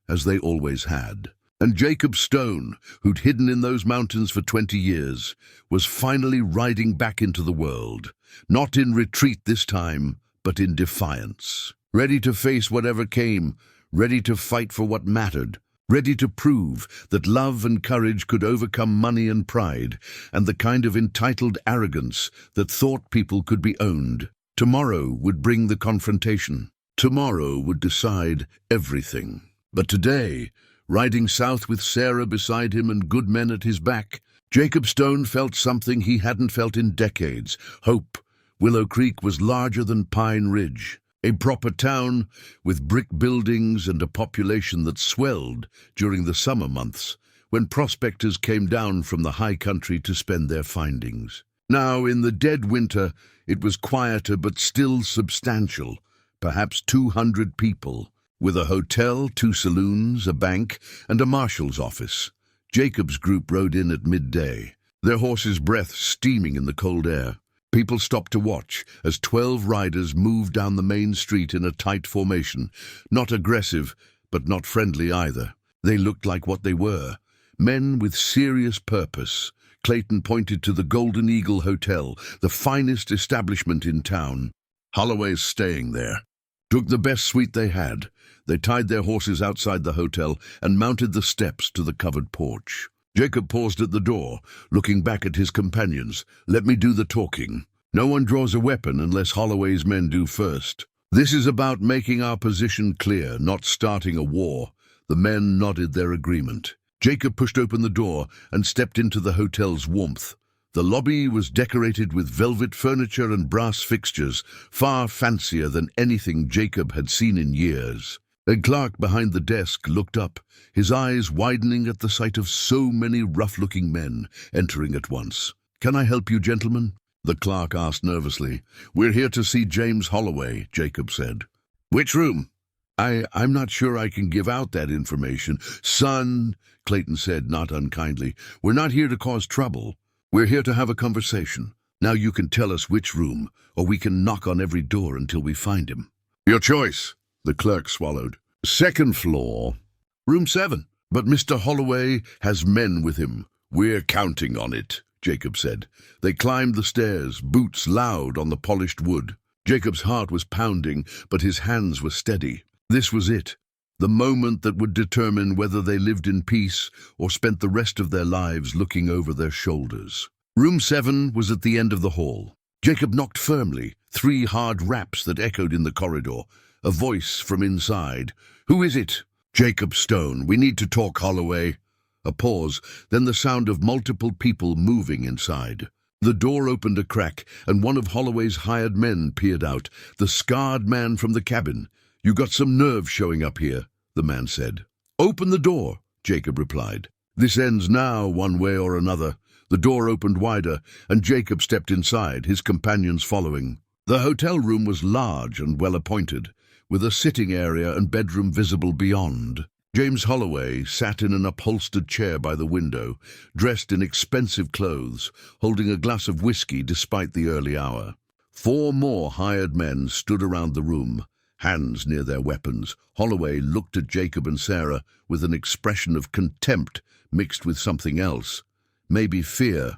as they always had. And Jacob Stone, who'd hidden in those mountains for 20 years, was finally riding back into the world, not in retreat this time, but in defiance. Ready to face whatever came, ready to fight for what mattered, ready to prove that love and courage could overcome money and pride, and the kind of entitled arrogance that thought people could be owned. Tomorrow would bring the confrontation. Tomorrow would decide everything. But today, riding south with Sarah beside him and good men at his back, Jacob Stone felt something he hadn't felt in decades: hope. Willow Creek was larger than Pine Ridge, a proper town with brick buildings and a population that swelled during the summer months, when prospectors came down from the high country to spend their findings. Now, in the dead winter, it was quieter but still substantial, perhaps 200 people, with a hotel, 2 saloons, a bank, and a marshal's office. Jacob's group rode in at midday, their horses' breath steaming in the cold air. People stopped to watch as 12 riders moved down the main street in a tight formation, not aggressive, but not friendly either. They looked like what they were, men with serious purpose. Clayton pointed to the Golden Eagle Hotel, the finest establishment in town. "Holloway's staying there." Took the best suite they had. They tied their horses outside the hotel and mounted the steps to the covered porch. Jacob paused at the door, looking back at his companions. "Let me do the talking. No one draws a weapon unless Holloway's men do first. This is about making our position clear, not starting a war." The men nodded their agreement. Jacob pushed open the door and stepped into the hotel's warmth. The lobby was decorated with velvet furniture and brass fixtures, far fancier than anything Jacob had seen in years. A clerk behind the desk looked up, his eyes widening at the sight of so many rough-looking men entering at once. "Can I help you, gentlemen?" the clerk asked nervously. "We're here to see James Holloway," Jacob said. "Which room?" I'm not sure I can give out that information." "Son," Clayton said, not unkindly, "we're not here to cause trouble. We're here to have a conversation. Now you can tell us which room, or we can knock on every door until we find him." "Your choice," the clerk swallowed. "Second floor, room 7. But Mr. Holloway has men with him. We're counting on it," Jacob said. They climbed the stairs, boots loud on the polished wood. Jacob's heart was pounding, but his hands were steady. This was it, the moment that would determine whether they lived in peace or spent the rest of their lives looking over their shoulders. Room 7 was at the end of the hall. Jacob knocked firmly, 3 hard raps that echoed in the corridor. A voice from inside. "Who is it?" "Jacob Stone. We need to talk, Holloway." A pause, then the sound of multiple people moving inside. The door opened a crack, and one of Holloway's hired men peered out, the scarred man from the cabin. "You got some nerve showing up here," the man said. "Open the door," Jacob replied. "This ends now, one way or another." The door opened wider, and Jacob stepped inside, his companions following. The hotel room was large and well-appointed, with a sitting area and bedroom visible beyond. James Holloway sat in an upholstered chair by the window, dressed in expensive clothes, holding a glass of whiskey despite the early hour. 4 more hired men stood around the room, hands near their weapons. Holloway looked at Jacob and Sarah with an expression of contempt mixed with something else, maybe fear,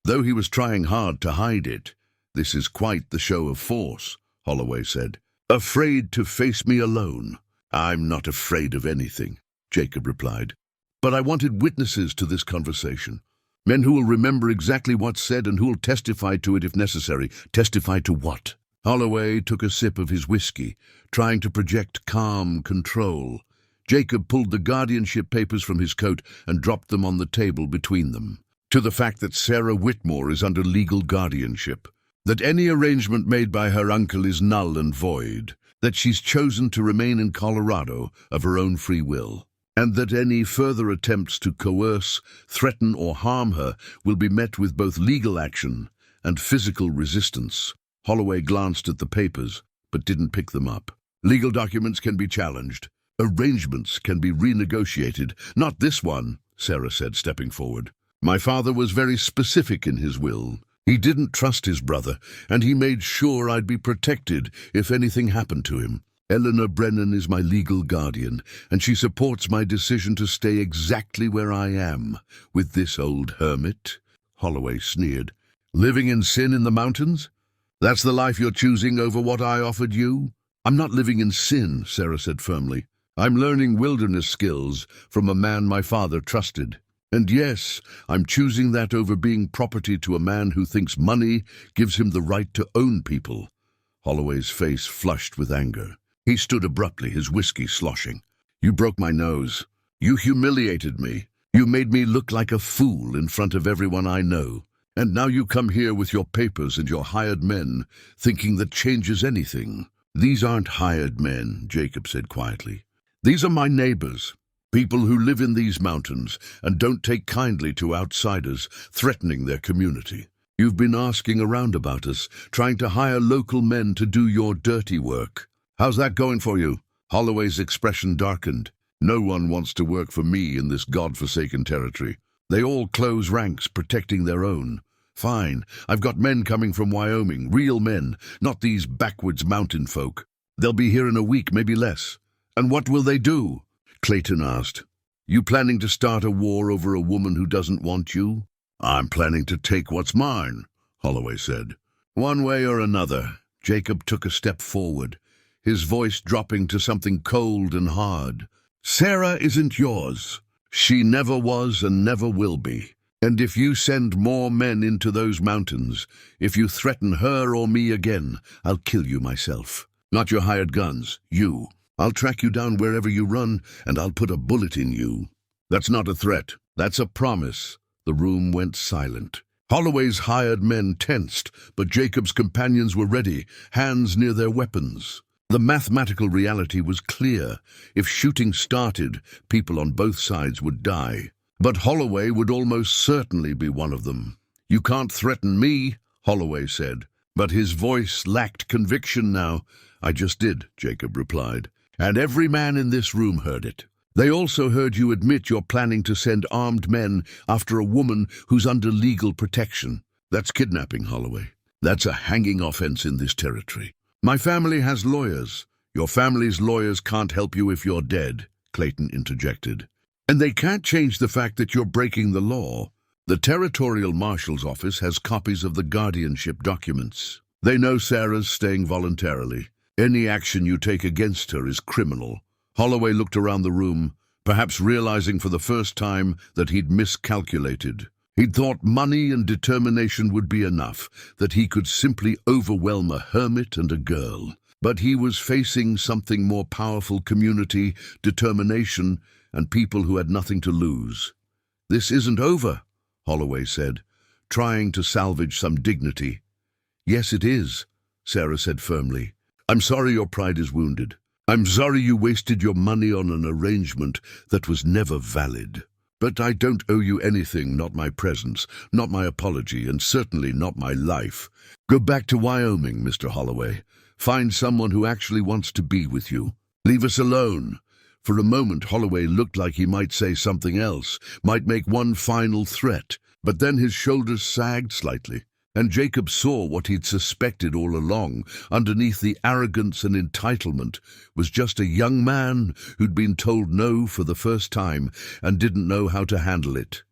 though he was trying hard to hide it. "This is quite the show of force," Holloway said. "Afraid to face me alone?" "I'm not afraid of anything," Jacob replied. "But I wanted witnesses to this conversation. Men who will remember exactly what's said and who will testify to it if necessary." "Testify to what?" Holloway took a sip of his whiskey, trying to project calm control. Jacob pulled the guardianship papers from his coat and dropped them on the table between them. "To the fact that Sarah Whitmore is under legal guardianship, that any arrangement made by her uncle is null and void, that she's chosen to remain in Colorado of her own free will, and that any further attempts to coerce, threaten, or harm her will be met with both legal action and physical resistance." Holloway glanced at the papers, but didn't pick them up. "Legal documents can be challenged. Arrangements can be renegotiated. Not this one," Sarah said, stepping forward. "My father was very specific in his will. He didn't trust his brother, and he made sure I'd be protected if anything happened to him. Eleanor Brennan is my legal guardian, and she supports my decision to stay exactly where I am, with this old hermit." Holloway sneered. "Living in sin in the mountains? That's the life you're choosing over what I offered you?" "I'm not living in sin," Sarah said firmly. "I'm learning wilderness skills from a man my father trusted. And yes, I'm choosing that over being property to a man who thinks money gives him the right to own people." Holloway's face flushed with anger. He stood abruptly, his whiskey sloshing. "You broke my nose. You humiliated me. You made me look like a fool in front of everyone I know. And now you come here with your papers and your hired men, thinking that changes anything." "These aren't hired men," Jacob said quietly. "These are my neighbors. People who live in these mountains and don't take kindly to outsiders threatening their community. You've been asking around about us, trying to hire local men to do your dirty work. How's that going for you?" Holloway's expression darkened. "No one wants to work for me in this godforsaken territory. They all close ranks, protecting their own. Fine, I've got men coming from Wyoming, real men, not these backwoods mountain folk. They'll be here in a week, maybe less. And what will they do?" Clayton asked. "You planning to start a war over a woman who doesn't want you?" "I'm planning to take what's mine," Holloway said. "One way or another." Jacob took a step forward, his voice dropping to something cold and hard. "Sarah isn't yours. She never was and never will be. And if you send more men into those mountains, if you threaten her or me again, I'll kill you myself. Not your hired guns, you. I'll track you down wherever you run, and I'll put a bullet in you." "That's not a threat. That's a promise." The room went silent. Holloway's hired men tensed, but Jacob's companions were ready, hands near their weapons. The mathematical reality was clear. If shooting started, people on both sides would die. But Holloway would almost certainly be one of them. "You can't threaten me," Holloway said, but his voice lacked conviction now. "I just did," Jacob replied. "And every man in this room heard it. They also heard you admit you're planning to send armed men after a woman who's under legal protection. That's kidnapping, Holloway. That's a hanging offense in this territory. My family has lawyers. Your family's lawyers can't help you if you're dead," Clayton interjected. "And they can't change the fact that you're breaking the law. The Territorial Marshal's office has copies of the guardianship documents. They know Sarah's staying voluntarily. Any action you take against her is criminal." Holloway looked around the room, perhaps realizing for the first time that he'd miscalculated. He'd thought money and determination would be enough, that he could simply overwhelm a hermit and a girl. But he was facing something more powerful: community, determination, and people who had nothing to lose. "This isn't over," Holloway said. trying to salvage some dignity. "Yes, it is," Sarah said firmly. "I'm sorry your pride is wounded. I'm sorry you wasted your money on an arrangement that was never valid. But I don't owe you anything, not my presence, not my apology, and certainly not my life. Go back to Wyoming, Mr. Holloway. Find someone who actually wants to be with you. Leave us alone." For a moment, Holloway looked like he might say something else, might make one final threat, but then his shoulders sagged slightly, and Jacob saw what he'd suspected all along. Underneath the arrogance and entitlement was just a young man who'd been told no for the first time and didn't know how to handle it.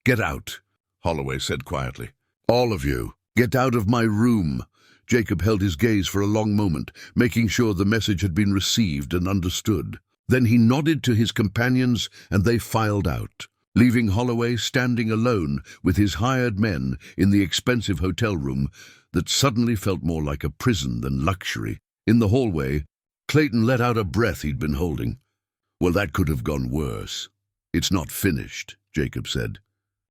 "Get out," Holloway said quietly. "All of you, get out of my room." Jacob held his gaze for a long moment, making sure the message had been received and understood. Then he nodded to his companions and they filed out, leaving Holloway standing alone with his hired men in the expensive hotel room that suddenly felt more like a prison than luxury. In the hallway, Clayton let out a breath he'd been holding. "Well, that could have gone worse." "It's not finished," Jacob said.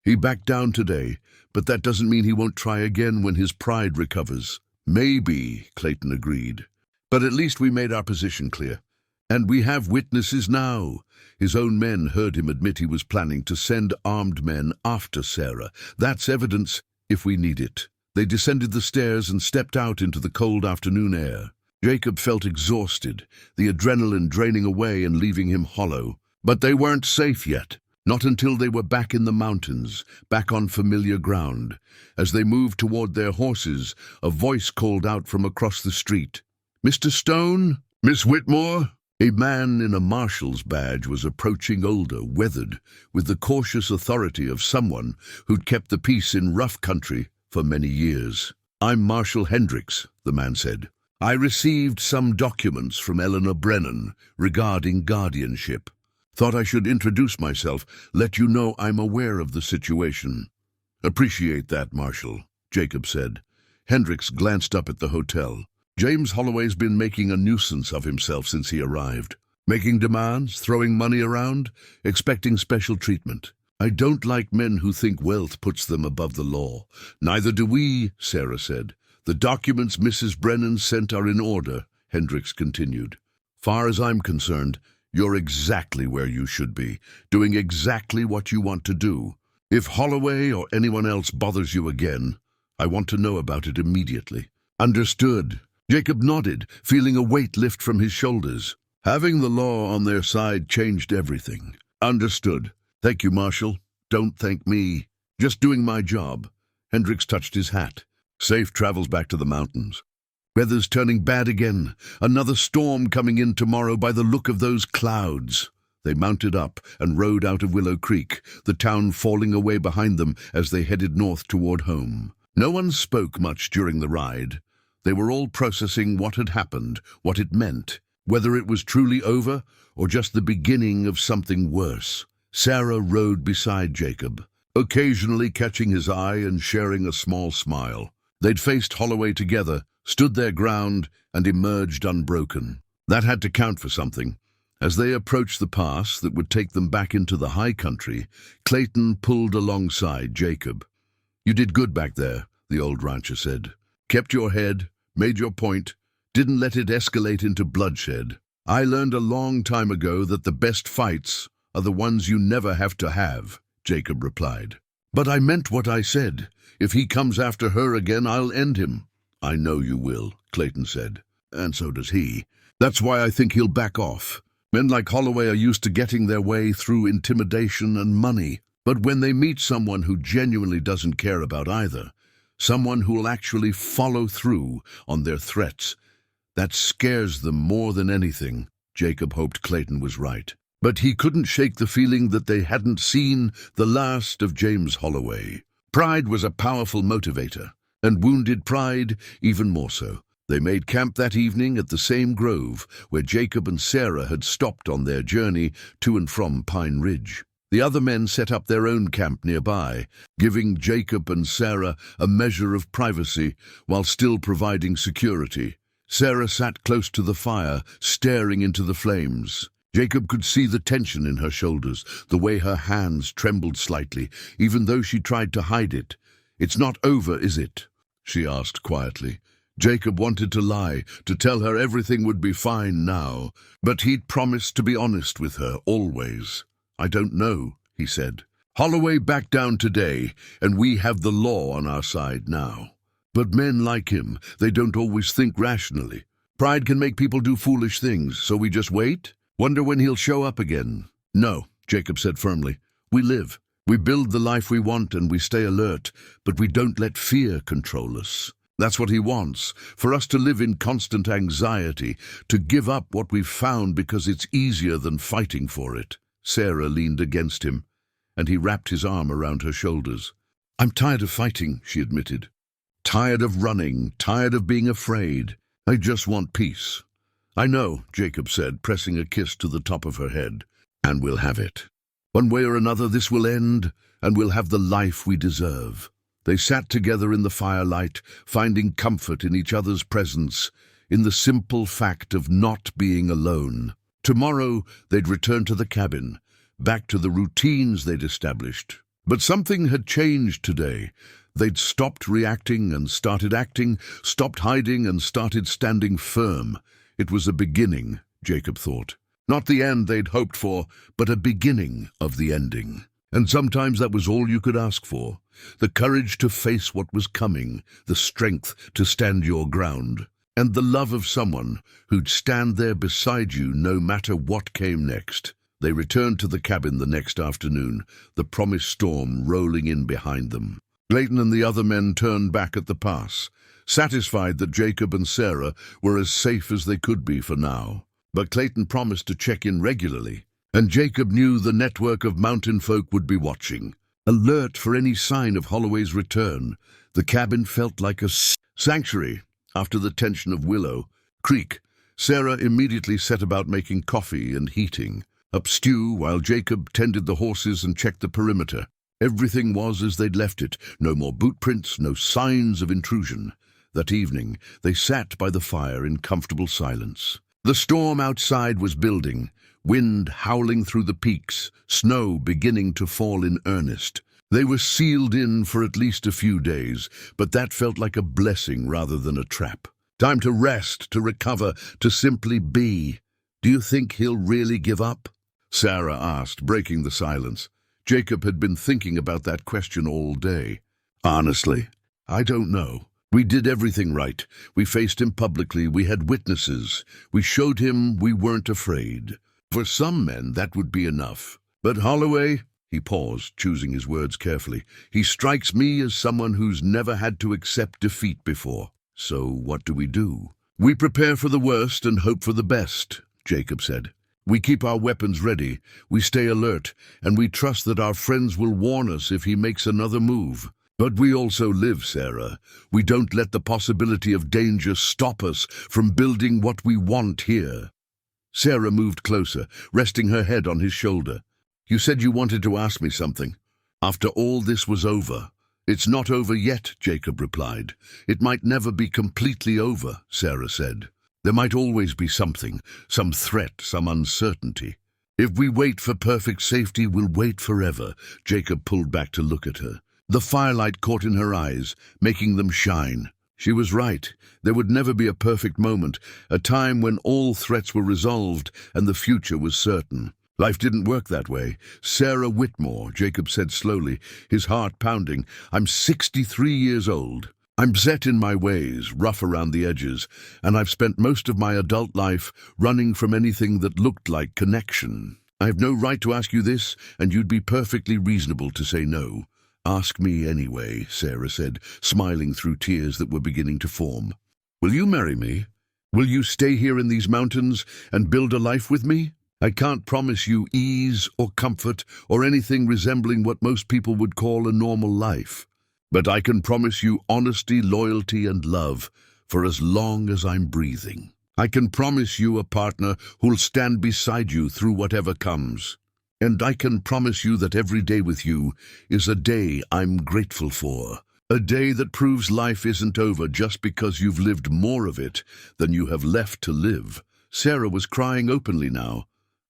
"He backed down today, but that doesn't mean he won't try again when his pride recovers." "Maybe," Clayton agreed. "But at least we made our position clear. And we have witnesses now." His own men heard him admit he was planning to send armed men after Sarah. "That's evidence if we need it." They descended the stairs and stepped out into the cold afternoon air. Jacob felt exhausted, the adrenaline draining away and leaving him hollow. But they weren't safe yet. Not until they were back in the mountains, back on familiar ground. As they moved toward their horses, a voice called out from across the street. "Mr. Stone? Miss Whitmore?" A man in a marshal's badge was approaching, older, weathered, with the cautious authority of someone who'd kept the peace in rough country for many years. "I'm Marshal Hendricks," the man said. "I received some documents from Eleanor Brennan regarding guardianship. Thought I should introduce myself, let you know I'm aware of the situation." "Appreciate that, Marshal," Jacob said. Hendricks glanced up at the hotel. "James Holloway's been making a nuisance of himself since he arrived. Making demands, throwing money around, expecting special treatment. I don't like men who think wealth puts them above the law." "Neither do we," Sarah said. "The documents Mrs. Brennan sent are in order," Hendricks continued. "Far as I'm concerned, you're exactly where you should be, doing exactly what you want to do. If Holloway or anyone else bothers you again, I want to know about it immediately." "Understood." Jacob nodded, feeling a weight lift from his shoulders. Having the law on their side changed everything. "Understood. Thank you, Marshal. Don't thank me. Just doing my job." Hendricks touched his hat. "Safe travels back to the mountains." "Weather's turning bad again. Another storm coming in tomorrow by the look of those clouds." They mounted up and rode out of Willow Creek, the town falling away behind them as they headed north toward home. No one spoke much during the ride. They were all processing what had happened, what it meant, whether it was truly over or just the beginning of something worse. Sarah rode beside Jacob, occasionally catching his eye and sharing a small smile. They'd faced Holloway together, stood their ground, and emerged unbroken. That had to count for something. As they approached the pass that would take them back into the high country, Clayton pulled alongside Jacob. "You did good back there," the old rancher said. "Kept your head, made your point, didn't let it escalate into bloodshed. I learned a long time ago that the best fights are the ones you never have to have," Jacob replied. "But I meant what I said. If he comes after her again, I'll end him." "I know you will," Clayton said. "And so does he. That's why I think he'll back off. Men like Holloway are used to getting their way through intimidation and money. But when they meet someone who genuinely doesn't care about either, someone who'll actually follow through on their threats, that scares them more than anything." Jacob hoped Clayton was right. But he couldn't shake the feeling that they hadn't seen the last of James Holloway. Pride was a powerful motivator, and wounded pride even more so. They made camp that evening at the same grove where Jacob and Sarah had stopped on their journey to and from Pine Ridge. The other men set up their own camp nearby, giving Jacob and Sarah a measure of privacy while still providing security. Sarah sat close to the fire, staring into the flames. Jacob could see the tension in her shoulders, the way her hands trembled slightly, even though she tried to hide it. "It's not over, is it?" she asked quietly. Jacob wanted to lie, to tell her everything would be fine now, but he'd promised to be honest with her, always. "I don't know," he said. "Holloway backed down today, and we have the law on our side now. But men like him, they don't always think rationally. Pride can make people do foolish things, so we just wait? Wonder when he'll show up again." "No," Jacob said firmly. "We live. We build the life we want and we stay alert, but we don't let fear control us. That's what he wants, for us to live in constant anxiety, to give up what we've found because it's easier than fighting for it." Sarah leaned against him, and he wrapped his arm around her shoulders. "I'm tired of fighting," she admitted. "Tired of running, tired of being afraid. I just want peace." "I know," Jacob said, pressing a kiss to the top of her head. "And we'll have it. One way or another this will end, and we'll have the life we deserve." They sat together in the firelight, finding comfort in each other's presence, in the simple fact of not being alone. Tomorrow they'd return to the cabin, back to the routines they'd established. But something had changed today. They'd stopped reacting and started acting, stopped hiding and started standing firm. It was a beginning, Jacob thought. Not the end they'd hoped for, but a beginning of the ending. And sometimes that was all you could ask for. The courage to face what was coming, the strength to stand your ground, and the love of someone who'd stand there beside you no matter what came next. They returned to the cabin the next afternoon, the promised storm rolling in behind them. Clayton and the other men turned back at the pass, satisfied that Jacob and Sarah were as safe as they could be for now. But Clayton promised to check in regularly, and Jacob knew the network of mountain folk would be watching, alert for any sign of Holloway's return. The cabin felt like a sanctuary after the tension of Willow Creek. Sarah immediately set about making coffee and heating up stew while Jacob tended the horses and checked the perimeter. Everything was as they'd left it, no more boot prints, no signs of intrusion. That evening, they sat by the fire in comfortable silence. The storm outside was building, wind howling through the peaks, snow beginning to fall in earnest. They were sealed in for at least a few days, but that felt like a blessing rather than a trap. Time to rest, to recover, to simply be. "Do you think he'll really give up?" Sarah asked, breaking the silence. Jacob had been thinking about that question all day. "Honestly, I don't know. We did everything right. We faced him publicly. We had witnesses. We showed him we weren't afraid. For some men, that would be enough. But Holloway," he paused, choosing his words carefully, "he strikes me as someone who's never had to accept defeat before. So what do we do?" "We prepare for the worst and hope for the best," Jacob said. "We keep our weapons ready, we stay alert, and we trust that our friends will warn us if he makes another move. But we also live, Sarah. We don't let the possibility of danger stop us from building what we want here." Sarah moved closer, resting her head on his shoulder. "You said you wanted to ask me something. After all this was over." "It's not over yet," Jacob replied. "It might never be completely over," Sarah said. "There might always be something, some threat, some uncertainty. If we wait for perfect safety, we'll wait forever." Jacob pulled back to look at her. The firelight caught in her eyes, making them shine. She was right. There would never be a perfect moment, a time when all threats were resolved and the future was certain. Life didn't work that way. "Sarah Whitmore," Jacob said slowly, his heart pounding. "I'm 63 years old. I'm set in my ways, rough around the edges, and I've spent most of my adult life running from anything that looked like connection. I have no right to ask you this, and you'd be perfectly reasonable to say no." "Ask me anyway," Sarah said, smiling through tears that were beginning to form. "Will you marry me? Will you stay here in these mountains and build a life with me? I can't promise you ease or comfort or anything resembling what most people would call a normal life. But I can promise you honesty, loyalty, and love for as long as I'm breathing. I can promise you a partner who'll stand beside you through whatever comes. And I can promise you that every day with you is a day I'm grateful for. A day that proves life isn't over just because you've lived more of it than you have left to live." Sarah was crying openly now,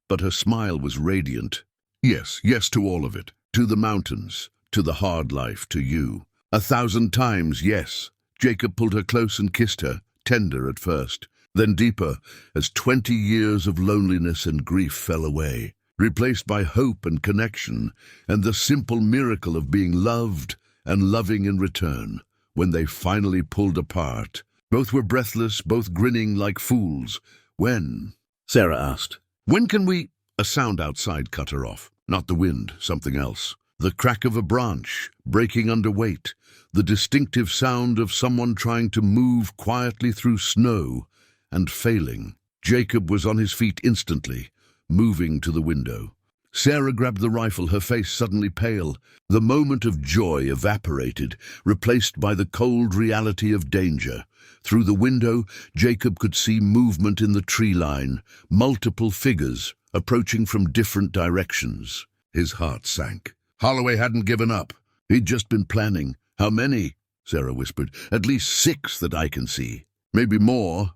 but her smile was radiant. "Yes, yes to all of it. To the mountains, to the hard life, to you. 1,000 times, yes. Jacob pulled her close and kissed her, tender at first, then deeper, as 20 years of loneliness and grief fell away, replaced by hope and connection, and the simple miracle of being loved and loving in return. When they finally pulled apart, both were breathless, both grinning like fools. "When?" Sarah asked. "When can we—" A sound outside cut her off. Not the wind, something else. The crack of a branch, breaking under weight, the distinctive sound of someone trying to move quietly through snow and failing. Jacob was on his feet instantly, moving to the window. Sarah grabbed the rifle, her face suddenly pale. The moment of joy evaporated, replaced by the cold reality of danger. Through the window, Jacob could see movement in the tree line, multiple figures approaching from different directions. His heart sank. Holloway hadn't given up. He'd just been planning. "How many?" Sarah whispered. "At least 6 that I can see. Maybe more."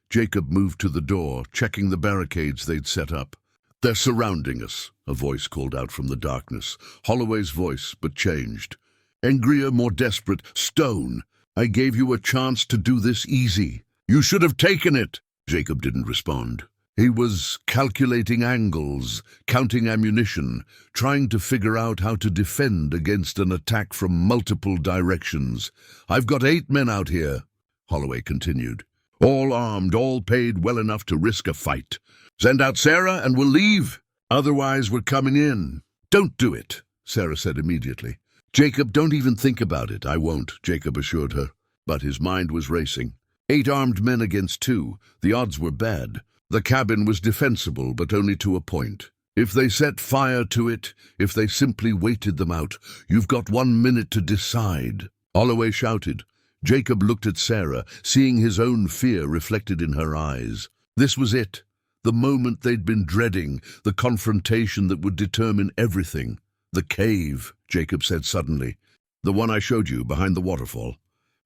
Jacob moved to the door, checking the barricades they'd set up. "They're surrounding us," a voice called out from the darkness. Holloway's voice, but changed. Angrier, more desperate. "Stone, I gave you a chance to do this easy. You should have taken it." Jacob didn't respond. He was calculating angles, counting ammunition, trying to figure out how to defend against an attack from multiple directions. "I've got 8 men out here," Holloway continued. "All armed, all paid well enough to risk a fight. Send out Sarah and we'll leave. Otherwise, we're coming in." "Don't do it," Sarah said immediately. "Jacob, don't even think about it." "I won't," Jacob assured her. But his mind was racing. 8 armed men against 2. The odds were bad. The cabin was defensible, but only to a point. If they set fire to it, if they simply waited them out, "You've got 1 minute to decide." Holloway shouted. Jacob looked at Sarah, seeing his own fear reflected in her eyes. This was it. The moment they'd been dreading, the confrontation that would determine everything. "The cave," Jacob said suddenly. "The one I showed you, behind the waterfall.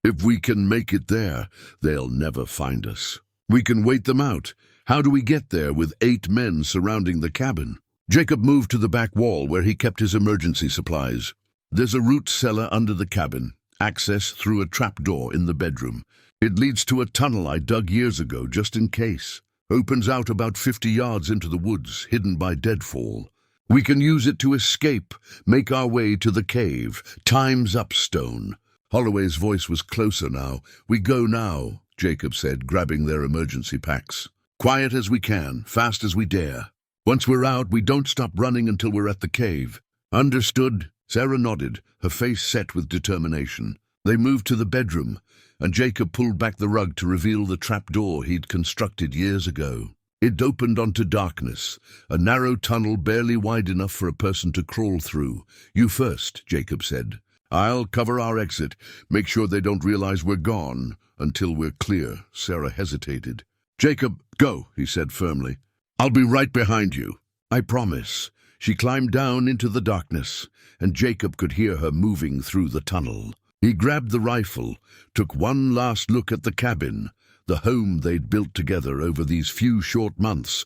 If we can make it there, they'll never find us. We can wait them out. How do we get there with 8 men surrounding the cabin?" Jacob moved to the back wall where he kept his emergency supplies. "There's a root cellar under the cabin, access through a trapdoor in the bedroom. It leads to a tunnel I dug years ago, just in case. Opens out about 50 yards into the woods, hidden by deadfall. We can use it to escape, make our way to the cave. Time's up, Stone." Holloway's voice was closer now. "We go now," Jacob said, grabbing their emergency packs. "Quiet as we can, fast as we dare. Once we're out, we don't stop running until we're at the cave." "Understood." Sarah nodded, her face set with determination. They moved to the bedroom, and Jacob pulled back the rug to reveal the trapdoor he'd constructed years ago. It opened onto darkness, a narrow tunnel barely wide enough for a person to crawl through. "You first," Jacob said. "I'll cover our exit. Make sure they don't realize we're gone until we're clear." Sarah hesitated. "Jacob, go," he said firmly. "I'll be right behind you." "I promise." She climbed down into the darkness, and Jacob could hear her moving through the tunnel. He grabbed the rifle, took one last look at the cabin, the home they'd built together over these few short months,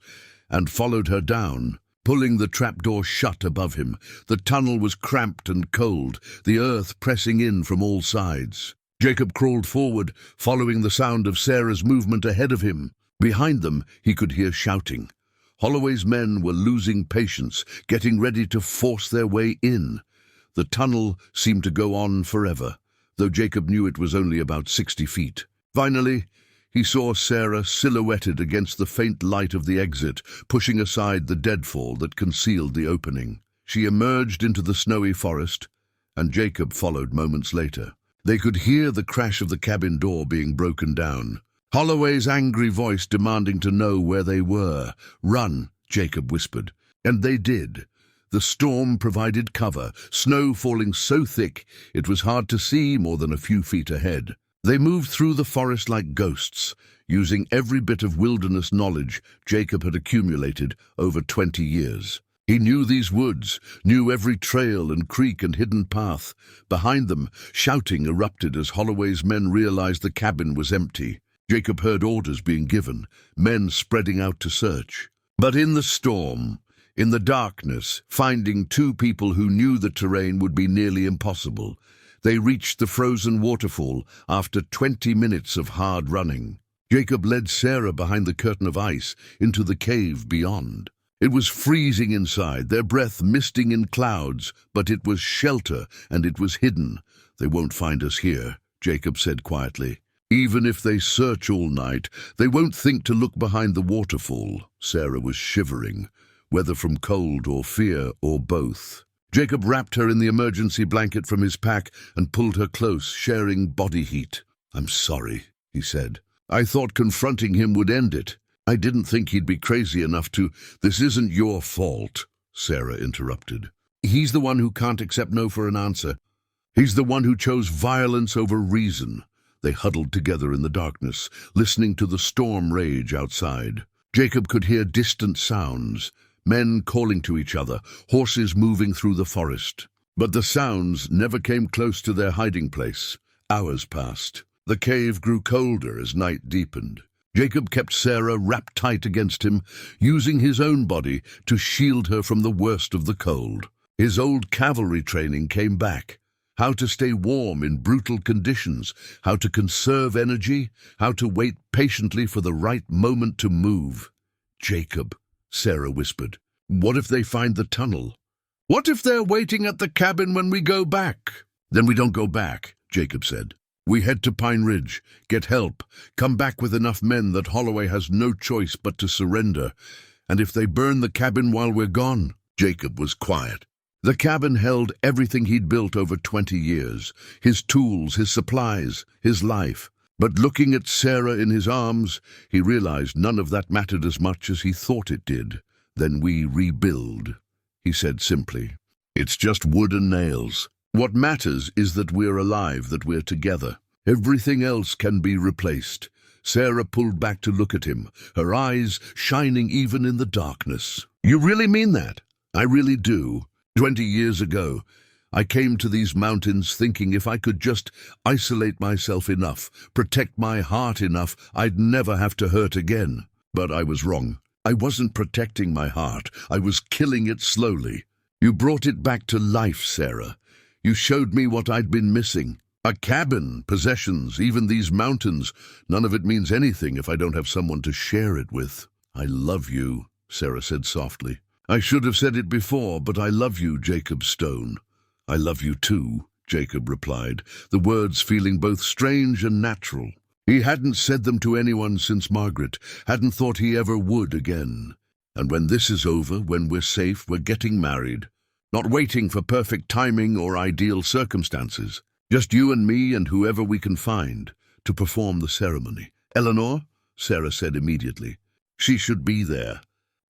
and followed her down, pulling the trapdoor shut above him. The tunnel was cramped and cold, the earth pressing in from all sides. Jacob crawled forward, following the sound of Sarah's movement ahead of him. Behind them, he could hear shouting. Holloway's men were losing patience, getting ready to force their way in. The tunnel seemed to go on forever, though Jacob knew it was only about 60 feet. Finally, he saw Sarah silhouetted against the faint light of the exit, pushing aside the deadfall that concealed the opening. She emerged into the snowy forest, and Jacob followed moments later. They could hear the crash of the cabin door being broken down. Holloway's angry voice demanding to know where they were. "Run," Jacob whispered. And they did. The storm provided cover, snow falling so thick it was hard to see more than a few feet ahead. They moved through the forest like ghosts, using every bit of wilderness knowledge Jacob had accumulated over 20 years. He knew these woods, knew every trail and creek and hidden path. Behind them, shouting erupted as Holloway's men realized the cabin was empty. Jacob heard orders being given, men spreading out to search. But in the storm, in the darkness, finding 2 people who knew the terrain would be nearly impossible. They reached the frozen waterfall after 20 minutes of hard running. Jacob led Sarah behind the curtain of ice into the cave beyond. It was freezing inside, their breath misting in clouds, but it was shelter and it was hidden. "They won't find us here," Jacob said quietly. "Even if they search all night, they won't think to look behind the waterfall." Sarah was shivering, whether from cold or fear or both. Jacob wrapped her in the emergency blanket from his pack and pulled her close, sharing body heat. "I'm sorry," he said. "I thought confronting him would end it. I didn't think he'd be crazy enough to—" "This isn't your fault," Sarah interrupted. "He's the one who can't accept no for an answer. He's the one who chose violence over reason." They huddled together in the darkness, listening to the storm rage outside. Jacob could hear distant sounds, men calling to each other, horses moving through the forest. But the sounds never came close to their hiding place. Hours passed. The cave grew colder as night deepened. Jacob kept Sarah wrapped tight against him, using his own body to shield her from the worst of the cold. His old cavalry training came back. How to stay warm in brutal conditions, how to conserve energy, how to wait patiently for the right moment to move. "Jacob," Sarah whispered, "what if they find the tunnel? What if they're waiting at the cabin when we go back?" "Then we don't go back," Jacob said. "We head to Pine Ridge, get help, come back with enough men that Holloway has no choice but to surrender. And if they burn the cabin while we're gone—" Jacob was quiet. The cabin held everything he'd built over 20 years, his tools, his supplies, his life. But looking at Sarah in his arms, he realized none of that mattered as much as he thought it did. "Then we rebuild," he said simply. "It's just wood and nails. What matters is that we're alive, that we're together. Everything else can be replaced." Sarah pulled back to look at him, her eyes shining even in the darkness. "You really mean that?" "I really do. 20 years ago, I came to these mountains thinking if I could just isolate myself enough, protect my heart enough, I'd never have to hurt again. But I was wrong. I wasn't protecting my heart. I was killing it slowly. You brought it back to life, Sarah. You showed me what I'd been missing. A cabin, possessions, even these mountains. None of it means anything if I don't have someone to share it with." "I love you," Sarah said softly. "I should have said it before, but I love you, Jacob Stone." "I love you too," Jacob replied, the words feeling both strange and natural. He hadn't said them to anyone since Margaret, hadn't thought he ever would again. "And when this is over, when we're safe, we're getting married. Not waiting for perfect timing or ideal circumstances. Just you and me and whoever we can find to perform the ceremony." "Eleanor?" Sarah said immediately. "She should be there.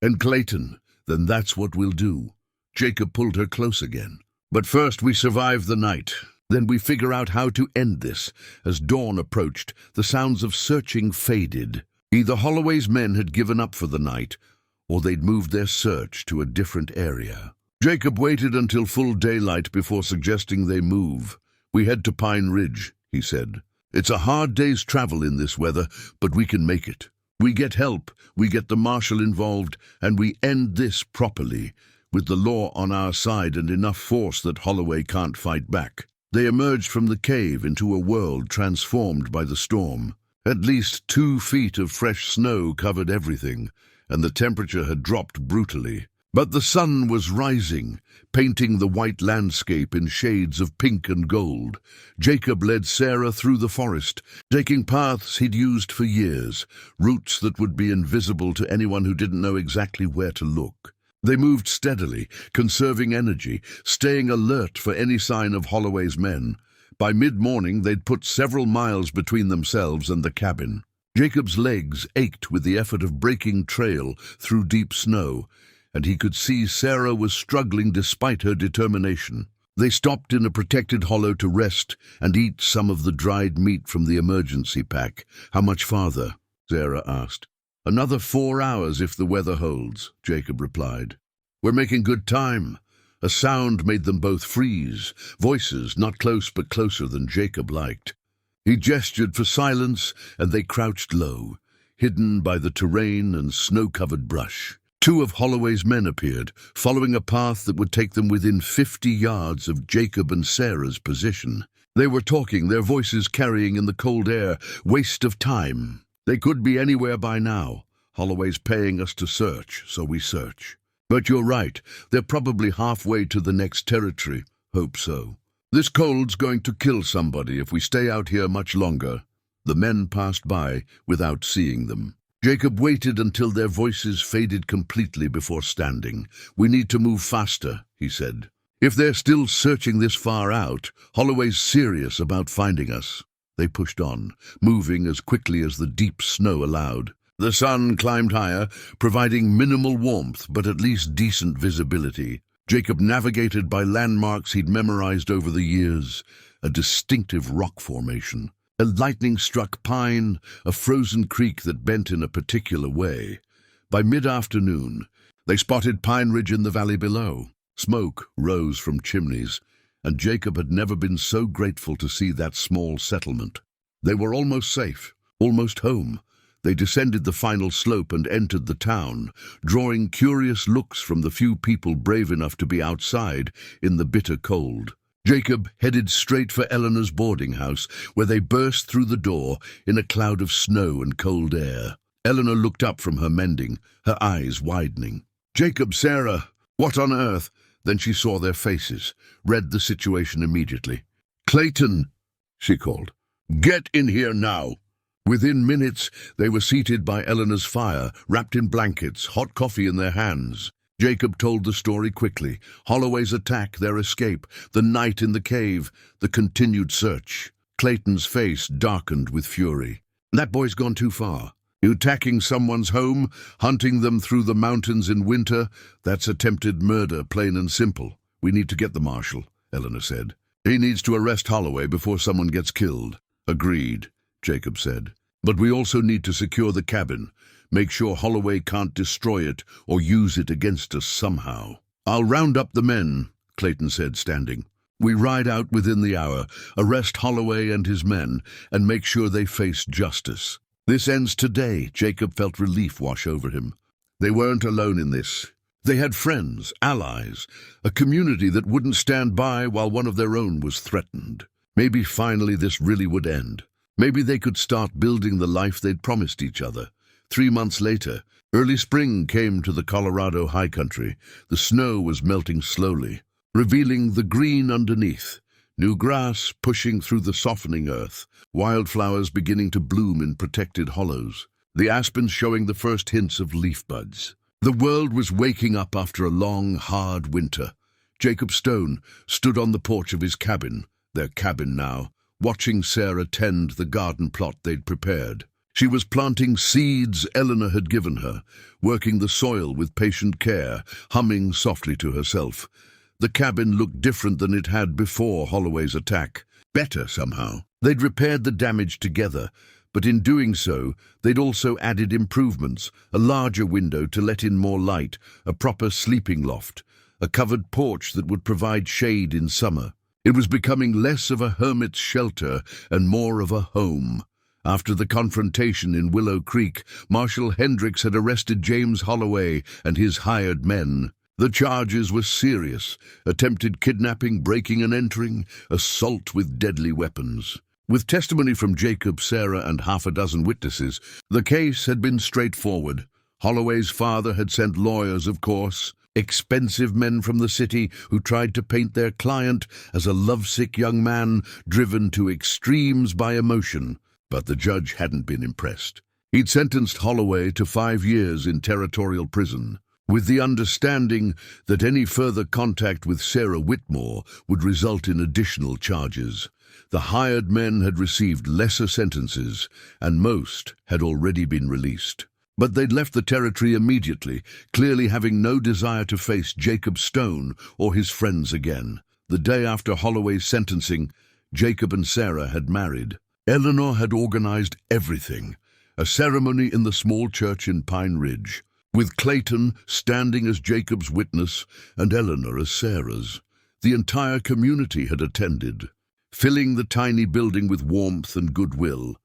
And Clayton, then that's what we'll do." Jacob pulled her close again. "But first we survive the night. Then we figure out how to end this." As dawn approached, the sounds of searching faded. Either Holloway's men had given up for the night, or they'd moved their search to a different area. Jacob waited until full daylight before suggesting they move. "We head to Pine Ridge," he said. "It's a hard day's travel in this weather, but we can make it. We get help, we get the marshal involved, and we end this properly, with the law on our side and enough force that Holloway can't fight back." They emerged from the cave into a world transformed by the storm. At least 2 feet of fresh snow covered everything, and the temperature had dropped brutally. But the sun was rising, painting the white landscape in shades of pink and gold. Jacob led Sarah through the forest, taking paths he'd used for years, routes that would be invisible to anyone who didn't know exactly where to look. They moved steadily, conserving energy, staying alert for any sign of Holloway's men. By mid-morning, they'd put several miles between themselves and the cabin. Jacob's legs ached with the effort of breaking trail through deep snow, and he could see Sarah was struggling despite her determination. They stopped in a protected hollow to rest and eat some of the dried meat from the emergency pack. "How much farther?" Sarah asked. "Another 4 hours if the weather holds," Jacob replied. "We're making good time." A sound made them both freeze, voices not close but closer than Jacob liked. He gestured for silence, and they crouched low, hidden by the terrain and snow-covered brush. 2 of Holloway's men appeared, following a path that would take them within 50 yards of Jacob and Sarah's position. They were talking, their voices carrying in the cold air. Waste of time. They could be anywhere by now. Holloway's paying us to search, so we search. But you're right, they're probably halfway to the next territory. Hope so. This cold's going to kill somebody if we stay out here much longer. The men passed by without seeing them. Jacob waited until their voices faded completely before standing. We need to move faster, he said. If they're still searching this far out, Holloway's serious about finding us. They pushed on, moving as quickly as the deep snow allowed. The sun climbed higher, providing minimal warmth but at least decent visibility. Jacob navigated by landmarks he'd memorized over the years, a distinctive rock formation, a lightning-struck pine, a frozen creek that bent in a particular way. By mid-afternoon, they spotted Pine Ridge in the valley below. Smoke rose from chimneys, and Jacob had never been so grateful to see that small settlement. They were almost safe, almost home. They descended the final slope and entered the town, drawing curious looks from the few people brave enough to be outside in the bitter cold. Jacob headed straight for Eleanor's boarding house, where they burst through the door in a cloud of snow and cold air. Eleanor looked up from her mending, her eyes widening. "Jacob, Sarah, what on earth?" Then she saw their faces, read the situation immediately. "Clayton," she called, "get in here now." Within minutes, they were seated by Eleanor's fire, wrapped in blankets, hot coffee in their hands. Jacob told the story quickly. Holloway's attack, their escape, the night in the cave, the continued search. Clayton's face darkened with fury. "That boy's gone too far. You attacking someone's home, hunting them through the mountains in winter, that's attempted murder, plain and simple. We need to get the marshal," Eleanor said. "He needs to arrest Holloway before someone gets killed." "Agreed," Jacob said. "But we also need to secure the cabin. Make sure Holloway can't destroy it or use it against us somehow." "I'll round up the men," Clayton said, standing. "We ride out within the hour, arrest Holloway and his men, and make sure they face justice. This ends today." Jacob felt relief wash over him. They weren't alone in this. They had friends, allies, a community that wouldn't stand by while one of their own was threatened. Maybe finally this really would end. Maybe they could start building the life they'd promised each other. 3 months later, early spring came to the Colorado high country. The snow was melting slowly, revealing the green underneath. New grass pushing through the softening earth, wildflowers beginning to bloom in protected hollows, the aspens showing the first hints of leaf buds. The world was waking up after a long, hard winter. Jacob Stone stood on the porch of his cabin, their cabin now, watching Sarah tend the garden plot they'd prepared. She was planting seeds Eleanor had given her, working the soil with patient care, humming softly to herself. The cabin looked different than it had before Holloway's attack. Better, somehow. They'd repaired the damage together, but in doing so, they'd also added improvements, a larger window to let in more light, a proper sleeping loft, a covered porch that would provide shade in summer. It was becoming less of a hermit's shelter and more of a home. After the confrontation in Willow Creek, Marshal Hendricks had arrested James Holloway and his hired men. The charges were serious: attempted kidnapping, breaking and entering, assault with deadly weapons. With testimony from Jacob, Sarah, and half a dozen witnesses, the case had been straightforward. Holloway's father had sent lawyers, of course, expensive men from the city who tried to paint their client as a lovesick young man driven to extremes by emotion. But the judge hadn't been impressed. He'd sentenced Holloway to 5 years in territorial prison, with the understanding that any further contact with Sarah Whitmore would result in additional charges. The hired men had received lesser sentences, and most had already been released. But they'd left the territory immediately, clearly having no desire to face Jacob Stone or his friends again. The day after Holloway's sentencing, Jacob and Sarah had married. Eleanor had organized everything, a ceremony in the small church in Pine Ridge, with Clayton standing as Jacob's witness and Eleanor as Sarah's. The entire community had attended, filling the tiny building with warmth and goodwill.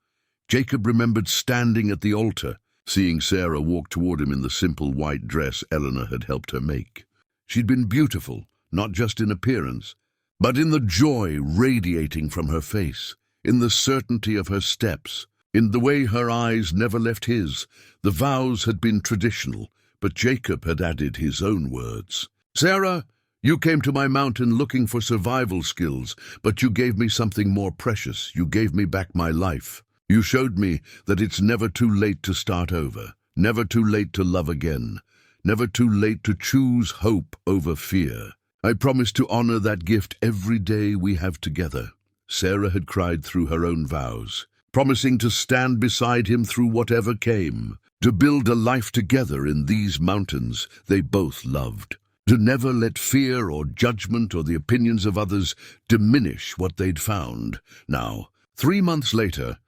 Jacob remembered standing at the altar, seeing Sarah walk toward him in the simple white dress Eleanor had helped her make. She'd been beautiful, not just in appearance, but in the joy radiating from her face, in the certainty of her steps, in the way her eyes never left his. The vows had been traditional, but Jacob had added his own words. "Sarah, you came to my mountain looking for survival skills, but you gave me something more precious. You gave me back my life. You showed me that it's never too late to start over, never too late to love again, never too late to choose hope over fear. I promise to honor that gift every day we have together." Sarah had cried through her own vows, promising to stand beside him through whatever came, to build a life together in these mountains they both loved, to never let fear or judgment or the opinions of others diminish what they'd found. Now, 3 months later,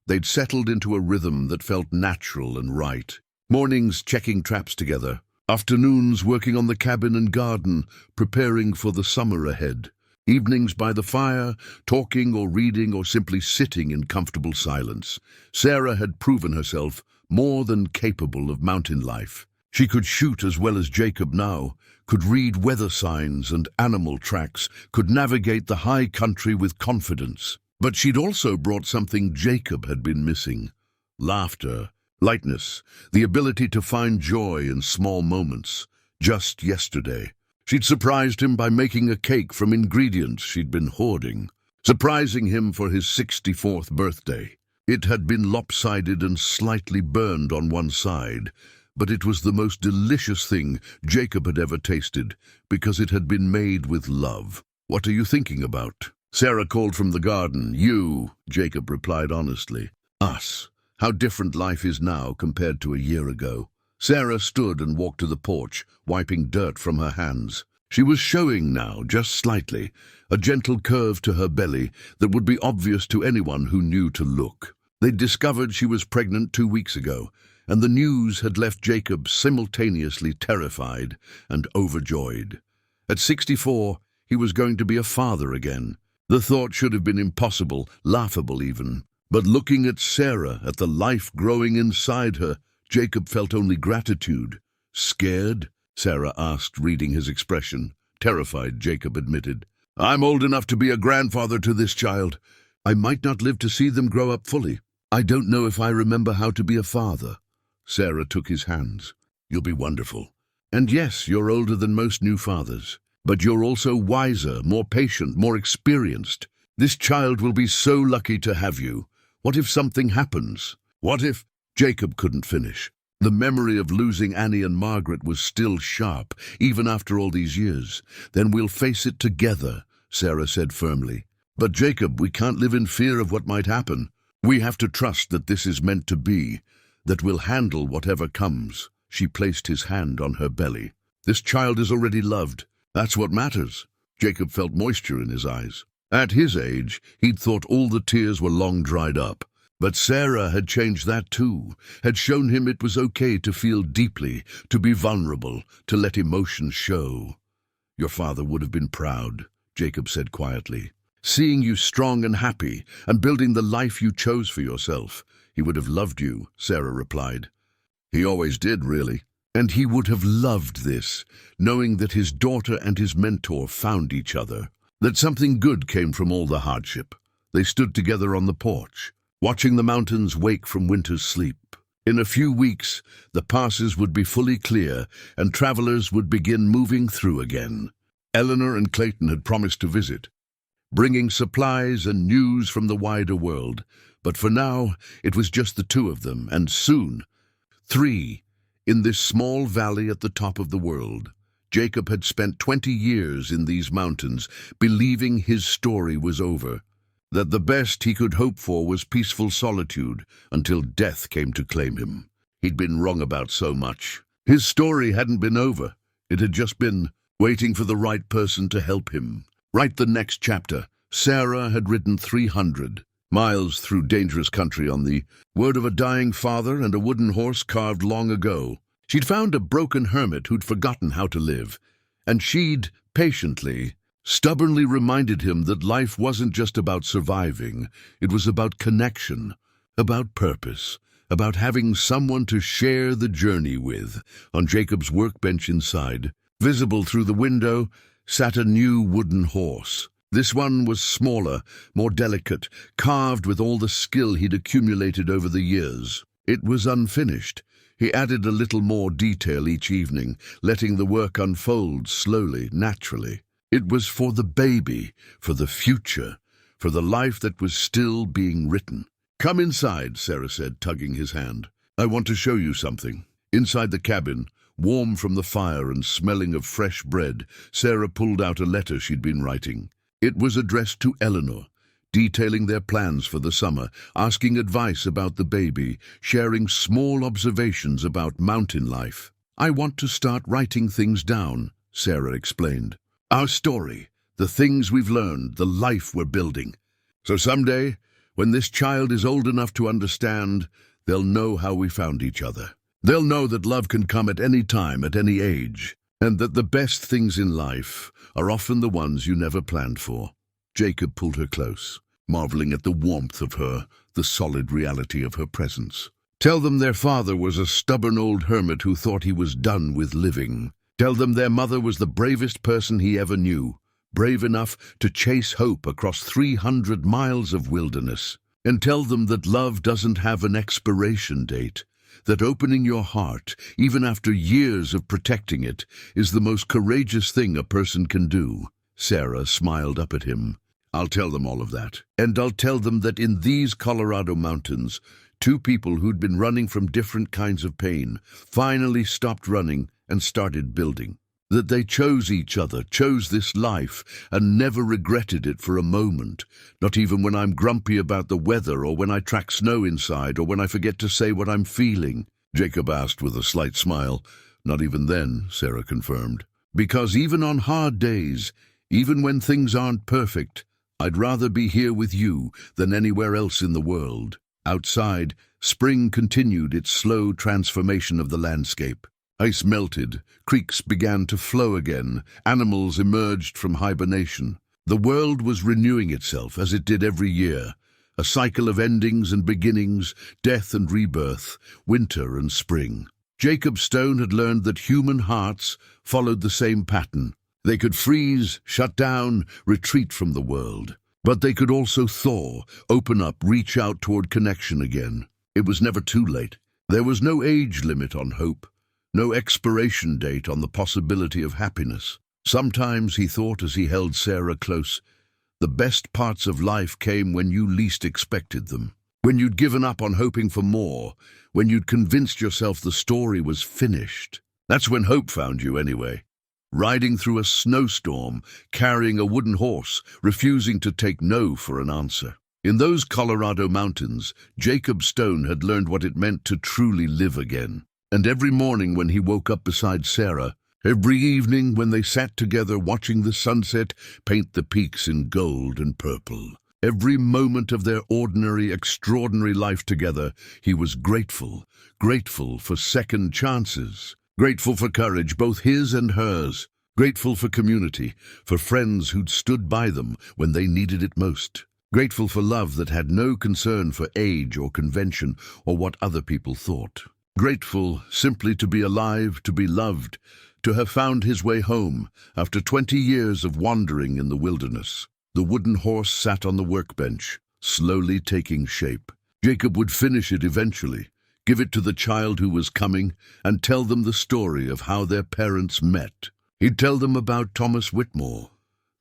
they'd settled into a rhythm that felt natural and right. Mornings checking traps together, afternoons working on the cabin and garden, preparing for the summer ahead. Evenings by the fire, talking or reading or simply sitting in comfortable silence. Sarah had proven herself more than capable of mountain life. She could shoot as well as Jacob now, could read weather signs and animal tracks, could navigate the high country with confidence. But she'd also brought something Jacob had been missing: laughter, lightness, the ability to find joy in small moments. Just yesterday, she'd surprised him by making a cake from ingredients she'd been hoarding, surprising him for his 64th birthday. It had been lopsided and slightly burned on one side, but it was the most delicious thing Jacob had ever tasted, because it had been made with love. "What are you thinking about?" Sarah called from the garden. "You," Jacob replied honestly. "Us. How different life is now compared to a year ago." Sarah stood and walked to the porch, wiping dirt from her hands. She was showing now, just slightly, a gentle curve to her belly that would be obvious to anyone who knew to look. They'd discovered she was pregnant 2 weeks ago, and the news had left Jacob simultaneously terrified and overjoyed. At 64, he was going to be a father again. The thought should have been impossible, laughable even. But looking at Sarah, at the life growing inside her, Jacob felt only gratitude. "Scared?" Sarah asked, reading his expression. "Terrified," Jacob admitted. "I'm old enough to be a grandfather to this child. I might not live to see them grow up fully. I don't know if I remember how to be a father." Sarah took his hands. "You'll be wonderful. And yes, you're older than most new fathers. But you're also wiser, more patient, more experienced. This child will be so lucky to have you. What if something happens? What if—" Jacob couldn't finish. The memory of losing Annie and Margaret was still sharp, even after all these years. "Then we'll face it together," Sarah said firmly. "But Jacob, we can't live in fear of what might happen. We have to trust that this is meant to be, that we'll handle whatever comes." She placed his hand on her belly. "This child is already loved. That's what matters." Jacob felt moisture in his eyes. At his age, he'd thought all the tears were long dried up. But Sarah had changed that too, had shown him it was okay to feel deeply, to be vulnerable, to let emotions show. "Your father would have been proud," Jacob said quietly. "Seeing you strong and happy, and building the life you chose for yourself. He would have loved you," Sarah replied. "He always did, really." And he would have loved this, knowing that his daughter and his mentor found each other, that something good came from all the hardship. They stood together on the porch, watching the mountains wake from winter's sleep. In a few weeks, the passes would be fully clear, and travelers would begin moving through again. Eleanor and Clayton had promised to visit, bringing supplies and news from the wider world. But for now, it was just the two of them, and soon, 3, in this small valley at the top of the world. Jacob had spent 20 years in these mountains, believing his story was over, that the best he could hope for was peaceful solitude, until death came to claim him. He'd been wrong about so much. His story hadn't been over. It had just been waiting for the right person to help him. Write the next chapter. Sarah had ridden 300 miles through dangerous country on the word of a dying father and a wooden horse carved long ago. She'd found a broken hermit who'd forgotten how to live, and she'd, patiently, stubbornly reminded him that life wasn't just about surviving. It was about connection, about purpose, about having someone to share the journey with. On Jacob's workbench inside, visible through the window, sat a new wooden horse. This one was smaller, more delicate, carved with all the skill he'd accumulated over the years. It was unfinished. He added a little more detail each evening, letting the work unfold slowly, naturally. It was for the baby, for the future, for the life that was still being written. "Come inside," Sarah said, tugging his hand. "I want to show you something." Inside the cabin, warm from the fire and smelling of fresh bread, Sarah pulled out a letter she'd been writing. It was addressed to Eleanor, detailing their plans for the summer, asking advice about the baby, sharing small observations about mountain life. "I want to start writing things down," Sarah explained. "Our story, the things we've learned, the life we're building. So someday, when this child is old enough to understand, they'll know how we found each other. They'll know that love can come at any time, at any age, and that the best things in life are often the ones you never planned for." Jacob pulled her close, marveling at the warmth of her, the solid reality of her presence. "Tell them their father was a stubborn old hermit who thought he was done with living. Tell them their mother was the bravest person he ever knew, brave enough to chase hope across 300 miles of wilderness. And tell them that love doesn't have an expiration date, that opening your heart, even after years of protecting it, is the most courageous thing a person can do." Sarah smiled up at him. "I'll tell them all of that. And I'll tell them that in these Colorado mountains, two people who'd been running from different kinds of pain finally stopped running and started building. That they chose each other, chose this life, and never regretted it for a moment, not even when I'm grumpy about the weather, or when I track snow inside, or when I forget to say what I'm feeling." Jacob asked with a slight smile. "Not even then," Sarah confirmed. "Because even on hard days, even when things aren't perfect, I'd rather be here with you than anywhere else in the world." Outside, spring continued its slow transformation of the landscape. Ice melted, creeks began to flow again, animals emerged from hibernation. The world was renewing itself as it did every year, a cycle of endings and beginnings, death and rebirth, winter and spring. Jacob Stone had learned that human hearts followed the same pattern. They could freeze, shut down, retreat from the world. But they could also thaw, open up, reach out toward connection again. It was never too late. There was no age limit on hope. No expiration date on the possibility of happiness. Sometimes, he thought as he held Sarah close, the best parts of life came when you least expected them. When you'd given up on hoping for more, when you'd convinced yourself the story was finished. That's when hope found you anyway. Riding through a snowstorm, carrying a wooden horse, refusing to take no for an answer. In those Colorado mountains, Jacob Stone had learned what it meant to truly live again. And every morning when he woke up beside Sarah, every evening when they sat together watching the sunset paint the peaks in gold and purple, every moment of their ordinary, extraordinary life together, he was grateful, grateful for second chances, grateful for courage, both his and hers, grateful for community, for friends who'd stood by them when they needed it most, grateful for love that had no concern for age or convention or what other people thought. Grateful simply to be alive, to be loved, to have found his way home after 20 years of wandering in the wilderness. The wooden horse sat on the workbench, slowly taking shape. Jacob would finish it eventually, give it to the child who was coming, and tell them the story of how their parents met. He'd tell them about Thomas Whitmore,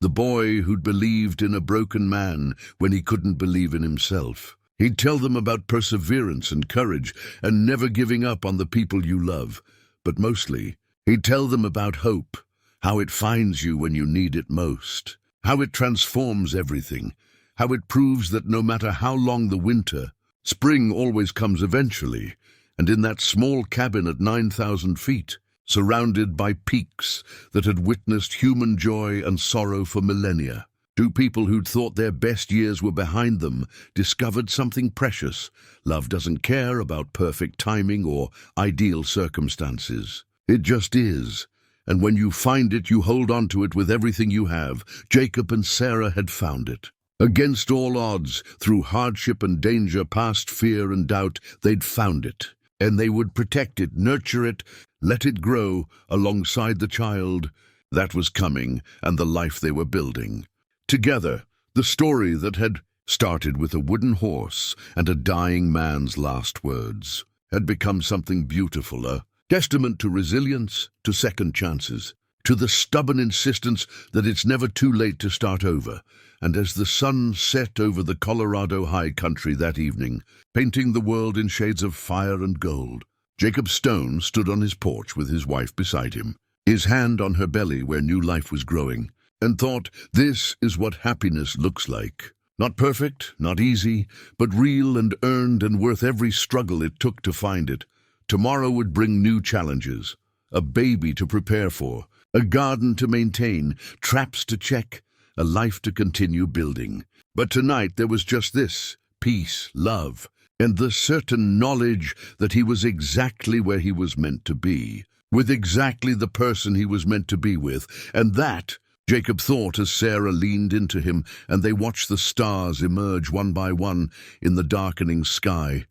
the boy who'd believed in a broken man when he couldn't believe in himself. He'd tell them about perseverance and courage and never giving up on the people you love. But mostly, he'd tell them about hope, how it finds you when you need it most, how it transforms everything, how it proves that no matter how long the winter, spring always comes eventually, and in that small cabin at 9,000 feet, surrounded by peaks that had witnessed human joy and sorrow for millennia. Two people who'd thought their best years were behind them discovered something precious. Love doesn't care about perfect timing or ideal circumstances. It just is. And when you find it, you hold on to it with everything you have. Jacob and Sarah had found it. Against all odds, through hardship and danger, past fear and doubt, they'd found it. And they would protect it, nurture it, let it grow alongside the child that was coming and the life they were building. Together, the story that had started with a wooden horse and a dying man's last words had become something beautiful, a testament to resilience, to second chances, to the stubborn insistence that it's never too late to start over. And as the sun set over the Colorado high country that evening, painting the world in shades of fire and gold, Jacob Stone stood on his porch with his wife beside him, his hand on her belly where new life was growing, and thought, this is what happiness looks like. Not perfect, not easy, but real and earned and worth every struggle it took to find it. Tomorrow would bring new challenges, a baby to prepare for, a garden to maintain, traps to check, a life to continue building. But tonight there was just this, peace, love, and the certain knowledge that he was exactly where he was meant to be, with exactly the person he was meant to be with, and that, Jacob thought as Sarah leaned into him and they watched the stars emerge one by one in the darkening sky,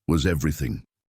was everything.